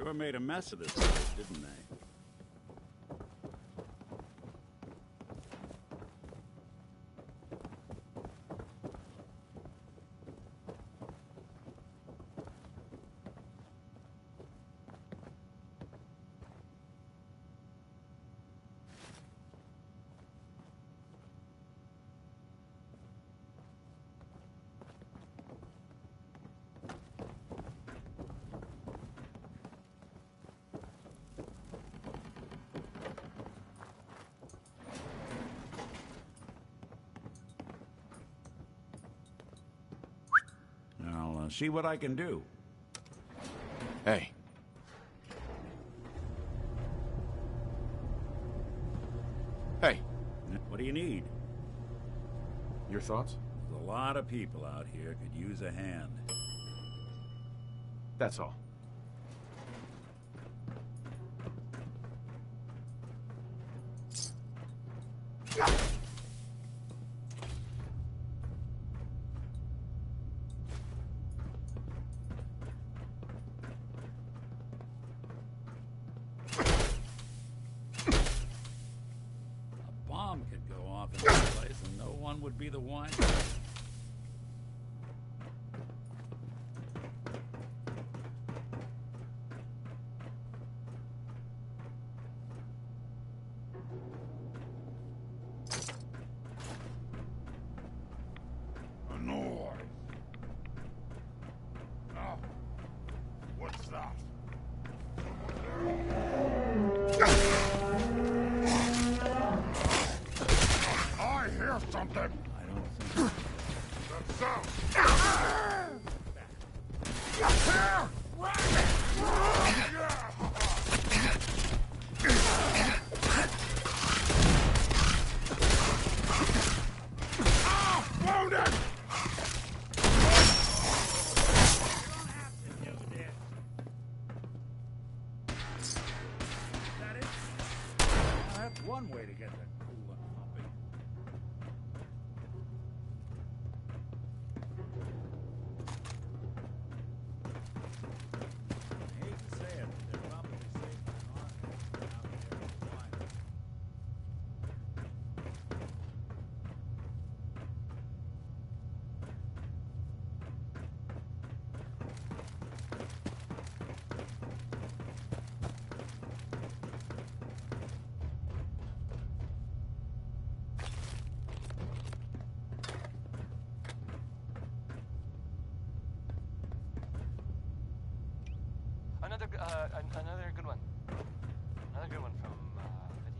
Sure made a mess of this place, didn't they? I'll see what I can do. Hey. Hey. What do you need? Your thoughts? There's a lot of people out here could use a hand. That's all. Could go off in this place and no one would be the wiser. A noise. Oh, what's that? I hear something. I don't think That sound. Wounded! That's one way to get the coolant pumping. I hate to say it, but they're probably safe than ours out there in the wild. Another good one. Another good one from Betty.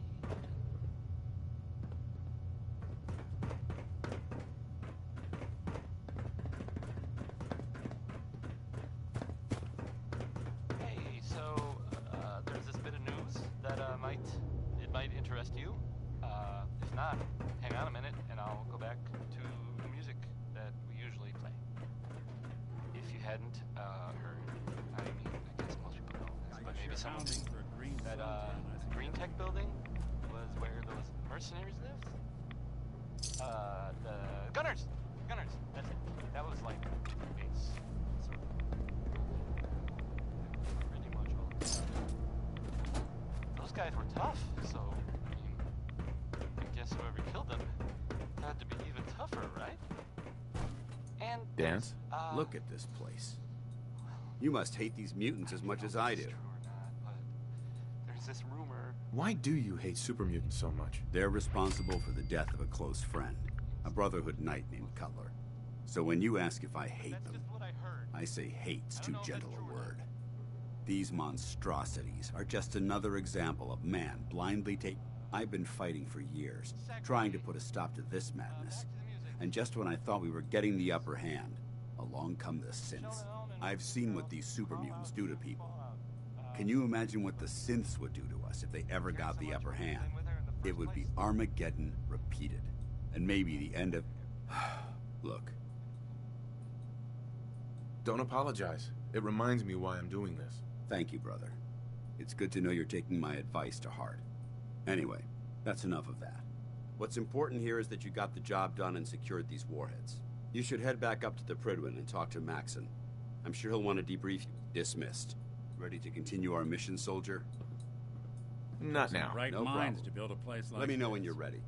Hey, so there's this bit of news that might interest you. If not, hang on a minute, and I'll go back to the music that we usually play. If you hadn't heard, I guess most people know this, but maybe someone didn't. That the Green Tech building was where those mercenaries lived. The Gunners, that's it. That was like base. So pretty much all. Those guys were tough. So I guess whoever killed them had to be even tougher, right? And Dance? Look at this place. You must hate these mutants as much as I do. This rumor. Why do you hate super mutants so much? They're responsible for the death of a close friend, a Brotherhood knight named Cutler. So when you ask if I hate them, I say hate's too gentle a word. These monstrosities are just another example of man blindly taking. I've been fighting for years, trying to put a stop to this madness. And just when I thought we were getting the upper hand, along come the synths. I've seen what these super mutants do to people. Can you imagine what the synths would do to us if they ever got the upper hand? It would be Armageddon repeated. And maybe the end of... Look. Don't apologize. It reminds me why I'm doing this. Thank you, brother. It's good to know you're taking my advice to heart. Anyway, that's enough of that. What's important here is that you got the job done and secured these warheads. You should head back up to the Prydwen and talk to Maxon. I'm sure he'll want to debrief you. Dismissed. Ready to continue our mission, soldier? Not now. Right No minds problem. to build a place like Let me know this. when you're ready.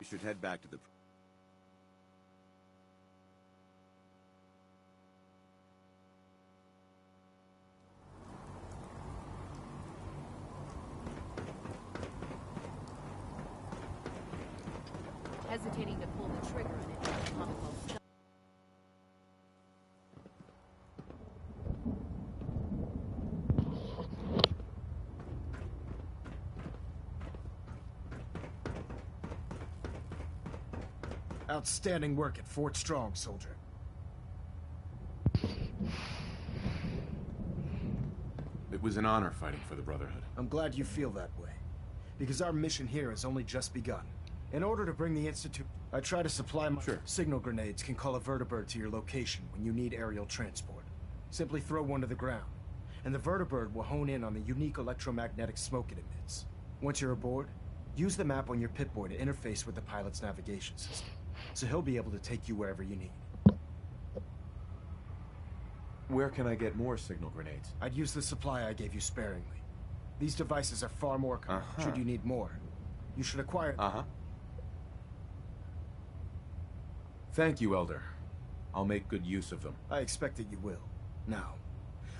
You should head back to the... Hesitating to pull the trigger on it. Commonwealth stuff. Outstanding work at Fort Strong, soldier. It was an honor fighting for the Brotherhood. I'm glad you feel that way, because our mission here has only just begun. In order to bring the Institute, I try to supply my signal grenades can call a vertibird to your location when you need aerial transport. Simply throw one to the ground, and the vertibird will hone in on the unique electromagnetic smoke it emits. Once you're aboard, use the map on your Pip-Boy to interface with the pilot's navigation system, so he'll be able to take you wherever you need. Where can I get more signal grenades? I'd use the supply I gave you sparingly. These devices are far more should you need more. You should acquire them. Thank you, Elder. I'll make good use of them. I expect that you will. Now,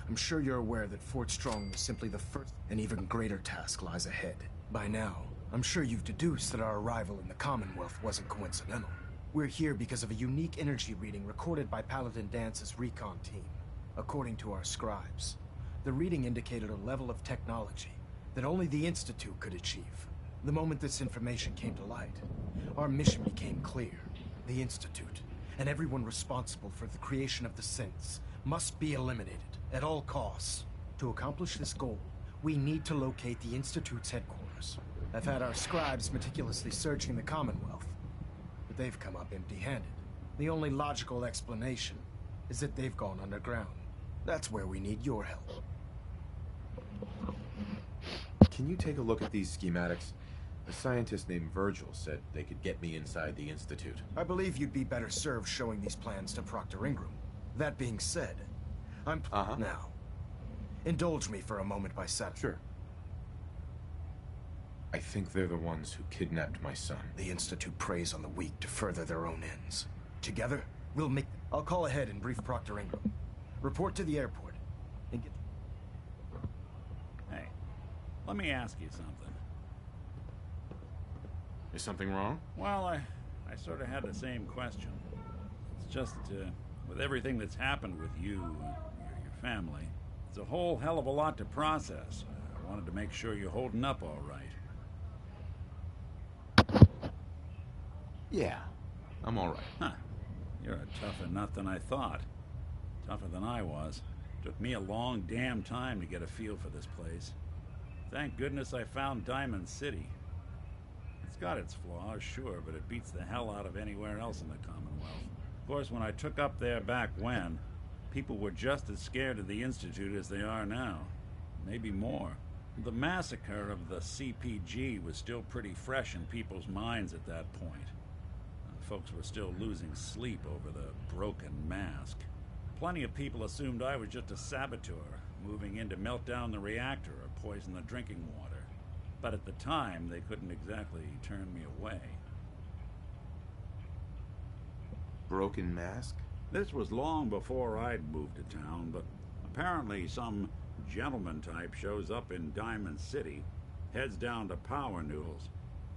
I'm sure you're aware that Fort Strong is simply the first. An even greater task lies ahead. By now, I'm sure you've deduced that our arrival in the Commonwealth wasn't coincidental. We're here because of a unique energy reading recorded by Paladin Dance's recon team. According to our scribes, the reading indicated a level of technology that only the Institute could achieve. The moment this information came to light, our mission became clear. The Institute, and everyone responsible for the creation of the synths, must be eliminated at all costs. To accomplish this goal, we need to locate the Institute's headquarters. I've had our scribes meticulously searching the Commonwealth, but they've come up empty-handed. The only logical explanation is that they've gone underground. That's where we need your help. Can you take a look at these schematics? A scientist named Virgil said they could get me inside the Institute. I believe you'd be better served showing these plans to Proctor Ingram. That being said, I'm... Now, indulge me for a moment by setting. Sure. I think they're the ones who kidnapped my son. The Institute preys on the weak to further their own ends. Together, we'll make... I'll call ahead and brief Proctor Ingram. Report to the airport, and get... Hey, let me ask you something. Is something wrong? Well, I sort of had the same question. It's just, with everything that's happened with you, your family, it's a whole hell of a lot to process. I wanted to make sure you're holding up all right. Yeah, I'm all right. Huh. You're a tougher nut than I thought. Tougher than I was. Took me a long damn time to get a feel for this place. Thank goodness I found Diamond City. It's got its flaws, sure, but it beats the hell out of anywhere else in the Commonwealth. Of course, when I took up there back when, people were just as scared of the Institute as they are now. Maybe more. The massacre of the CPG was still pretty fresh in people's minds at that point. Folks were still losing sleep over the broken mask. Plenty of people assumed I was just a saboteur, moving in to melt down the reactor or poison the drinking water. But at the time, they couldn't exactly turn me away. Broken mask? This was long before I'd moved to town, but apparently some gentleman type shows up in Diamond City, heads down to Power Noodles,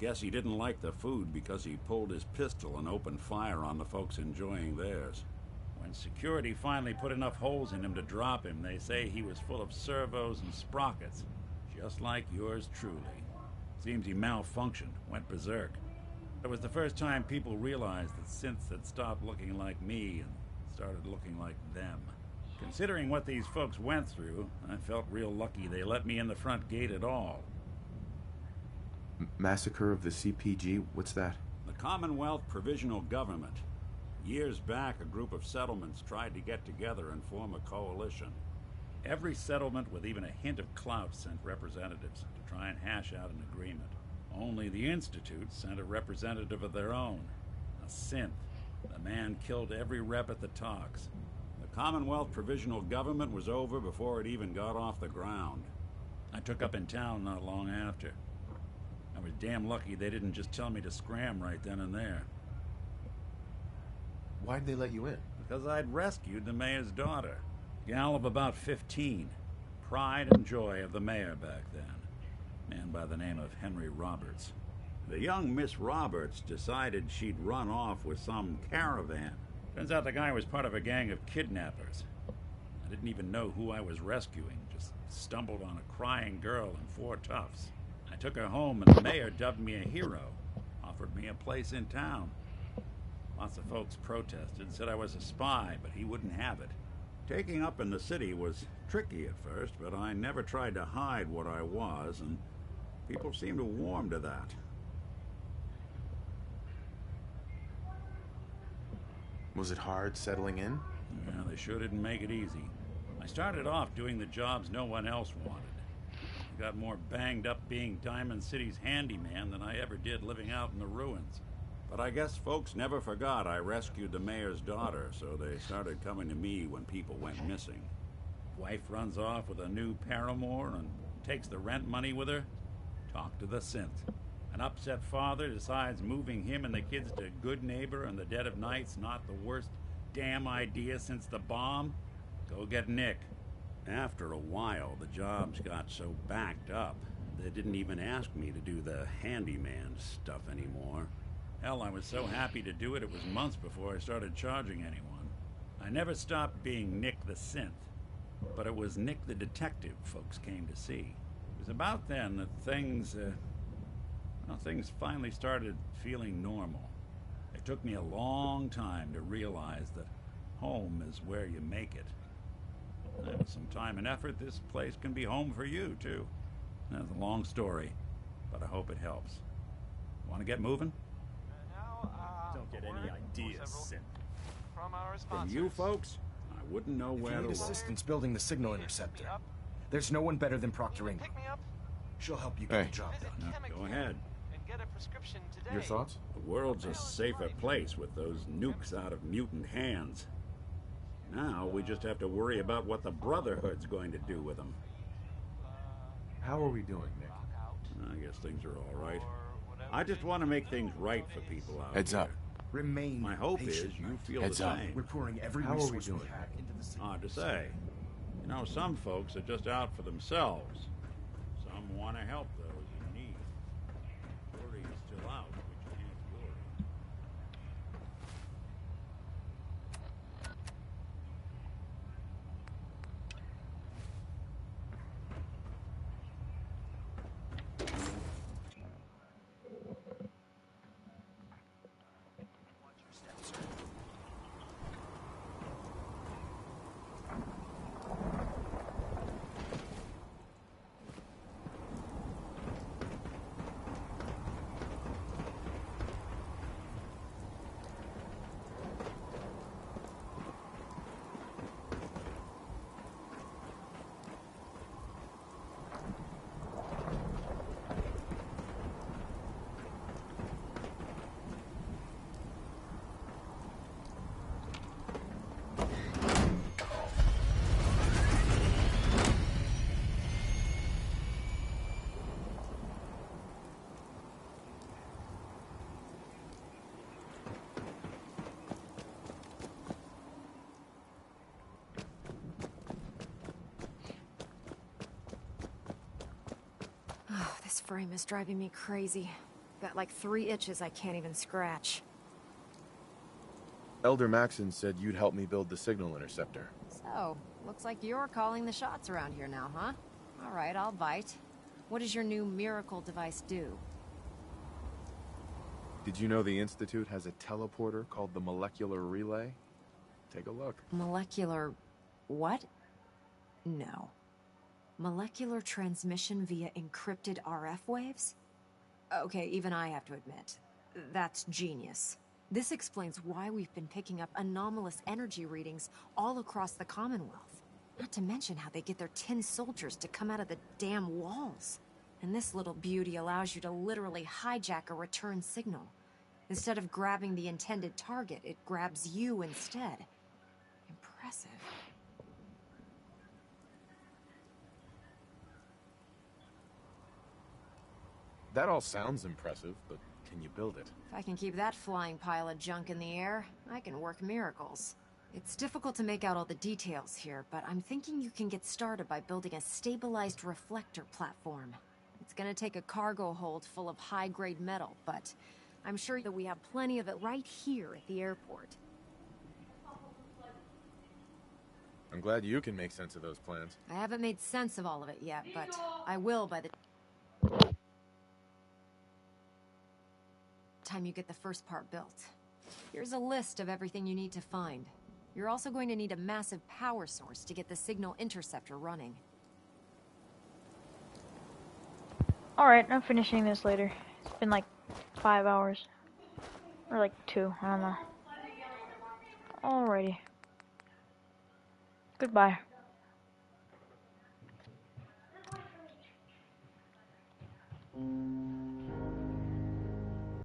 Guess he didn't like the food because he pulled his pistol and opened fire on the folks enjoying theirs. When security finally put enough holes in him to drop him, they say he was full of servos and sprockets, just like yours truly. Seems he malfunctioned, went berserk. It was the first time people realized that synths had stopped looking like me and started looking like them. Considering what these folks went through, I felt real lucky they let me in the front gate at all. Massacre of the CPG? What's that? The Commonwealth Provisional Government. Years back, a group of settlements tried to get together and form a coalition. Every settlement with even a hint of clout sent representatives to try and hash out an agreement. Only the Institute sent a representative of their own, a synth. The man killed every rep at the talks. The Commonwealth Provisional Government was over before it even got off the ground. I took up in town not long after. I was damn lucky they didn't just tell me to scram right then and there. Why'd they let you in? Because I'd rescued the mayor's daughter. Gal of about 15. Pride and joy of the mayor back then. Man by the name of Henry Roberts. The young Miss Roberts decided she'd run off with some caravan. Turns out the guy was part of a gang of kidnappers. I didn't even know who I was rescuing, just stumbled on a crying girl and 4 toughs. I took her home and the mayor dubbed me a hero, offered me a place in town. Lots of folks protested, said I was a spy, but he wouldn't have it. Taking up in the city was tricky at first, but I never tried to hide what I was, and people seemed to warm to that. Was it hard settling in? Yeah, they sure didn't make it easy. I started off doing the jobs no one else wanted. I got more banged up being Diamond City's handyman than I ever did living out in the ruins. But I guess folks never forgot I rescued the mayor's daughter, so they started coming to me when people went missing. Wife runs off with a new paramour and takes the rent money with her. Talk to the synth. An upset father decides moving him and the kids to Good Neighbor in the dead of night's not the worst damn idea since the bomb. Go get Nick. After a while, the jobs got so backed up, they didn't even ask me to do the handyman stuff anymore. Hell, I was so happy to do it, it was months before I started charging anyone. I never stopped being Nick the Synth, but it was Nick the Detective folks came to see. It was about then that things finally started feeling normal. It took me a long time to realize that home is where you make it. And with some time and effort, this place can be home for you, too. That's a long story, but I hope it helps. Want to get moving? Don't get any ideas, Synth. From you folks, I wouldn't know where to If you need look. assistance building the signal interceptor, there's no one better than Proctor Ingram. She'll help you get the job done. Go ahead. Your thoughts? The world's a safer place with those nukes out of mutant hands. Now we just have to worry about what the Brotherhood's going to do with them. How are we doing, Nick? I guess things are all right. I just want to make things right for people out Heads here. up. Remain My hope patient, is you Mike. feel Heads the up. same. We're pouring every How are we resource we doing? have into the signal. Hard to say. You know, some folks are just out for themselves. Some want to help those in need. Jury's still out, but you can't worry. Oh, this frame is driving me crazy. Got like 3 itches I can't even scratch. Elder Maxon said you'd help me build the signal interceptor. So, looks like you're calling the shots around here now, huh? Alright, I'll bite. What does your new miracle device do? Did you know the Institute has a teleporter called the Molecular Relay? Take a look. Molecular... what? No. Molecular transmission via encrypted RF waves? Okay, even I have to admit, that's genius. This explains why we've been picking up anomalous energy readings all across the Commonwealth. Not to mention how they get their tin soldiers to come out of the damn walls. And this little beauty allows you to literally hijack a return signal. Instead of grabbing the intended target, it grabs you instead. Impressive. That all sounds impressive, but can you build it? If I can keep that flying pile of junk in the air, I can work miracles. It's difficult to make out all the details here, but I'm thinking you can get started by building a stabilized reflector platform. It's gonna take a cargo hold full of high-grade metal, but I'm sure that we have plenty of it right here at the airport. I'm glad you can make sense of those plans. I haven't made sense of all of it yet, but I will by the time you get the first part built. Here's a list of everything you need to find. You're also going to need a massive power source to get the signal interceptor running. Alright, I'm finishing this later. It's been like 5 hours. Or like 2, I don't know. Alrighty. Goodbye.